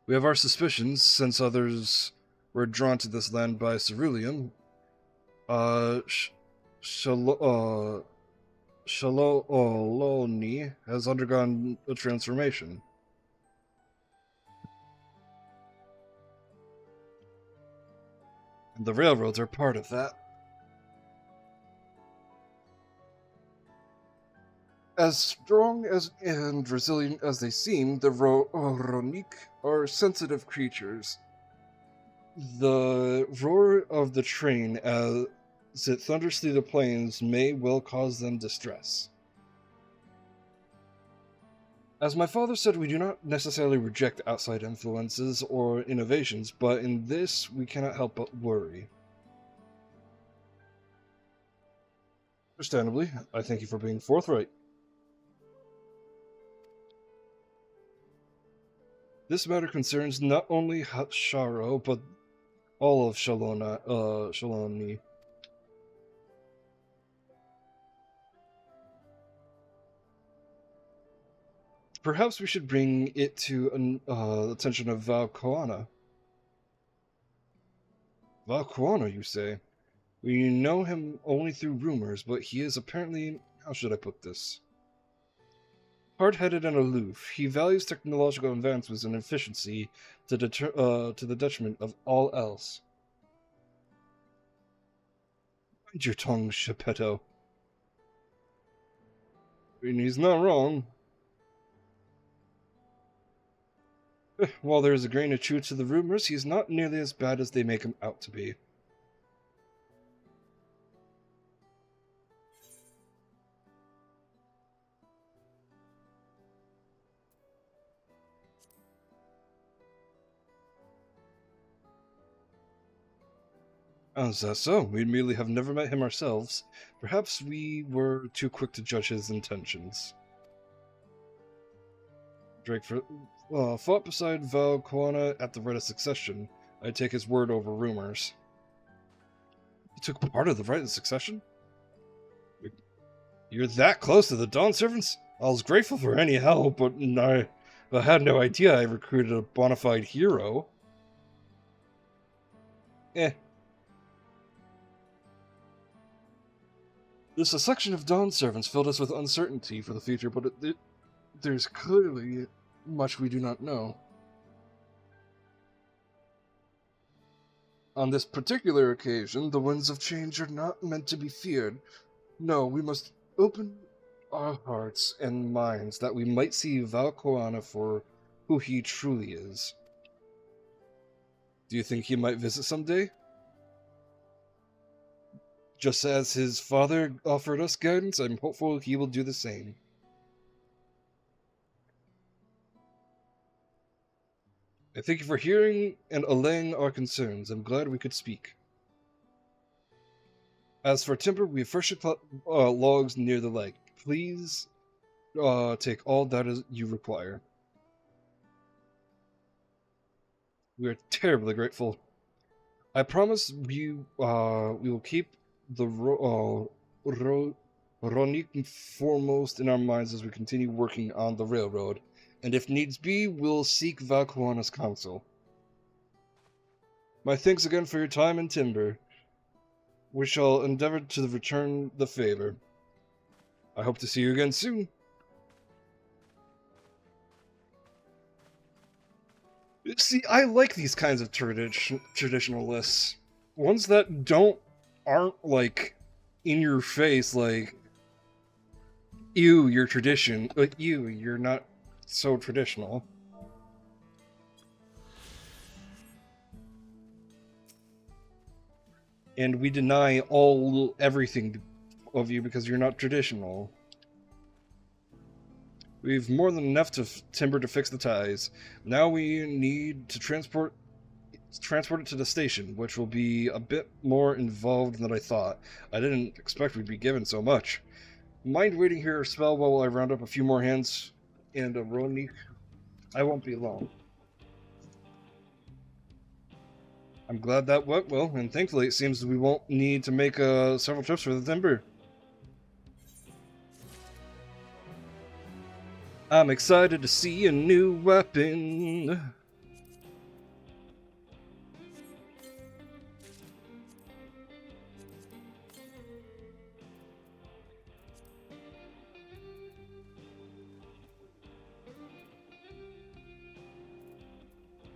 We have our suspicions, since others were drawn to this land by ceruleum. Shaloni has undergone a transformation. And the railroads are part of that. As strong and resilient as they seem, the Ronik are sensitive creatures. The roar of the train as it thunders through the plains may well cause them distress. As my father said, we do not necessarily reject outside influences or innovations, but in this we cannot help but worry. Understandably, I thank you for being forthright. This matter concerns not only Sharo, but all of Shaloni. Perhaps we should bring it to the attention of Valkoana. Valkoana, you say? We know him only through rumors, but he is apparently, how should I put this? Hard-headed and aloof, he values technological advancements and efficiency to the detriment of all else. Mind your tongue, Geppetto. I mean, he's not wrong. While there is a grain of truth to the rumors, he's not nearly as bad as they make him out to be. Is that so? We merely have never met him ourselves. Perhaps we were too quick to judge his intentions. Drake fought beside Valkoana at the Rite of Succession. I take his word over rumors. He took part of the Rite of Succession? You're that close to the Dawn Servants? I was grateful for any help, but I had no idea I recruited a bona fide hero. This selection of Dawn Servants filled us with uncertainty for the future, but there's clearly much we do not know. On this particular occasion, the winds of change are not meant to be feared. No, we must open our hearts and minds that we might see Valkoana for who he truly is. Do you think he might visit someday? Just as his father offered us guidance, I'm hopeful he will do the same. I thank you for hearing and allaying our concerns. I'm glad we could speak. As for timber, we have fresh logs near the lake. Please take all that you require. We are terribly grateful. I promise we will keep the Ronik foremost in our minds as we continue working on the railroad, and if needs be, we'll seek Valkoana's counsel. My thanks again for your time and timber. We shall endeavor to return the favor. I hope to see you again soon. See, I like these kinds of traditional lists. Ones that aren't like in your face, like, ew, your tradition, like, ew, you're not so traditional. And we deny everything of you because you're not traditional. We've more than enough timber to fix the ties. Now we need to transport it to the station, which will be a bit more involved than I thought. I didn't expect we'd be given so much. Mind waiting here a spell while I round up a few more hands and a Roni? I won't be long. I'm glad that went well, and thankfully it seems we won't need to make several trips for the timber. I'm excited to see a new weapon.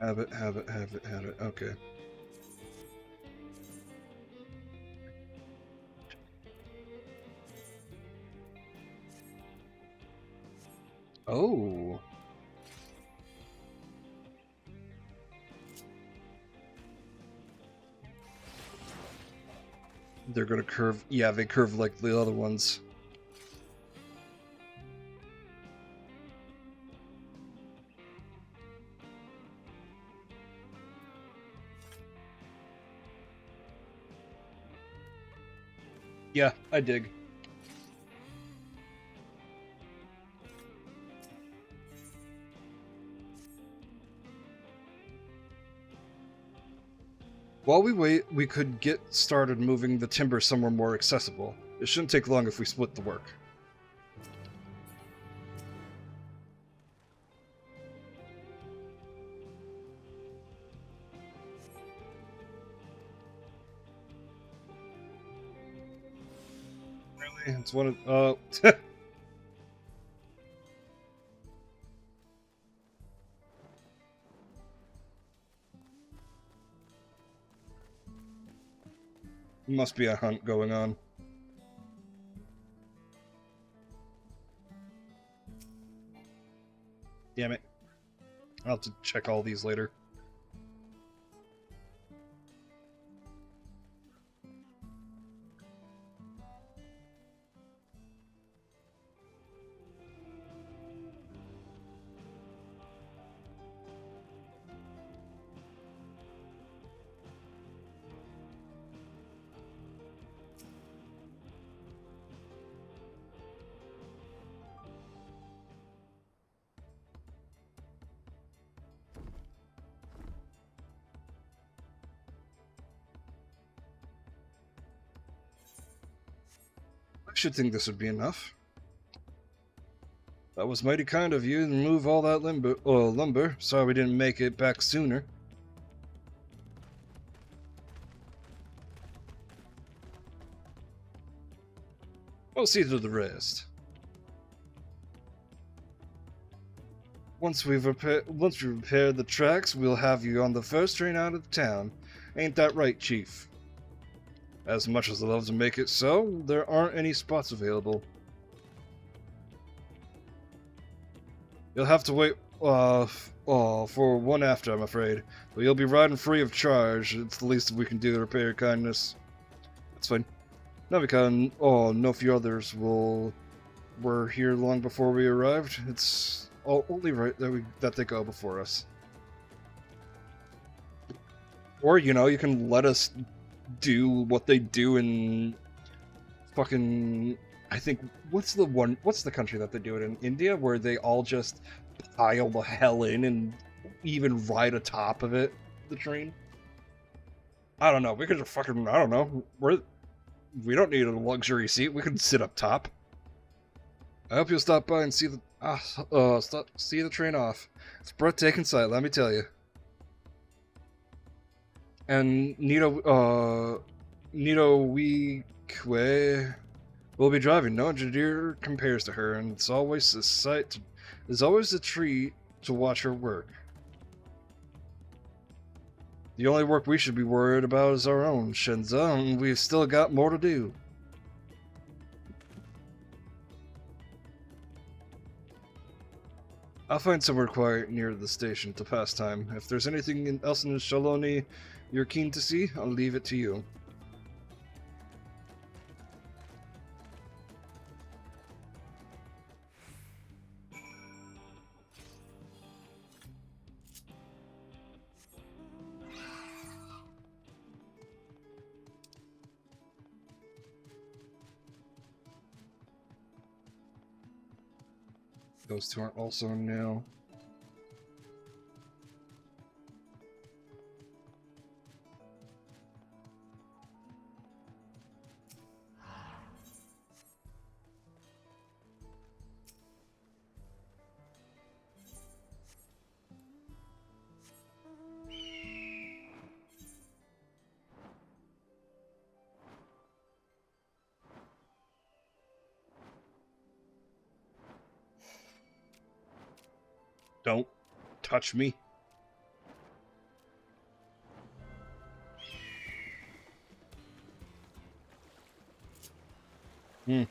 Have it. Okay. Oh. They're gonna curve. Yeah, they curve like the other ones. Yeah, I dig. While we wait, we could get started moving the timber somewhere more accessible. It shouldn't take long if we split the work. Really? It's one of... Must be a hunt going on. Damn it. I'll have to check all these later. I should think this would be enough. That was mighty kind of you to move all that lumber. Sorry we didn't make it back sooner. We'll see to the rest. Once we repair the tracks, we'll have you on the first train out of town. Ain't that right, Chief? As much as I'd love to make it so, there aren't any spots available. You'll have to wait for one after, I'm afraid. But you'll be riding free of charge. It's the least we can do to repay your kindness. That's fine. Not because no few others were here long before we arrived. It's only right that they go before us. Or, you can let us do what they do in fucking, I think, what's the country that they do it in? India, where they all just pile the hell in and even ride atop of it, the train? I don't know, we could just fucking, I don't know, we don't need a luxury seat, we can sit up top. I hope you'll stop by and see the train off. It's a breathtaking sight, let me tell you. And Nito Weekwe will be driving. No engineer compares to her, and it's always a sight. There's always a treat to watch her work. The only work we should be worried about is our own, Shenza, and we've still got more to do. I'll find somewhere quiet near the station to pass time. If there's anything else in Shaloni you're keen to see, I'll leave it to you. Those two are also new. Don't touch me. I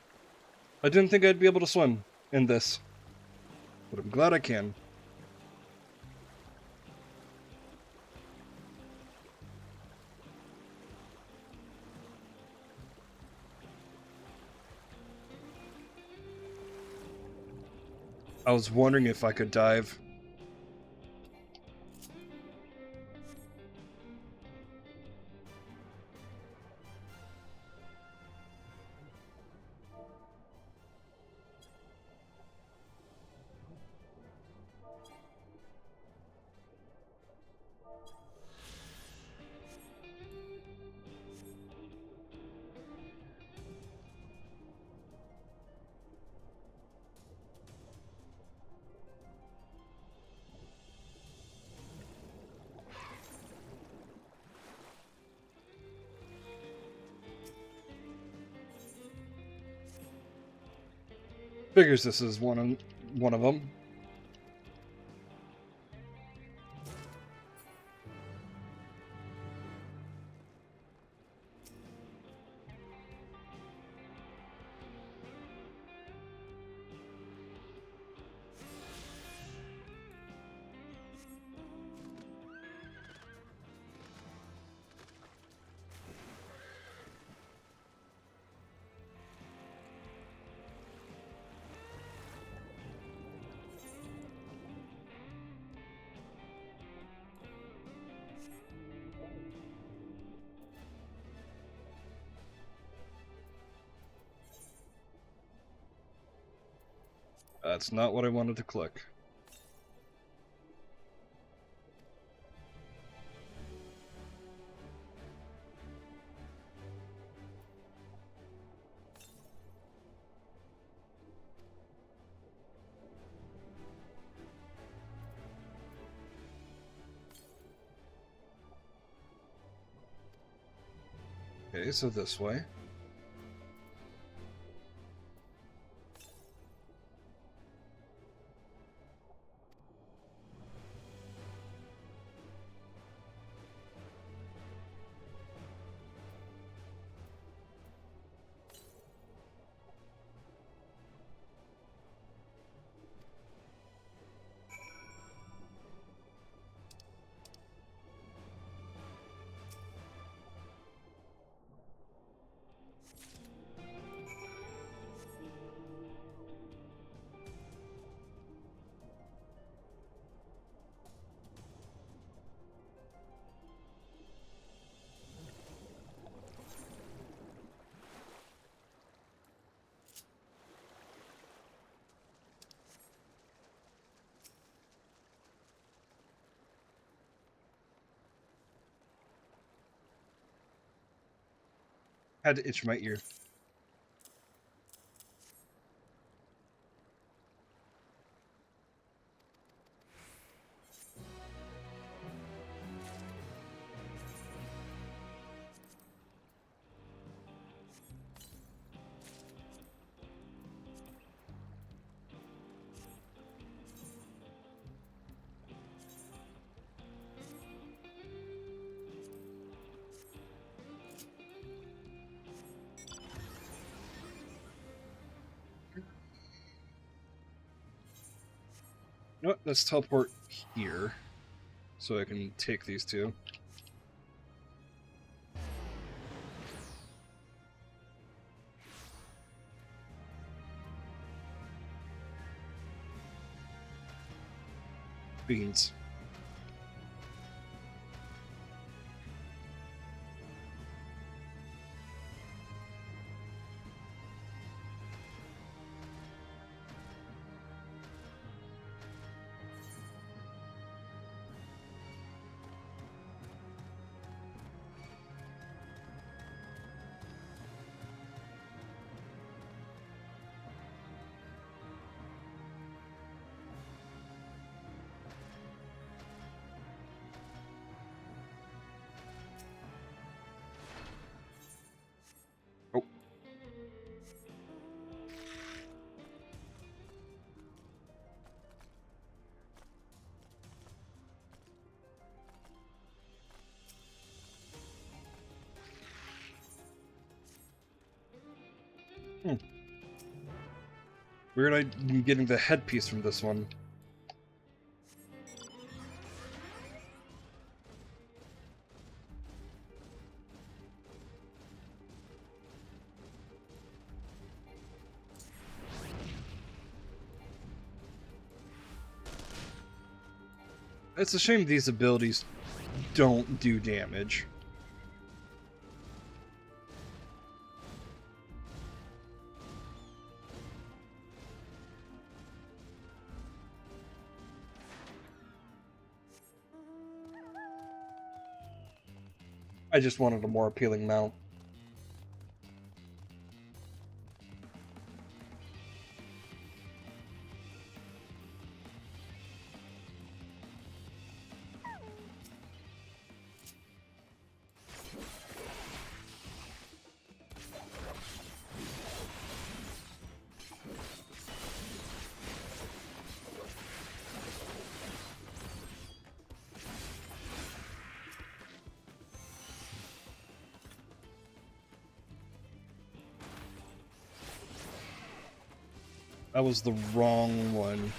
didn't think I'd be able to swim in this, but I'm glad I can. I was wondering if I could dive. Figures this is one of them. That's not what I wanted to click. Okay, so this way. Had to itch my ear. You know what? Let's teleport here so I can take these two. Beans. Weird I'm getting the headpiece from this one. It's a shame these abilities don't do damage. I just wanted a more appealing mount. That was the wrong one.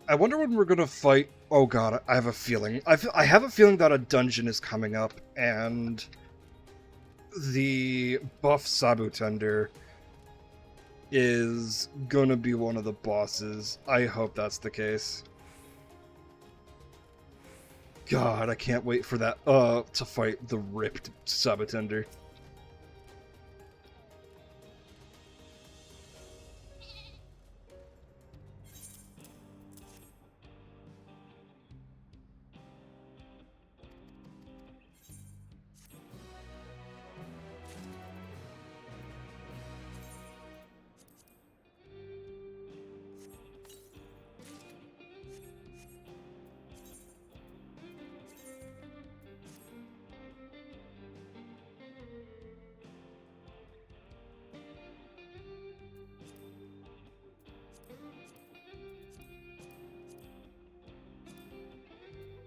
I wonder when we're gonna fight. Oh god, I have a feeling. I have a feeling that a dungeon is coming up, and the buff Sabutender is gonna be one of the bosses. I hope that's the case. God, I can't wait for that. To fight the ripped Sabutender.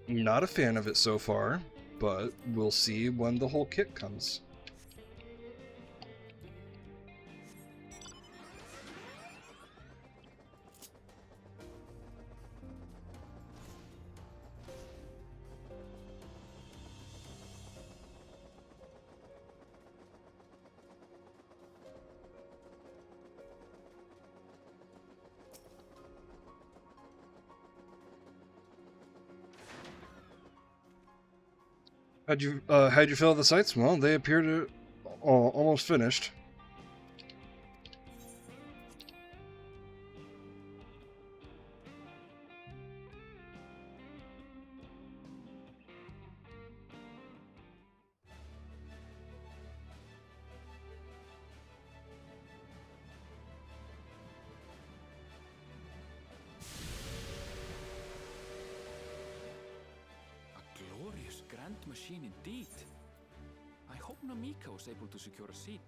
Not a fan of it so far, but we'll see when the whole kit comes. How'd you feel the sites? Well, they appear to almost finished. Grand machine indeed. I hope Namika was able to secure a seat.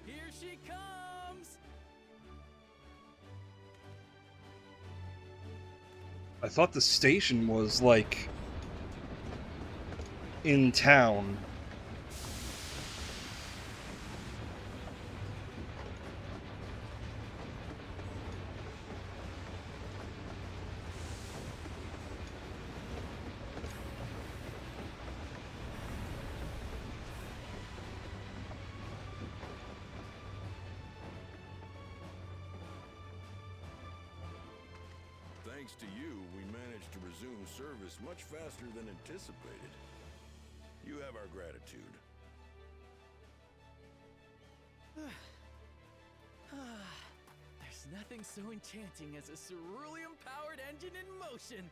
Here she comes! I thought the station was, like, in town. thanks to you, we managed to resume service much faster than anticipated. You have our gratitude. There's nothing so enchanting as a cerulean-powered engine in motion.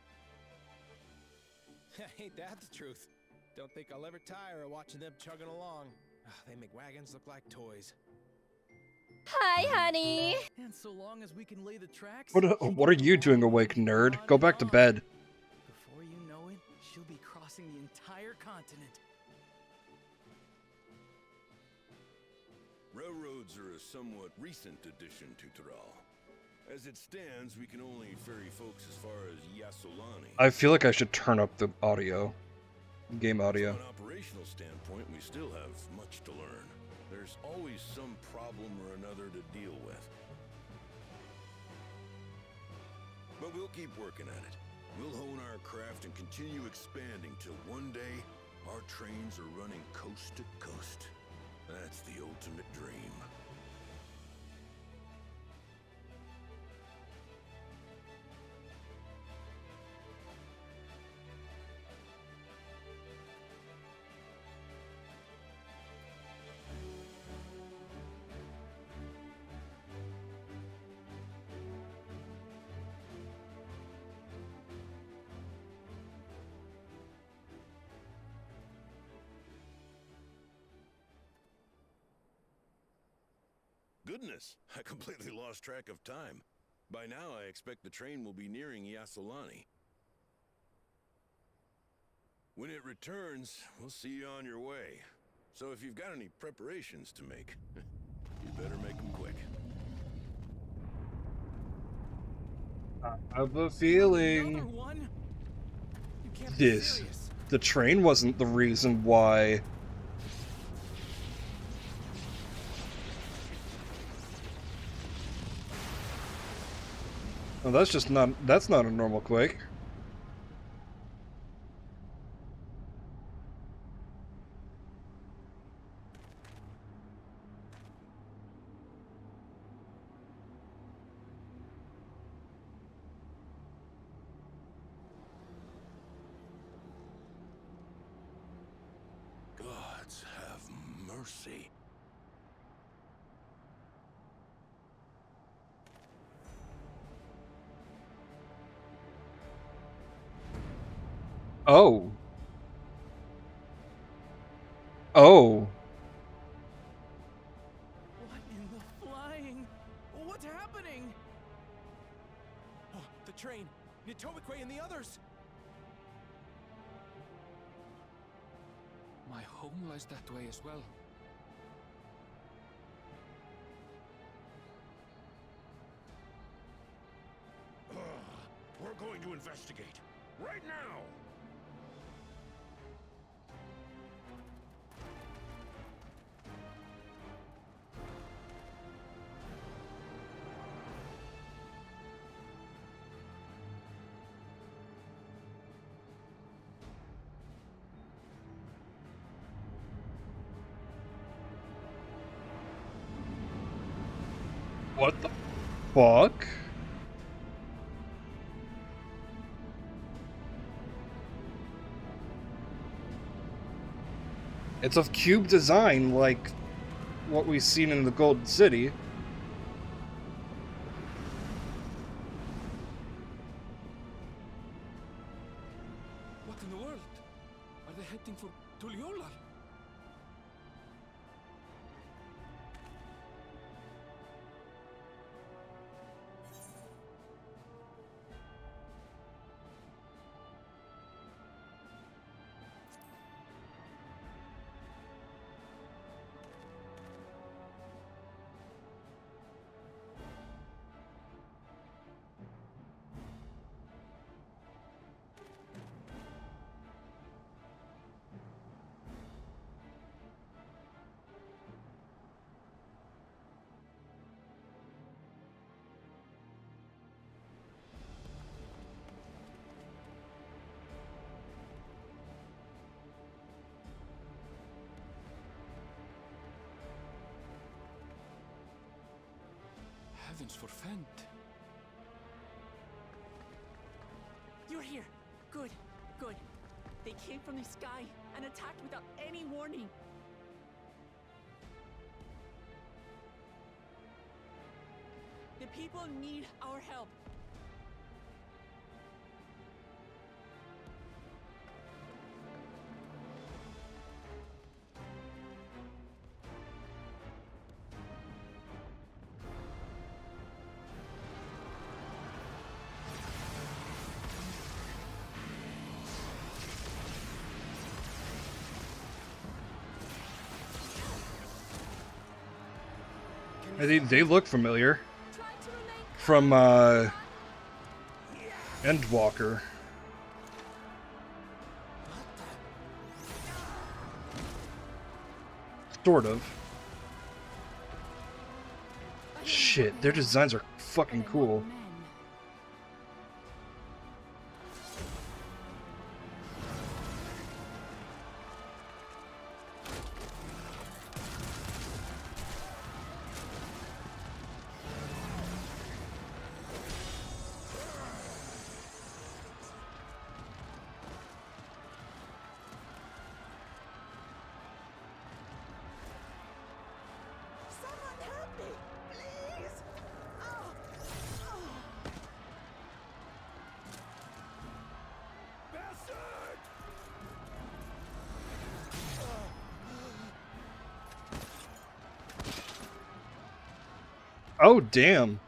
Ain't that the truth? Don't think I'll ever tire of watching them chugging along. They make wagons look like toys. Hi, honey. And so long as we can lay the tracks. What are you doing awake, nerd? Go back to bed. Before you know it, she'll be crossing the entire continent. Railroads are a somewhat recent addition to Tural. As it stands, we can only ferry folks as far as Yasolani. I feel like I should turn up the audio. Game audio. From an operational standpoint, we still have much to learn. There's always some problem or another to deal with. But we'll keep working at it. We'll hone our craft and continue expanding till one day our trains are running coast to coast. That's the ultimate dream. Goodness, I completely lost track of time. By now, I expect the train will be nearing Yasolani. When it returns, we'll see you on your way. So if you've got any preparations to make, you better make them quick. I have a feeling the train wasn't the reason why. Oh, that's not a normal quake. Gods have mercy. Oh. Oh. What in the flying? What's happening? Oh, the train! Nitobekwe and the others! My home lies that way as well. We're going to investigate. Right now! What the fuck? It's of cube design, like what we've seen in the Golden City. What in the world? Are they heading for Tuliolal? Heavens forfend. here. Good, good. They came from the sky and attacked without any warning. The people need our help. They look familiar from Endwalker. Sort of. Shit, their designs are fucking cool. Oh, damn.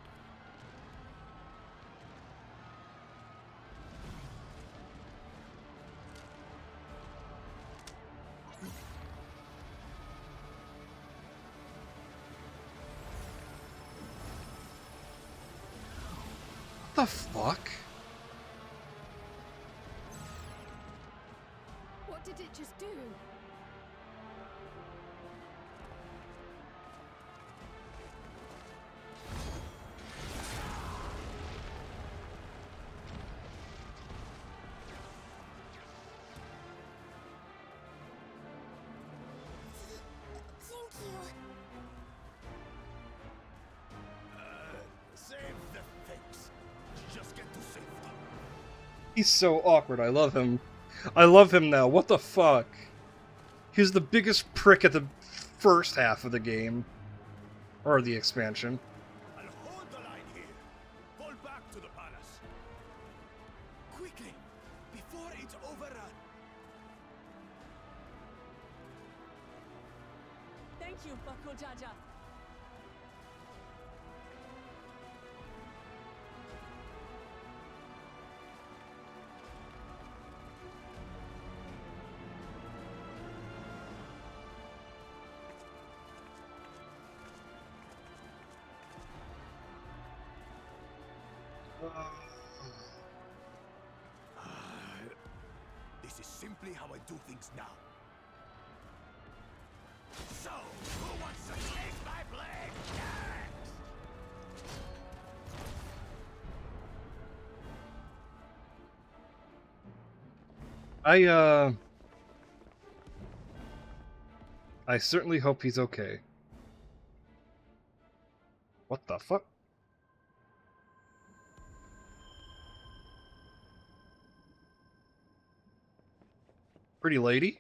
What the fuck? What did it just do? Save the face. Just get to safety. He's so awkward. I love him. I love him now. What the fuck? He was the biggest prick at the first half of the game. Or the expansion. I'll hold the line here. Fall back to the palace. Quickly, before it's overrun. Thank you, Bako Jaja. This is simply how I do things now. So, who wants to take my blade next? I certainly hope he's okay. What the fuck? Pretty lady?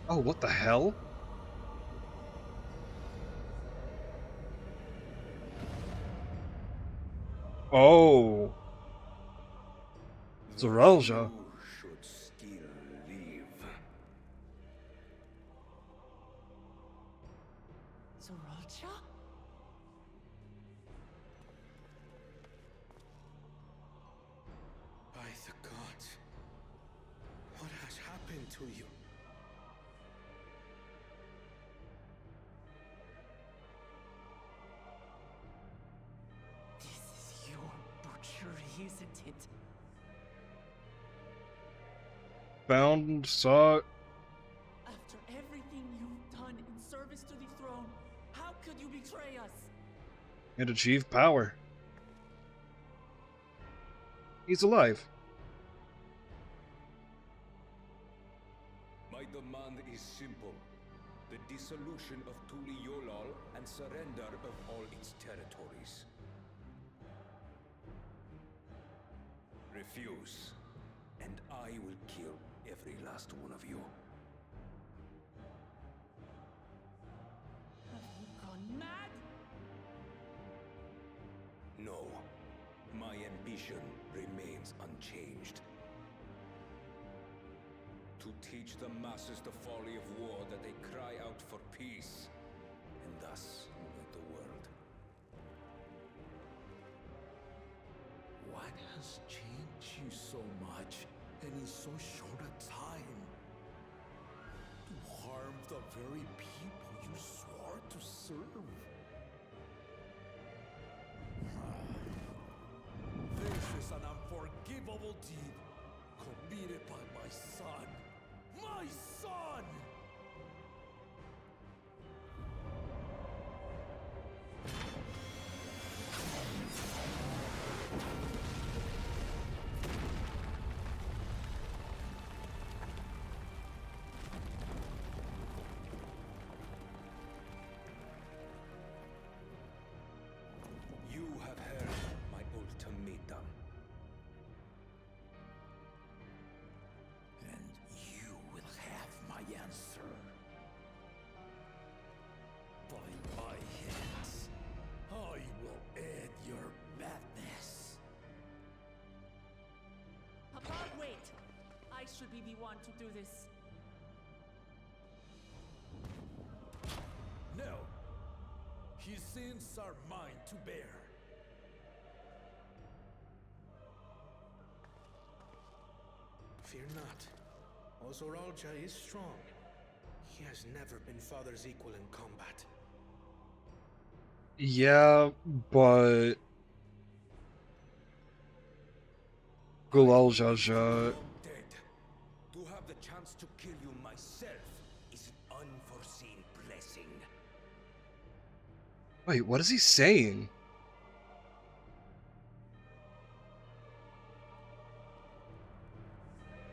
Oh, what the hell? Oh. Zorelja. Should still live. Zoralcha? By the gods, what has happened to you? isn't it? Found, saw. After everything you've done in service to the throne, how could you betray us? And achieve power. He's alive. My demand is simple. The dissolution of Tuliolal and surrender of all its territories. Refuse, and I will kill every last one of you. Have you gone mad? No. My ambition remains unchanged. To teach the masses the folly of war, that they cry out for peace, and thus unite the world. What has changed you so much, and in so short a time? To harm the very people you swore to serve. This is an unforgivable deed committed by my son. My son! You have heard my ultimatum. And you will have my answer. By my hands, I will end your madness. Papa, wait! I should be the one to do this. No. His sins are mine to bear. Fear not. Ozoralja is strong. He has never been father's equal in combat. Yeah, but Gulaljaja. Dead. To have the chance to kill you myself is an unforeseen blessing. Wait, what is he saying?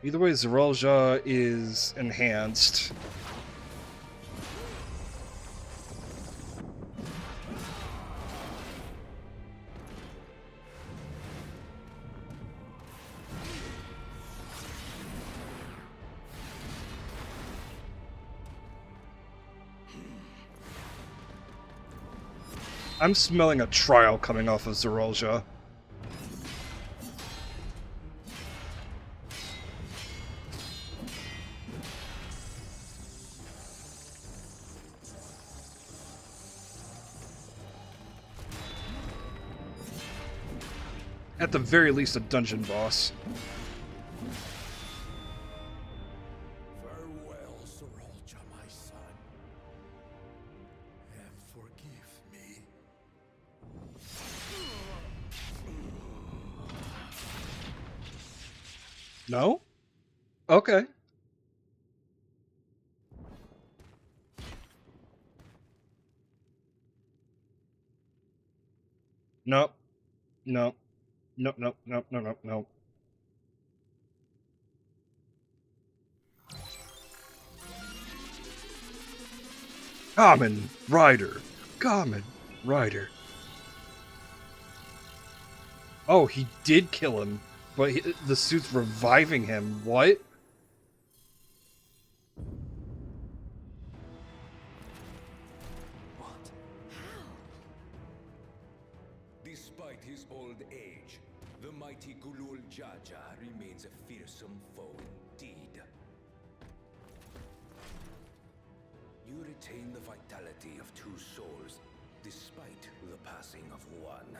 Either way, Zeralja is enhanced. I'm smelling a trial coming off of Zeralja. At the very least, a dungeon boss. Farewell, Zeralja, my son. And forgive me. No? Okay. Nope. Nope. Nope, nope, nope, nope, nope, nope. Common Rider. Common Rider. Oh, he did kill him, but the suit's reviving him. What? Despite his old age, the mighty Gulul Jaja remains a fearsome foe indeed. You retain the vitality of two souls, despite the passing of one.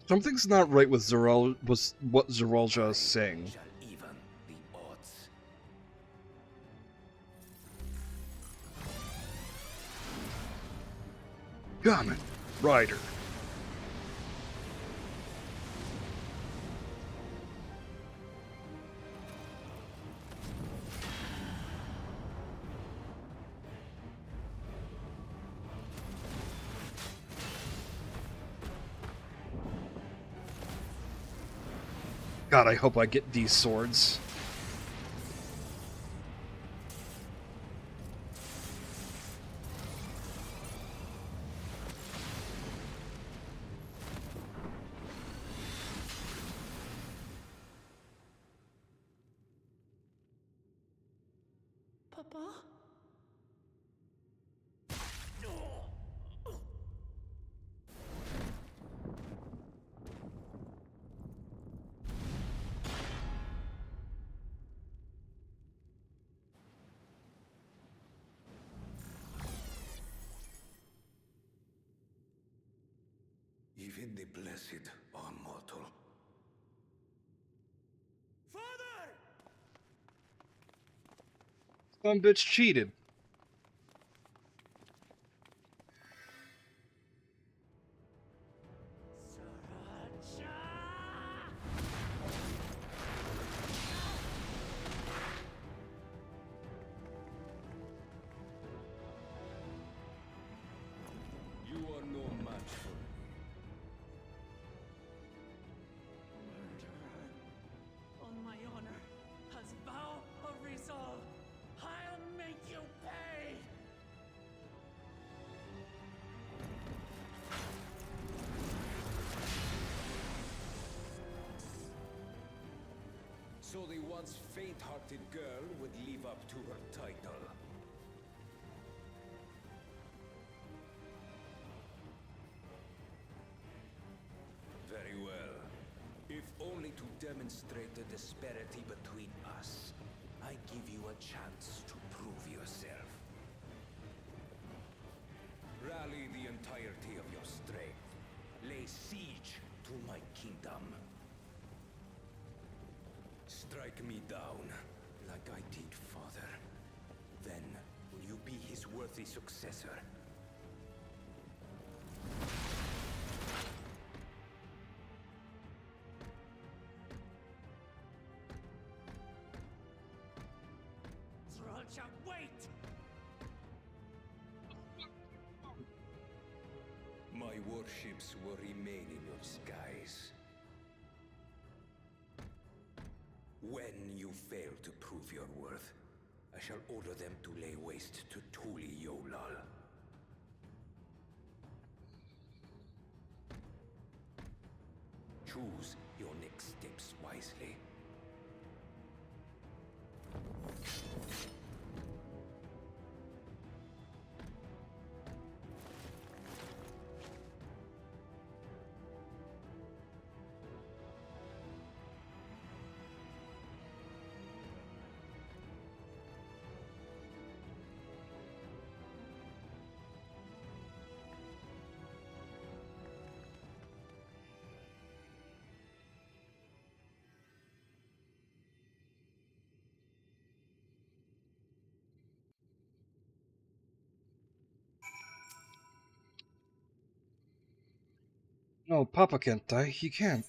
Something's not right with what Zeralja is saying. Shall even the odds. Kamen Rider. God, I hope I get these swords. Papa? Even the blessed are mortal. Some bitch cheated. You are no match for me. Murderer, on my honor, as vow of resolve, I'll make you pay! So the once faint-hearted girl would live up to her title. Very well. If only to demonstrate the disparity between us, I give you a chance to prove yourself. Rally the entirety of your strength. Lay siege to my kingdom. Strike me down, like I did, father. Then, will you be his worthy successor? Zralcha, wait! My warships will remain in your skies. When you fail to prove your worth, I shall order them to lay waste to Tuli Yolal. Choose your next steps wisely. No, Papa can't die. He can't.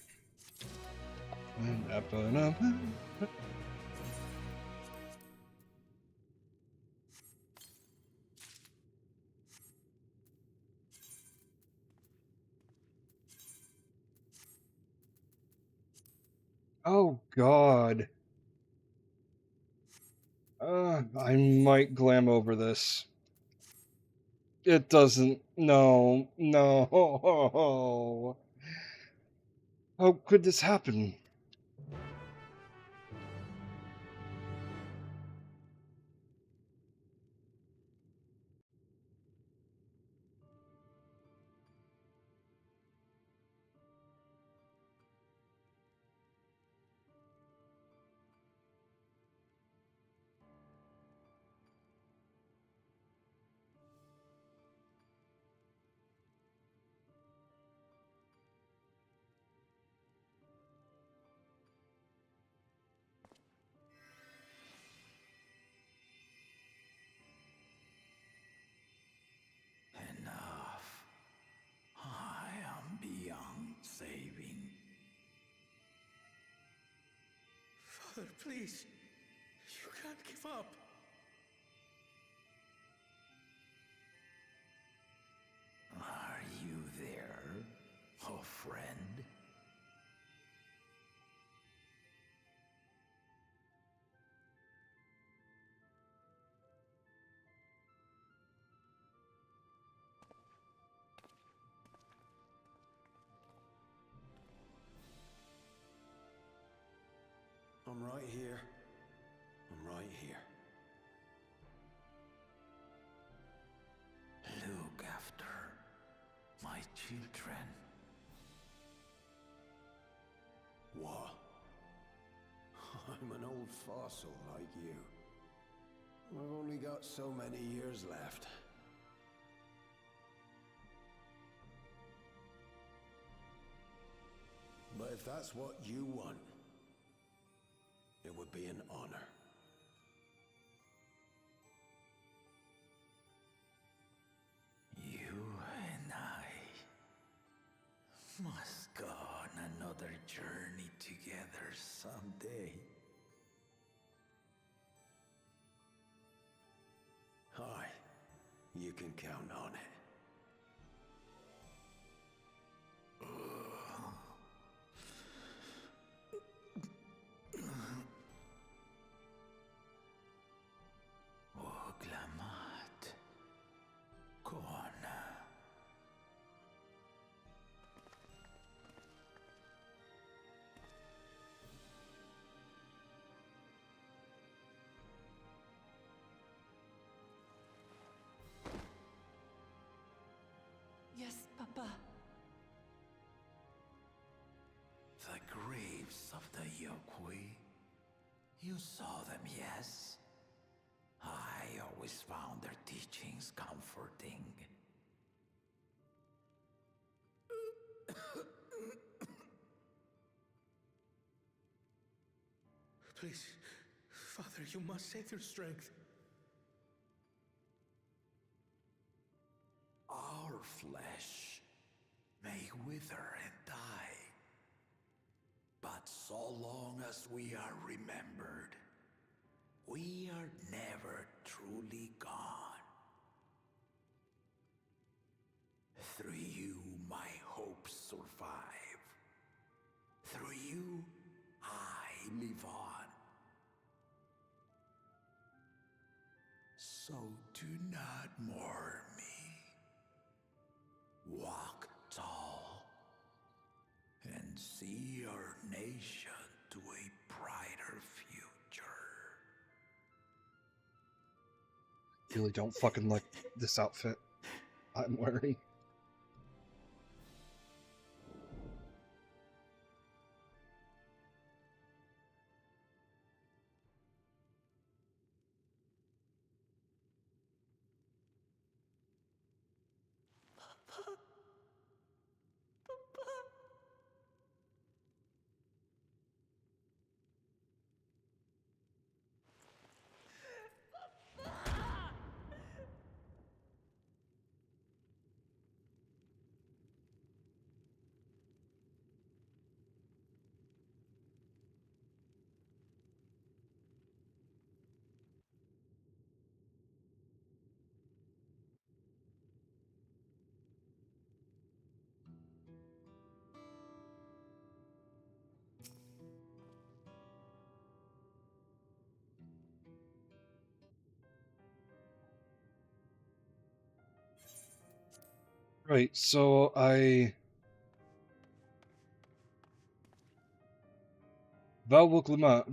Oh, God. I might glam over this. It doesn't. No. No. How could this happen? Father, please. You can't give up. Are you there, oh friend? I'm right here. I'm right here. Look after my children. What? I'm an old fossil like you. I've only got so many years left. But if that's what you want, it would be an honor. You and I must go on another journey together someday. Aye, you can count on it. Oglamat. Kona. Yes, Papa. The graves of the Yokwi. You saw them, yes? I always found their teachings comforting. Please, Father, you must save your strength. Our flesh may wither and die, but so long as we are remembered, we are never truly gone. Through you, my hopes survive. Through you, I live on. So do not mourn me. Walk tall and see our nation to a brighter future. Really don't fucking like this outfit I'm wearing. Right, so Valkuana,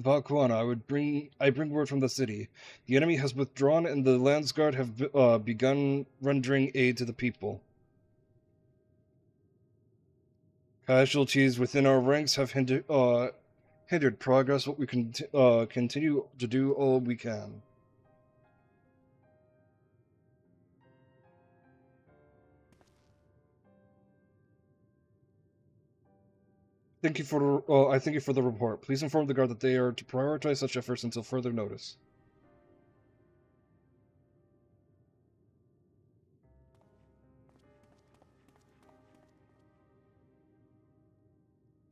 I bring word from the city. The enemy has withdrawn and the Landsguard have begun rendering aid to the people. Casualties within our ranks have hindered progress, but we continue to do all we can. Thank you for I thank you for the report. Please inform the guard that they are to prioritize such efforts until further notice.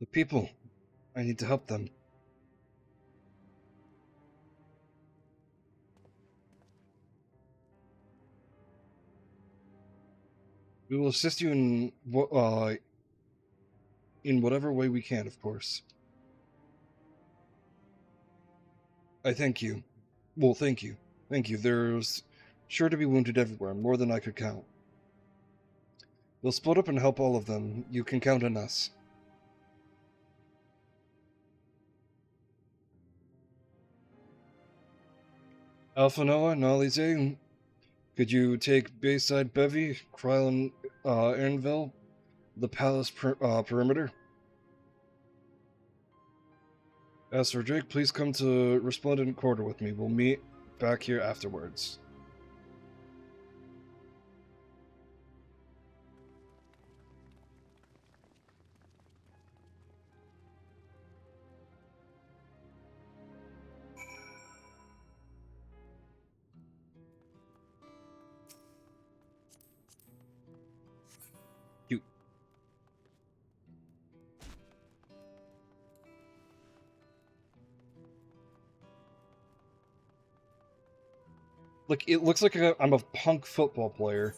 The people. I need to help them. We will assist you in whatever way we can, of course. I thank you. Well, thank you. Thank you. There's sure to be wounded everywhere, more than I could count. We'll split up and help all of them. You can count on us. Alpha Noah, Nalize, could you take Bayside Bevy, Krylan, Anvil, the palace perimeter? As for Drake, please come to Resplendent Quarter with me. We'll meet back here afterwards. Cute. Like, it looks like I'm a punk football player.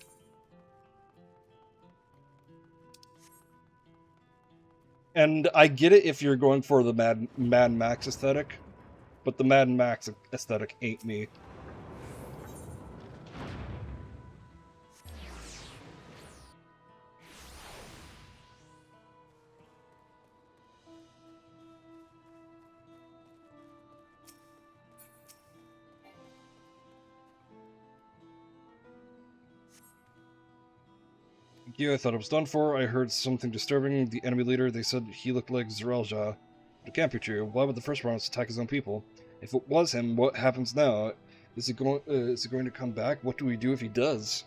And I get it if you're going for the Mad Max aesthetic, but the Mad Max aesthetic ain't me. Yeah, I thought it was done for. I heard something disturbing. The enemy leader, they said he looked like Zeralja. It can't be true. Why would the first Rounds attack his own people? If it was him, what happens now? Is he going to come back? What do we do if he does?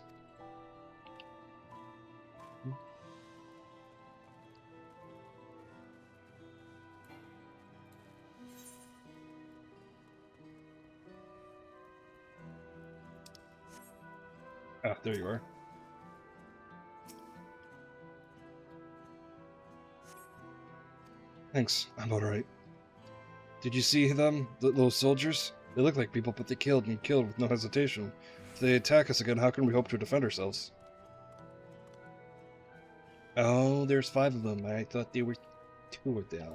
Ah, there you are. Thanks, I'm alright. Did you see them? Those soldiers? They look like people, but they killed with no hesitation. If they attack us again, how can we hope to defend ourselves? Oh, there's 5 of them. I thought there were 2 of them.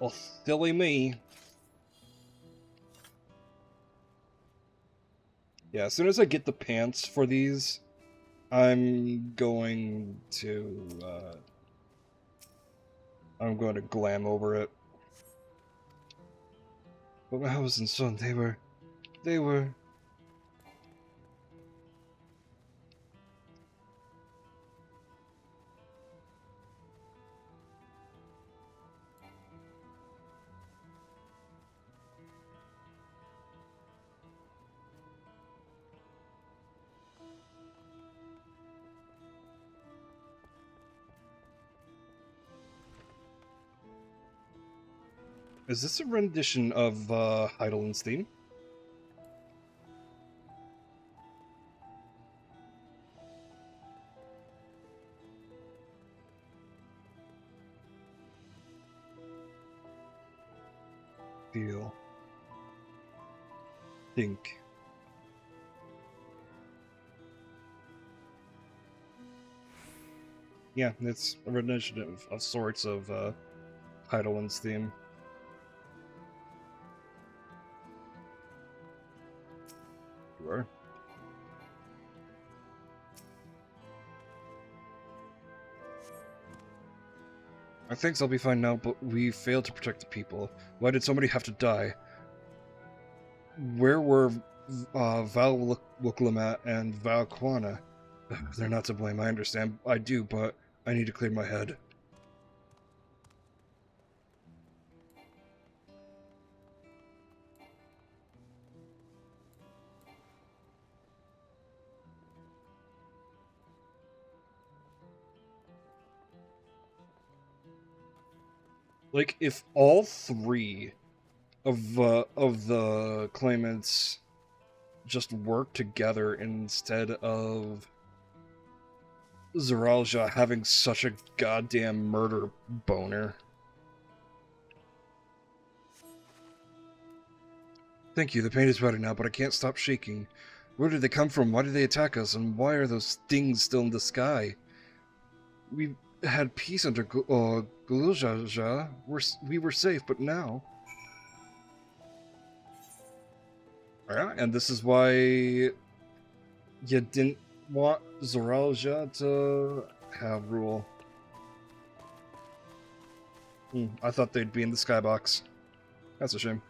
Well, silly me. Yeah, as soon as I get the pants for these, I'm going to glam over it. But my house and son, they were... Is this a rendition of Heidelin's theme? Feel. Think. Yeah, it's a rendition of sorts of Heidelin's theme. Sure. I think I'll be fine now, but we failed to protect the people. Why did somebody have to die? Where were Val Wuklamat and Val Kwana? They're not to blame, I understand. I do, but I need to clear my head. Like, if all 3 of the claimants just work together instead of Zeralja having such a goddamn murder boner. Thank you, the pain is better now, but I can't stop shaking. Where did they come from? Why did they attack us? And why are those things still in the sky? We had peace under Guljaja. We were safe, but now... Yeah, and this is why you didn't want Zoralja to have rule. I thought they'd be in the skybox. That's a shame.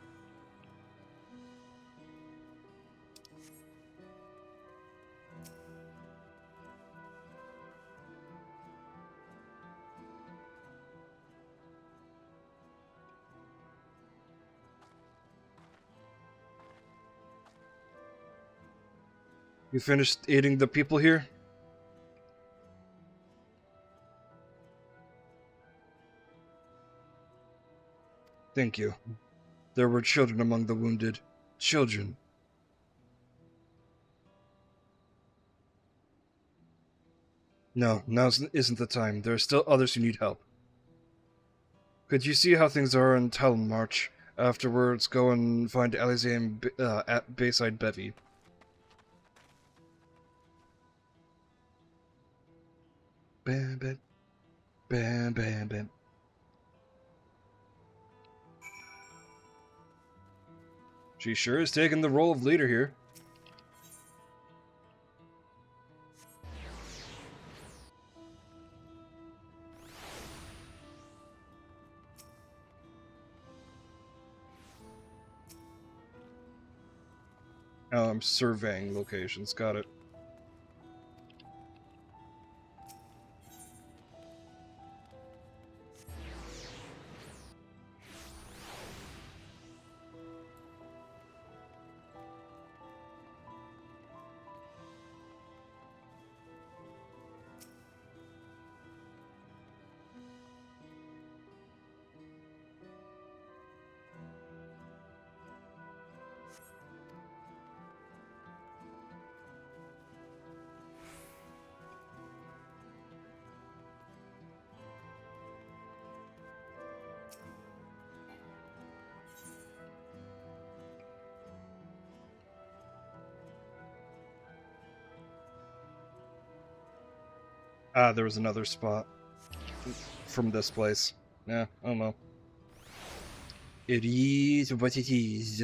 You finished aiding the people here? Thank you. There were children among the wounded. Children. No, now isn't the time. There are still others who need help. Could you see how things are in Talonmarch? Afterwards, go and find Alizé at Bayside Bevy. Bam, bam, bam, bam, bam. She sure is taking the role of leader here. Oh, I'm surveying locations. Got it. Ah, there was another spot from this place. Yeah, I don't know. It is what it is.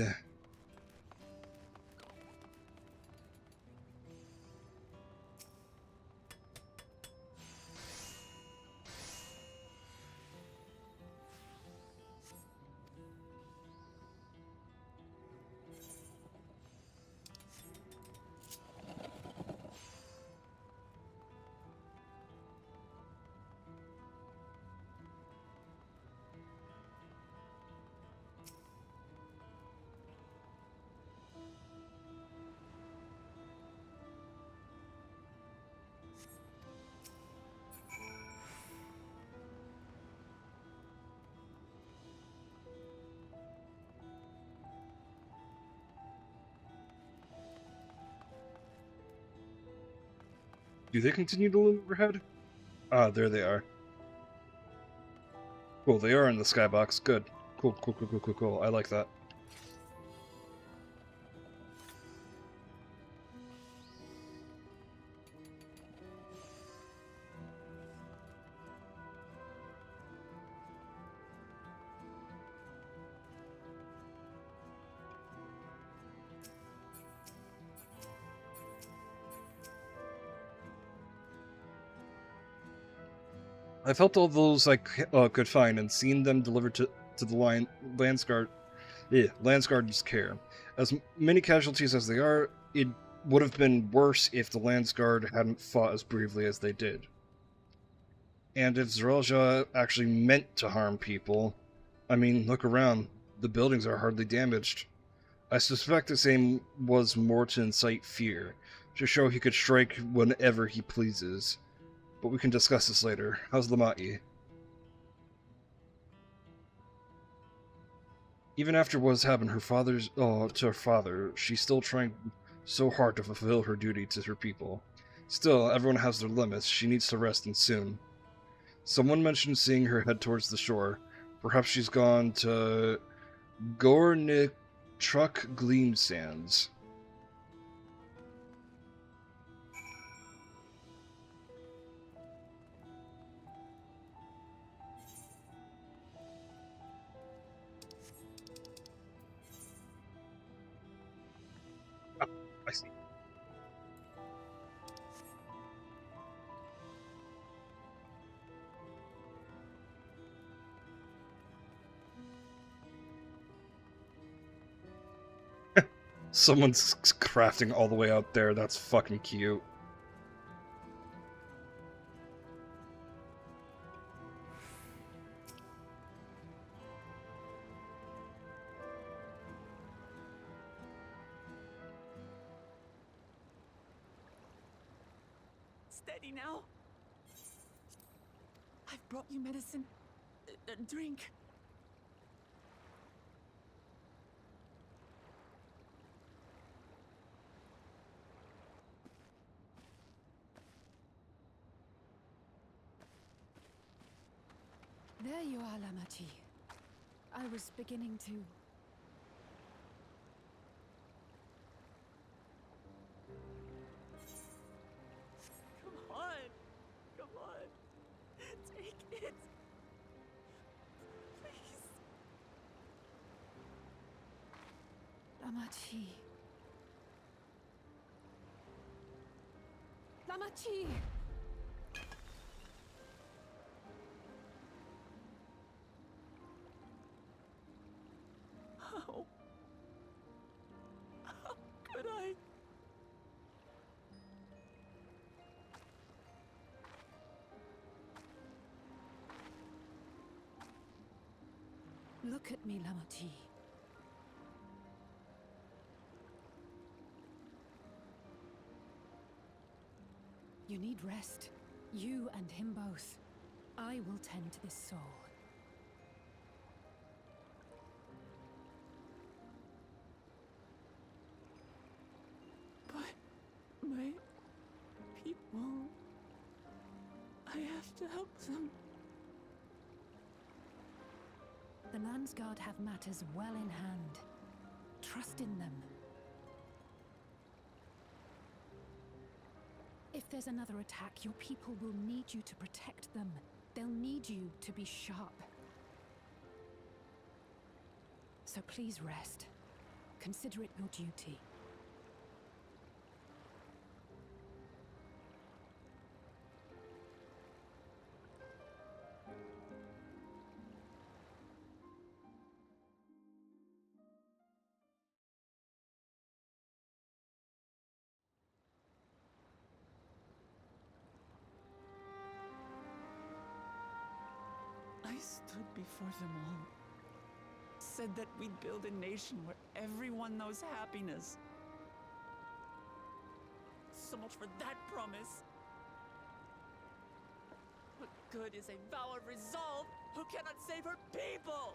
Do they continue to loom overhead? Ah, there they are. Cool, they are in the skybox. Good. Cool, cool, cool, cool, cool, cool. I like that. I've helped all those I could find and seen them delivered to the Landsguard's care. As many casualties as they are, it would have been worse if the Landsguard hadn't fought as bravely as they did. And if Zoralja actually meant to harm people, I mean, look around. The buildings are hardly damaged. I suspect his aim was more to incite fear, to show he could strike whenever he pleases. But we can discuss this later. How's Lamati? Even after what has happened to her father, she's still trying so hard to fulfill her duty to her people. Still, everyone has their limits. She needs to rest, and soon. Someone mentioned seeing her head towards the shore. Perhaps she's gone to Gornik Truck Gleam Sands. Someone's crafting all the way out there. That's fucking cute. Steady now. I've brought you medicine. Drink. There you are, Lamachi. I was beginning to... Come on. Come on. Take it. Please. Lamachi. Lamachi! How could I? Look at me, Lamachi. You need rest. You and him both. I will tend to this soul. But my people... I have to help them. The Landsguard have matters well in hand. Trust in them. If there's another attack, your people will need you to protect them. They'll need you to be sharp. So please rest. Consider it your duty. I stood before them all. Said that we'd build a nation where everyone knows happiness. So much for that promise. What good is a vow of resolve who cannot save her people?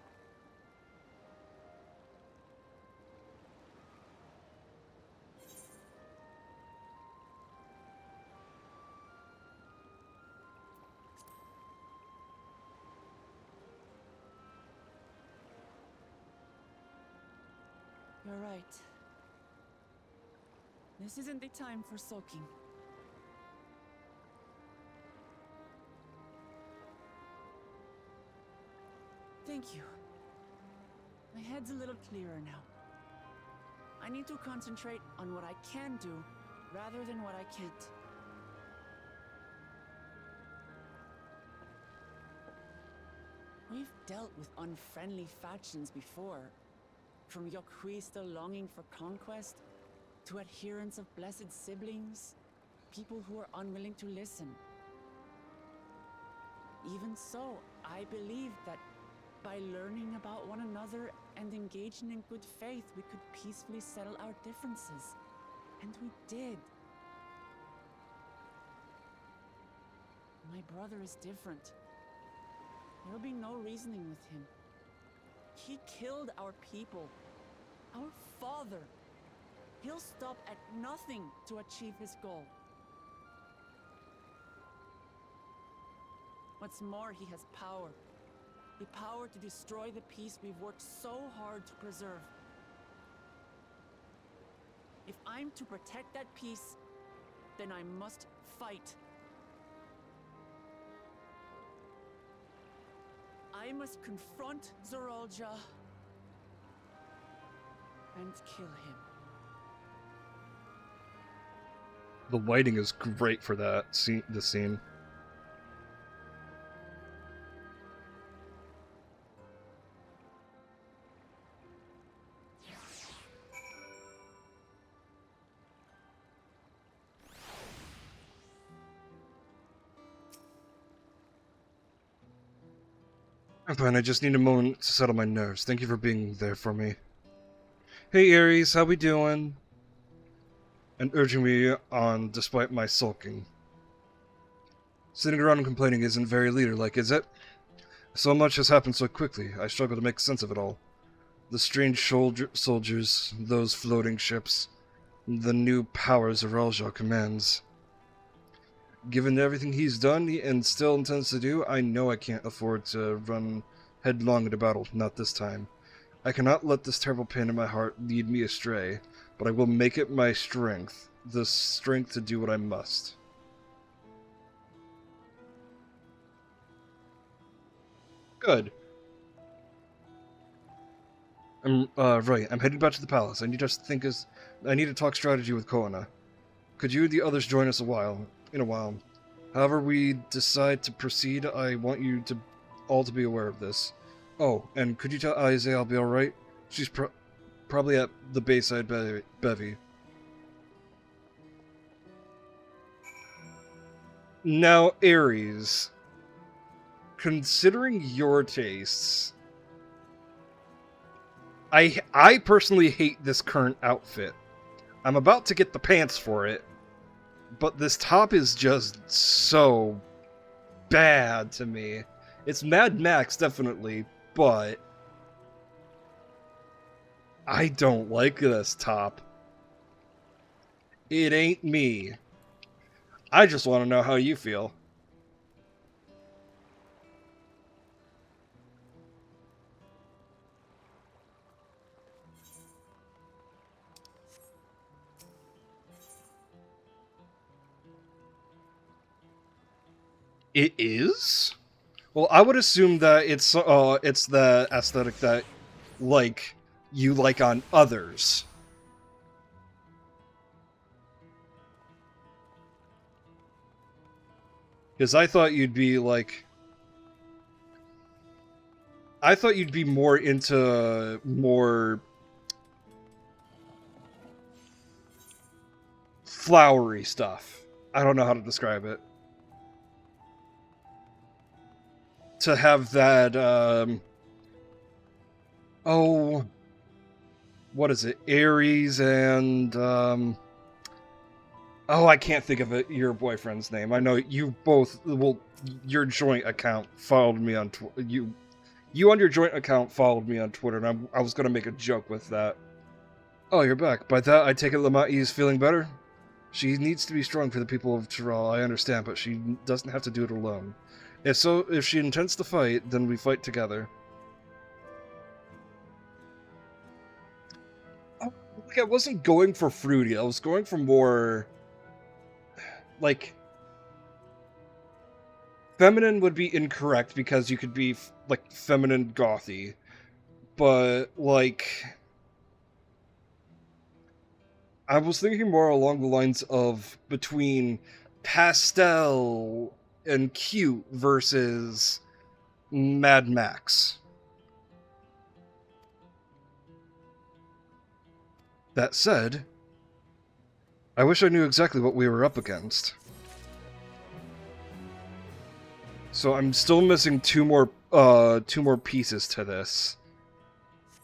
You're right. This isn't the time for sulking. Thank you. My head's a little clearer now. I need to concentrate on what I can do, rather than what I can't. We've dealt with unfriendly factions before. From Yokhui still longing for conquest, to adherents of blessed siblings, people who are unwilling to listen. Even so, I believe that by learning about one another and engaging in good faith, we could peacefully settle our differences. And we did. My brother is different. There'll be no reasoning with him. He killed our people, our father. He'll stop at nothing to achieve his goal. What's more, he has power. The power to destroy the peace we've worked so hard to preserve. If I'm to protect that peace, then I must fight. I must confront Zorolja and kill him. The lighting is great for that scene. This scene. I'm fine, I just need a moment to settle my nerves. Thank you for being there for me. Hey Ares, how we doing? And urging me on despite my sulking. Sitting around and complaining isn't very leader-like, is it? So much has happened so quickly, I struggle to make sense of it all. The strange soldiers, those floating ships, the new powers Aralja commands. Given everything he's done and still intends to do, I know I can't afford to run headlong into battle, not this time. I cannot let this terrible pain in my heart lead me astray, but I will make it my strength, the strength to do what I must. Good. Right, I'm headed back to the palace. I need to talk strategy with Koana. Could you and the others join us in a while? However we decide to proceed, I want you to all to be aware of this. Oh, and could you tell Isaiah I'll be alright? She's probably at the Bayside Bevy. Now, Ares, considering your tastes, I personally hate this current outfit. I'm about to get the pants for it, but this top is just so bad to me. It's Mad Max, definitely, but I don't like this top. It ain't me. I just want to know how you feel. It is? Well, I would assume that it's the aesthetic that, like, you like on others. Because I thought you'd be, like... I thought you'd be more into more... flowery stuff. I don't know how to describe it. To have that, oh... What is it? Ares and, oh, I can't think of it. Your boyfriend's name. I know you both. Well, your joint account followed me on You on your joint account followed me on Twitter, and I was gonna make a joke with that. Oh, you're back. By that, I take it Lamati is feeling better. She needs to be strong for the people of Tural. I understand, but she doesn't have to do it alone. If she intends to fight, then we fight together. Like, I wasn't going for fruity. I was going for more, like, feminine would be incorrect because you could be like feminine gothy, but like, I was thinking more along the lines of between pastel and cute versus Mad Max. That said, I wish I knew exactly what we were up against. So I'm still missing two more pieces to this.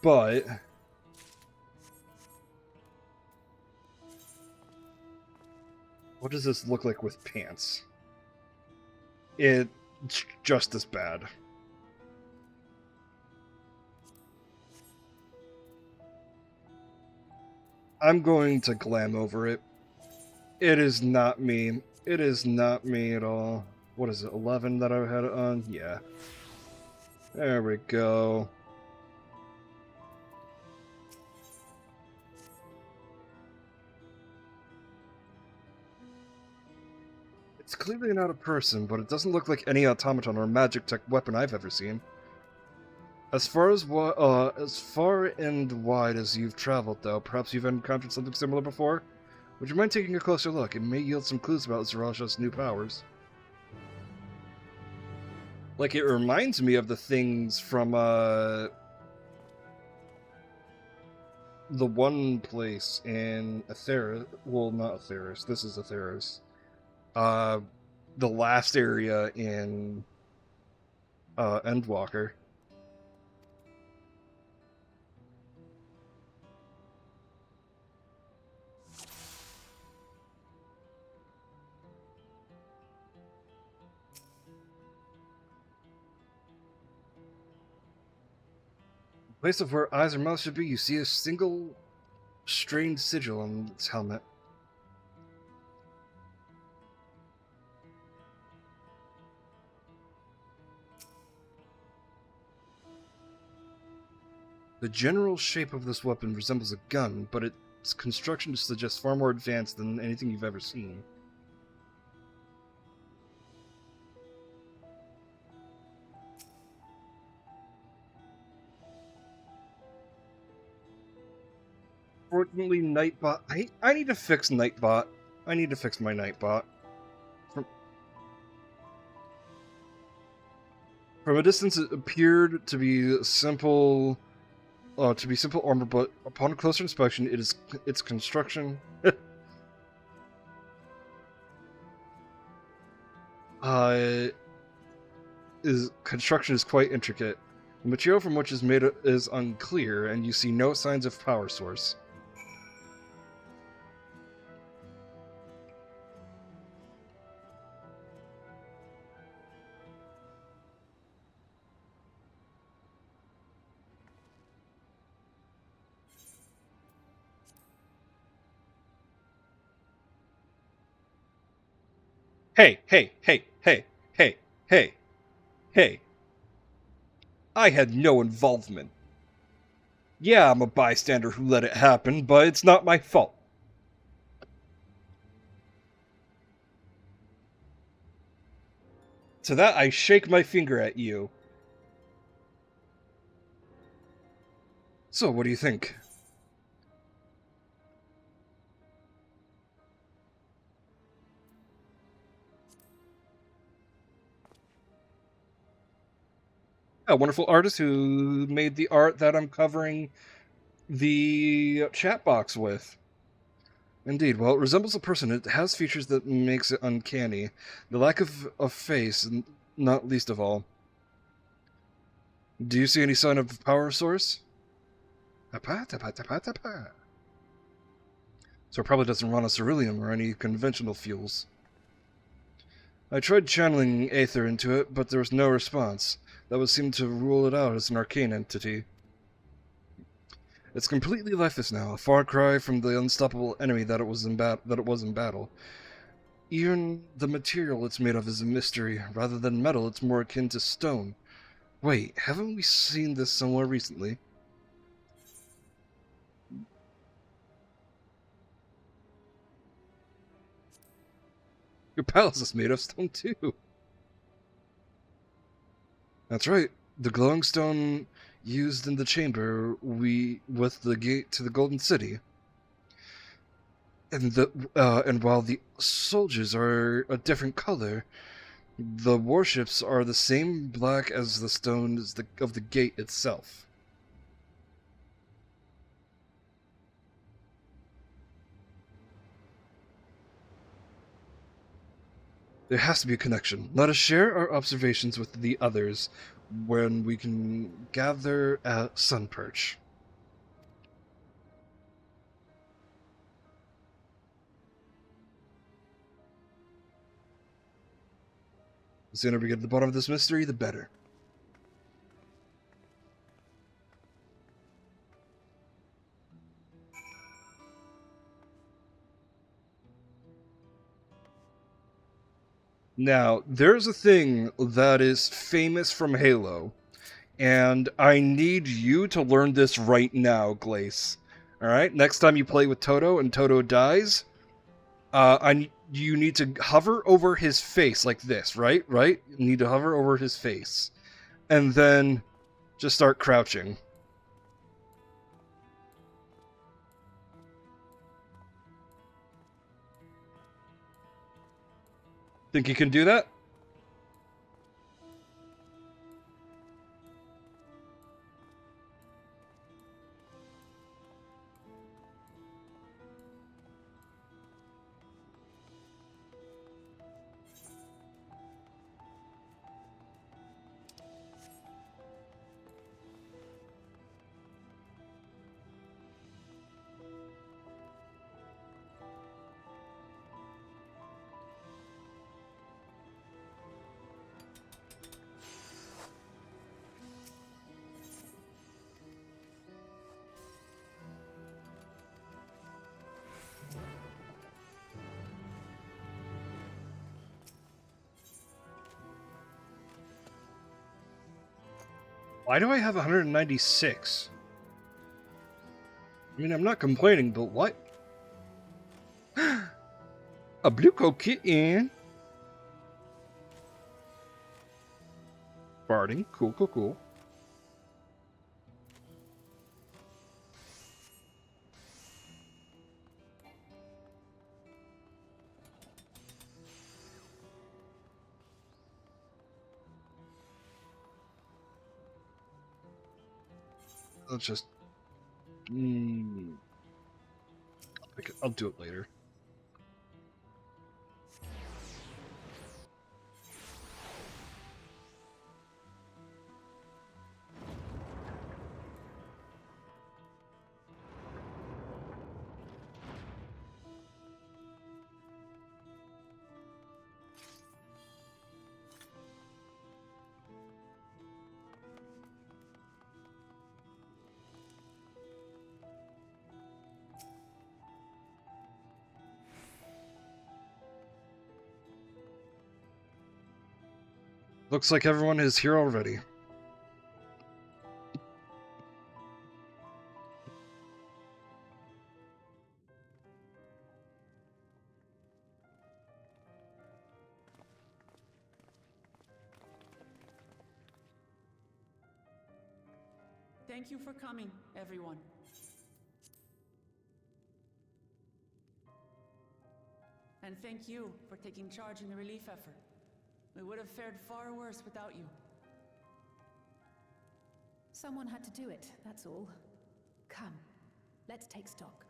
But what does this look like with pants? It's just as bad. I'm going to glam over it. It is not me. It is not me at all. What is it, 11 that I had it on? Yeah. There we go. It's clearly not a person, but it doesn't look like any automaton or magic tech weapon I've ever seen. As far and wide as you've traveled, though, perhaps you've encountered something similar before? Would you mind taking a closer look? It may yield some clues about Zarasha's new powers. Like, it reminds me of the things from, the one place in Atheris. Well, not Atheris. This is Atheris. The last area in, Endwalker. Place of where eyes or mouth should be, you see a single strange sigil on its helmet. The general shape of this weapon resembles a gun, but its construction suggests far more advanced than anything you've ever seen. Fortunately, Nightbot... I need to fix Nightbot. I need to fix my Nightbot. From a distance, it appeared to be simple armor, but upon closer inspection, its construction is quite intricate. The material from which is made is unclear, and you see no signs of power source. Hey. I had no involvement. Yeah, I'm a bystander who let it happen, but it's not my fault. To that, I shake my finger at you. So, what do you think? A wonderful artist who made the art that I'm covering the chat box with. Indeed, while it resembles a person, it has features that makes it uncanny. The lack of a face, not least of all. Do you see any sign of power source? So it probably doesn't run on ceruleum or any conventional fuels. I tried channeling Aether into it, but there was no response. That would seem to rule it out as an arcane entity. It's completely lifeless now, a far cry from the unstoppable enemy that it was in battle. Even the material it's made of is a mystery. Rather than metal, it's more akin to stone. Wait, haven't we seen this somewhere recently? Your palace is made of stone too. That's right. The glowing stone used in the chamber with the gate to the Golden City. And while the soldiers are a different color, the warships are the same black as the stone of the gate itself. There has to be a connection. Let us share our observations with the others when we can gather at Sunperch. The sooner we get to the bottom of this mystery, the better. Now, there's a thing that is famous from Halo, and I need you to learn this right now, Glace. Alright? Next time you play with Toto and Toto dies, you need to hover over his face like this, right? Right? You need to hover over his face. And then just start crouching. Think you can do that? Why do I have 196? I mean, I'm not complaining, but what? A blue coat kitten. Barding. Cool, cool, cool. Let's just... I'll do it later. Looks like everyone is here already. Thank you for coming, everyone. And thank you for taking charge in the relief effort. We would have fared far worse without you. Someone had to do it, that's all. Come, let's take stock.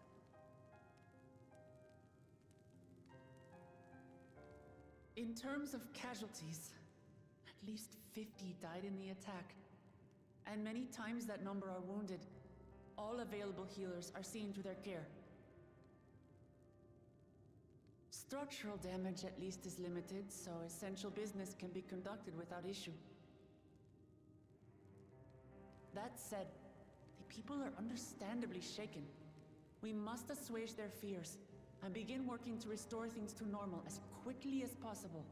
In terms of casualties, at least 50 died in the attack. And many times that number are wounded. All available healers are seen to their care. Structural damage at least is limited, so essential business can be conducted without issue. That said, the people are understandably shaken. We must assuage their fears and begin working to restore things to normal as quickly as possible.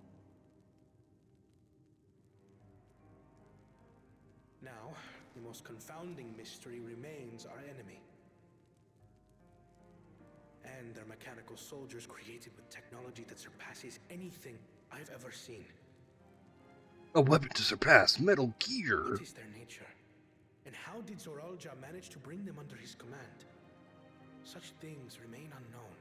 Now, the most confounding mystery remains our enemy. And their mechanical soldiers created with technology that surpasses anything I've ever seen. A weapon to surpass Metal Gear. What is their nature? And how did Zoralja manage to bring them under his command? Such things remain unknown.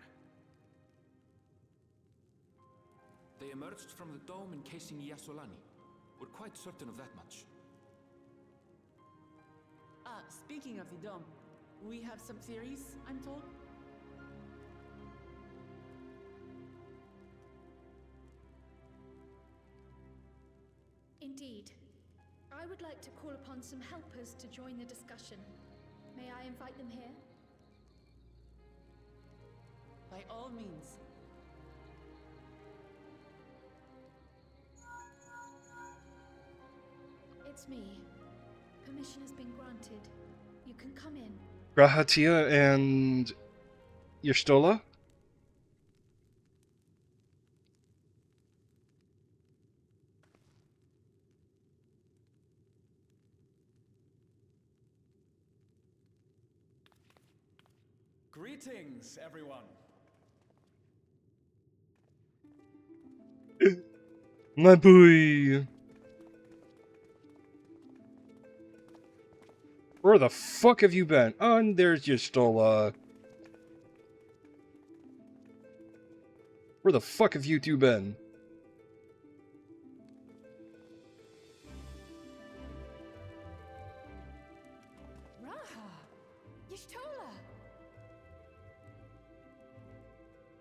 They emerged from the dome encasing Yasolani. We're quite certain of that much. Speaking of the dome, we have some theories, I'm told. Indeed. I would like to call upon some helpers to join the discussion. May I invite them here? By all means. It's me. Permission has been granted. You can come in. Rahatia and Yerstola? Greetings, everyone. My boy. Where the fuck have you been? Oh, and there's Yerstola. Where the fuck have you two been?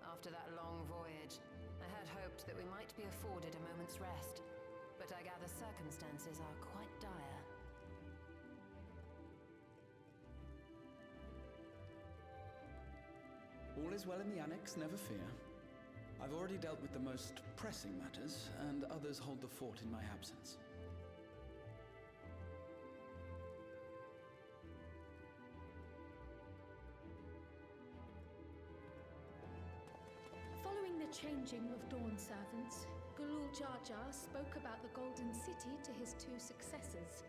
After that long voyage, I had hoped that we might be afforded a moment's rest, but I gather circumstances are quite dire. All is well in the Annex, never fear. I've already dealt with the most pressing matters, and others hold the fort in my absence. Following the changing of Dawn servants, Gulul Jar Jar spoke about the Golden City to his two successors.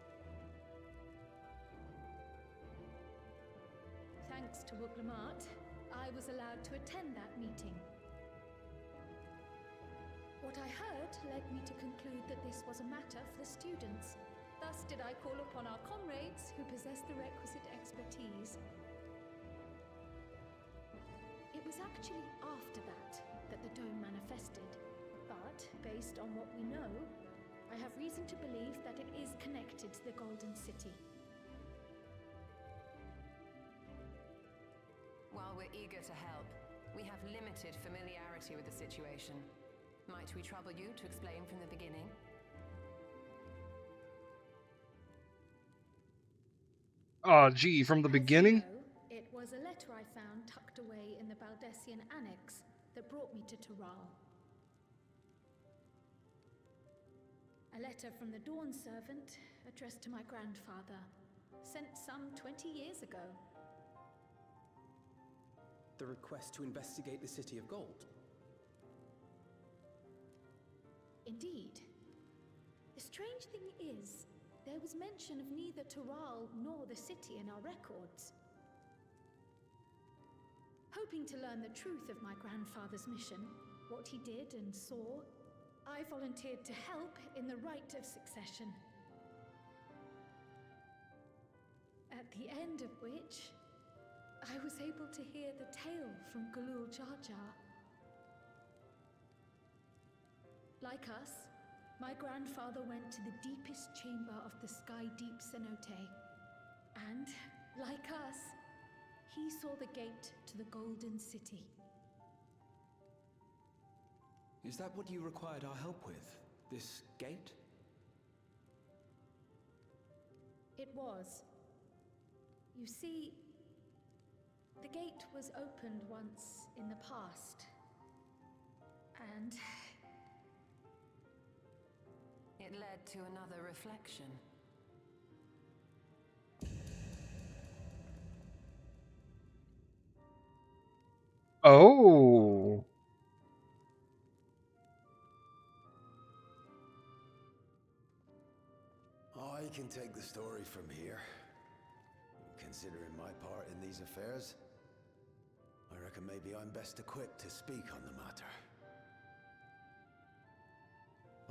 thanks to Wuklamart, I was allowed to attend that meeting. What I heard led me to conclude that this was a matter for the students. Thus did I call upon our comrades who possess the requisite expertise. It was actually after that the dome manifested. But, based on what we know, I have reason to believe that it is connected to the Golden City. While we're eager to help, we have limited familiarity with the situation. Might we trouble you to explain from the beginning? Aw, gee, from the beginning? It was a letter I found tucked away in the Baldessian Annex that brought me to Tural. A letter from the Dawn servant, addressed to my grandfather, sent some 20 years ago. The request to investigate the City of Gold. Indeed. The strange thing is, there was mention of neither Tural nor the city in our records. Hoping to learn the truth of my grandfather's mission, what he did and saw, I volunteered to help in the rite of succession. At the end of which, I was able to hear the tale from Galul Jar Jar. Like us, my grandfather went to the deepest chamber of the Sky Deep Cenote, and, like us, he saw the gate to the Golden City. Is that what you required our help with? This gate? It was. You see, the gate was opened once in the past, and it led to another reflection. Oh. I can take the story from here. Considering my part in these affairs, I reckon maybe I'm best equipped to speak on the matter.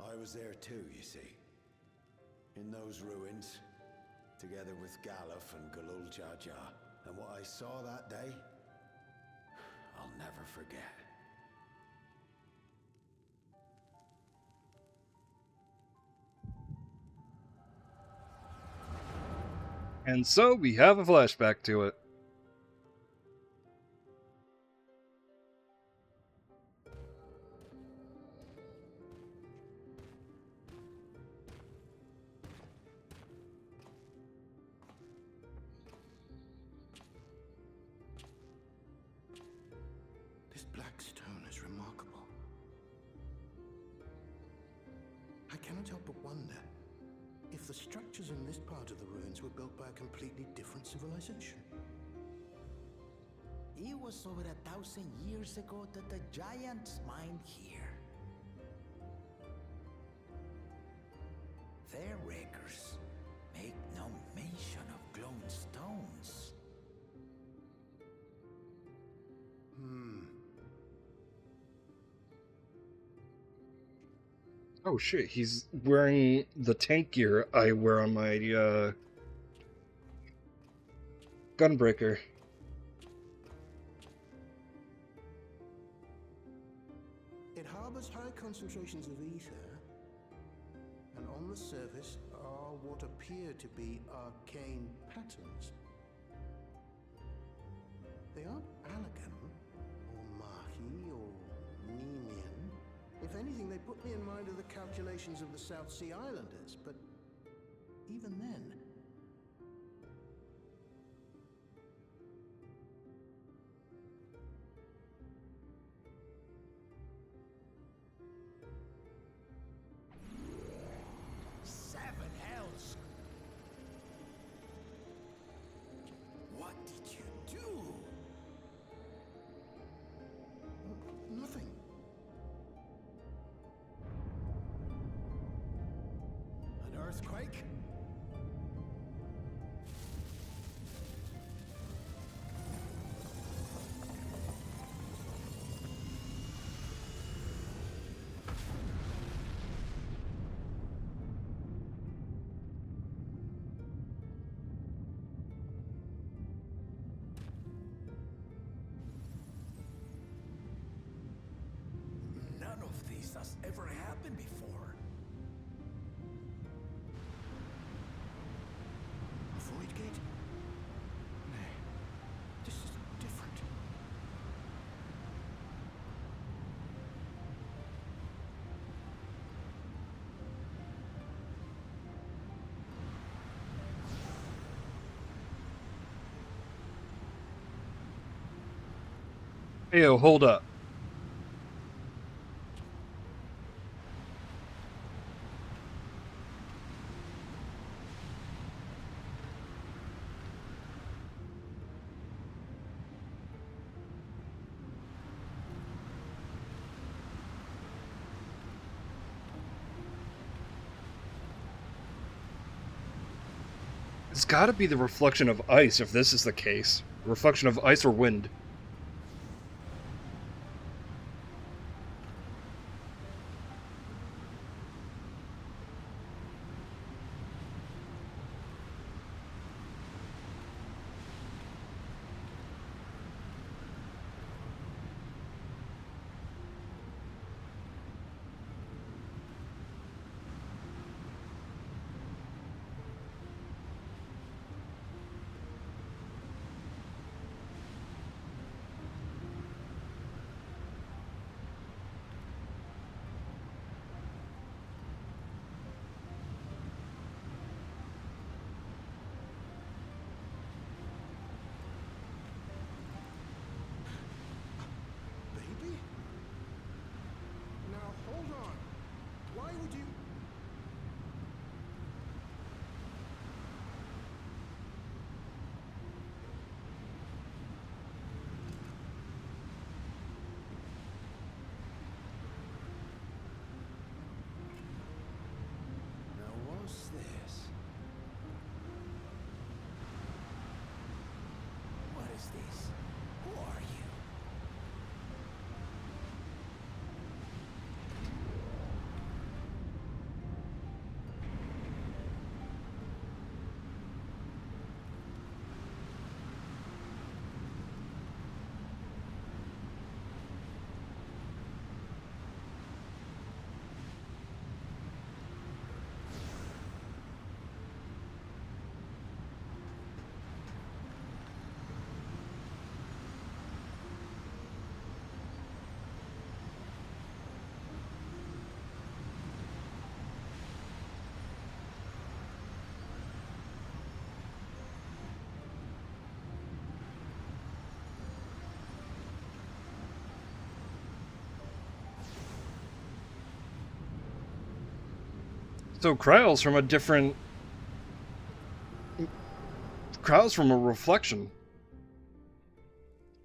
I was there too, you see. In those ruins, together with Galuf and Galul Jar Jar. And what I saw that day, I'll never forget. And so we have a flashback to it. This black stone is remarkable. I cannot help but wonder if the structures in this part of the ruins were built by a completely different civilization. It was over 1,000 years ago that the giants mined here. Their records make no mention of glowing stones. Oh shit, he's wearing the tank gear I wear on my gunbreaker. It harbors high concentrations of ether, and on the surface are what appear to be arcane patterns. They aren't Allegan, or Mahi, or Nemian. If anything, they put me in mind of the calculations of the South Sea Islanders, but even then... Seven hells! What did you do? Nothing. An earthquake? that's ever happened before. A void gate? Nay, this is different. Hey, yo, hold up. It's got to be the reflection of ice if this is the case. Reflection of ice or wind. Baby? Now hold on. Why would you... Now what's this? What is this? Who are you? So Kryle's from a different... Kryle's from a reflection.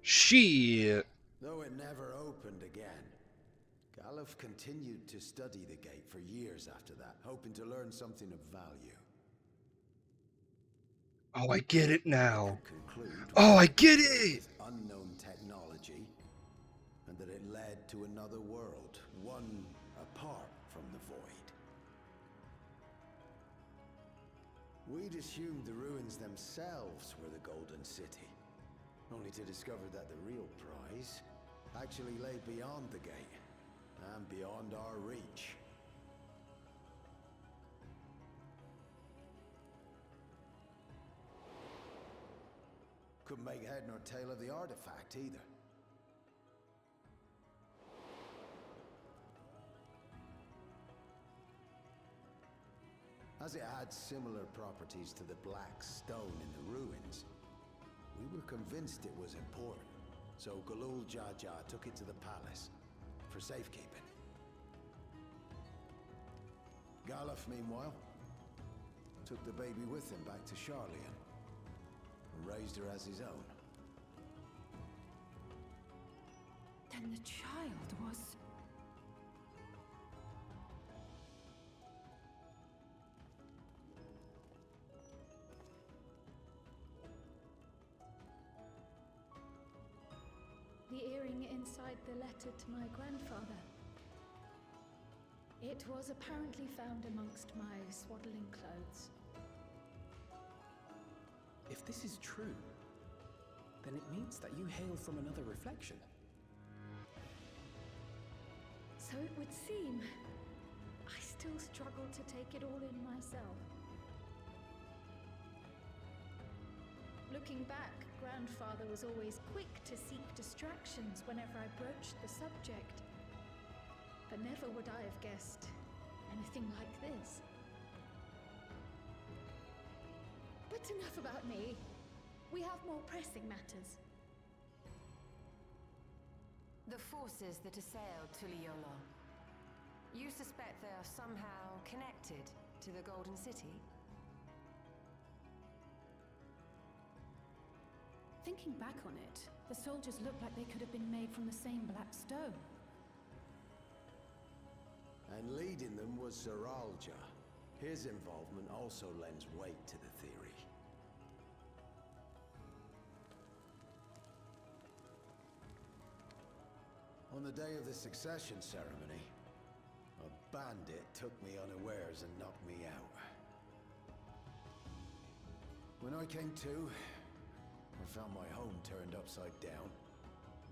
Shit. Though it never opened again, Galuf continued to study the gate for years after that, hoping to learn something of value. Oh, I get it now. Conclude Oh, I get it! unknown technology, and that it led to another world, one apart from the void. We'd assumed the ruins themselves were the Golden City, only to discover that the real prize actually lay beyond the gate, and beyond our reach. Couldn't make head nor tail of the artifact either. As it had similar properties to the black stone in the ruins, we were convinced it was important, so Galul Jaja took it to the palace for safekeeping. Galuf, meanwhile, took the baby with him back to Charlian and raised her as his own. Then the child was... The earring inside the letter to my grandfather. It was apparently found amongst my swaddling clothes. If this is true, then it means that you hail from another reflection. So So it would seem. I still struggle to take it all in myself. Looking back, Grandfather was always quick to seek distractions whenever I broached the subject. But never would I have guessed anything like this. But enough about me. We have more pressing matters. The forces that assailed Tuliyola. You suspect they are somehow connected to the Golden City? Thinking back on it, the soldiers look like they could have been made from the same black stone. And leading them was Zeralja. His involvement also lends weight to the theory. On the day of the succession ceremony, a bandit took me unawares and knocked me out. When I came to, I found my home turned upside down,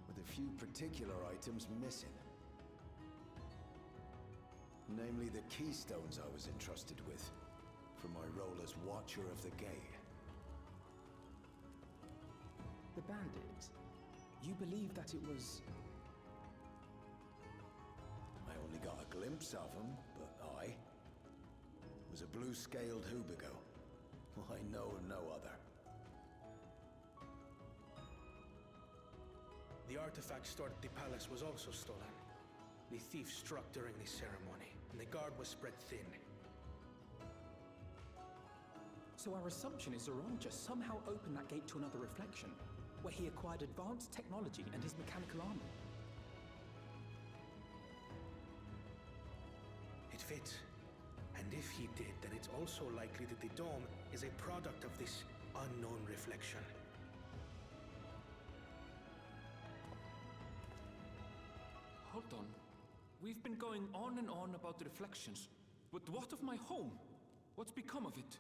with a few particular items missing. Namely the keystones I was entrusted with, from my role as Watcher of the Gate. The bandit? You believe that it was... I only got a glimpse of him, but I was a blue-scaled Hubigo. I know of no other. The artifact stored at the palace was also stolen. The thief struck during the ceremony, and the guard was spread thin. So our assumption is Zeralja somehow opened that gate to another reflection, where he acquired advanced technology and his mechanical armor. It fits. And if he did, then it's also likely that the dome is a product of this unknown reflection. Hold on. We've been going on and on about the reflections. But what of my home? What's become of it?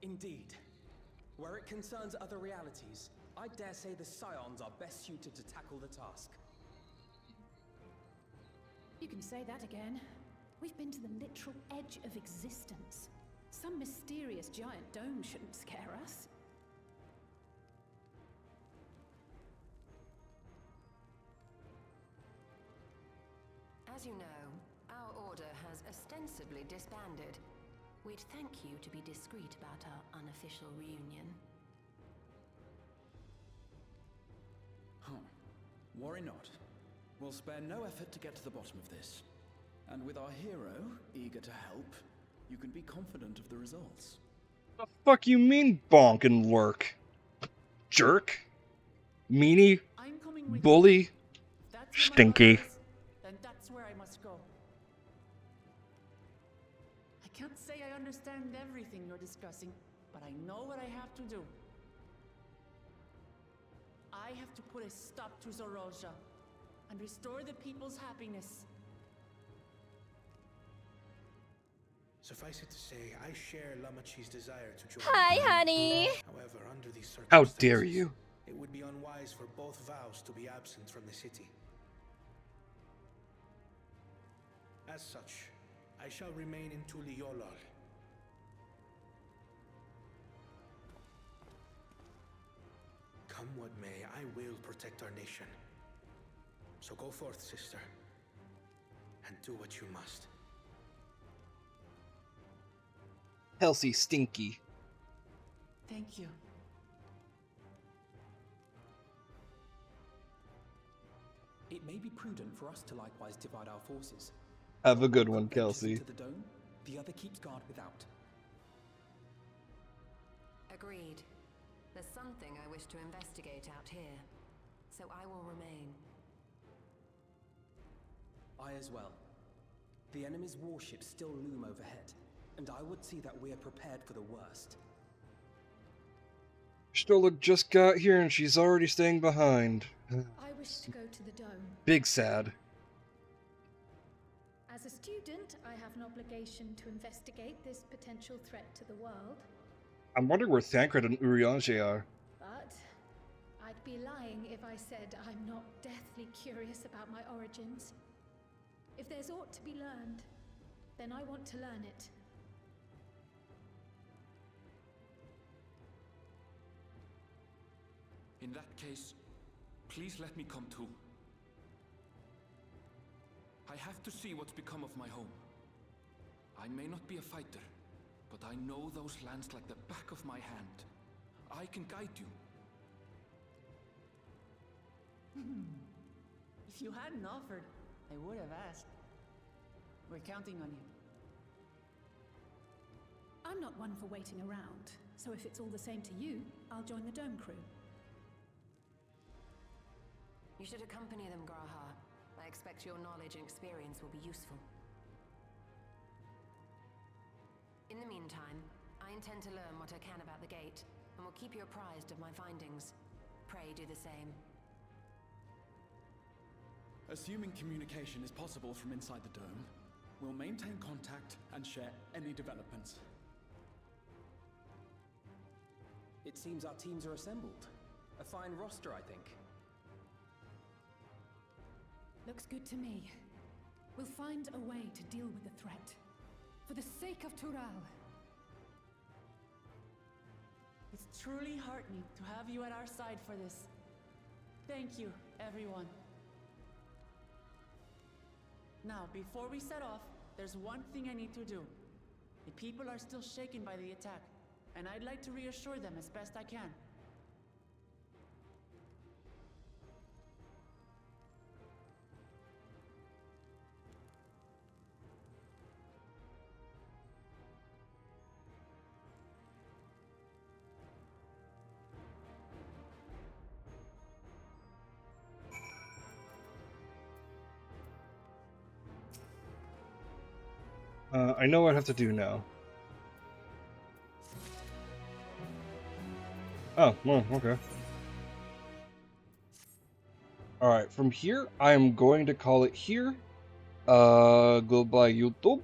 Indeed. Where it concerns other realities, I dare say the Scions are best suited to tackle the task. You can say that again. We've been to the literal edge of existence. Some mysterious giant dome shouldn't scare us. As you know, our order has ostensibly disbanded. We'd thank you to be discreet about our unofficial reunion. Worry not. We'll spare no effort to get to the bottom of this. And with our hero eager to help, you can be confident of the results. The fuck you mean bonk and lurk? Jerk? Meanie? Bully? Stinky? Then that's where I must go. I can't say I understand everything you're discussing, but I know what I have to do. I have to put a stop to Zeralja and restore the people's happiness. Suffice it to say, I share Lamachi's desire to join. Hi, honey. However, under these How circumstances, dare you? It would be unwise for both vows to be absent from the city. As such, I shall remain in Tuliyollal. Come what may, I will protect our nation. So go forth, sister, and do what you must. Healthy Stinky. Thank you. It may be prudent for us to likewise divide our forces. Have a good one, One ventures Kelsey. into the dome, the other keeps guard without. Agreed. There's something I wish to investigate out here, so I will remain. I as well. The enemy's warships still loom overhead, and I would see that we are prepared for the worst. Stola just got here and she's already staying behind. I wish to go to the dome. Big sad. As a student, I have an obligation to investigate this potential threat to the world. I'm wondering where Thancred and Urianger are. But I'd be lying if I said I'm not deathly curious about my origins. If there's aught to be learned, then I want to learn it. In that case, please let me come too. I have to see what's become of my home. I may not be a fighter, but I know those lands like the back of my hand. I can guide you. If you hadn't offered, I would have asked. We're counting on you. I'm not one for waiting around, so if it's all the same to you, I'll join the Dome crew. You should accompany them, Graha. I expect your knowledge and experience will be useful. In the meantime, I intend to learn what I can about the gate, and will keep you apprised of my findings. Pray do the same. Assuming communication is possible from inside the dome, we'll maintain contact and share any developments. It seems our teams are assembled. A fine roster, I think. Looks good to me. We'll find a way to deal with the threat. For the sake of Tural. It's truly heartening to have you at our side for this. Thank you, everyone. Now, before we set off, there's one thing I need to do. The people are still shaken by the attack, and I'd like to reassure them as best I can. I know what I have to do now. Oh, well, okay. Alright, from here, I'm going to call it here. Goodbye, YouTube.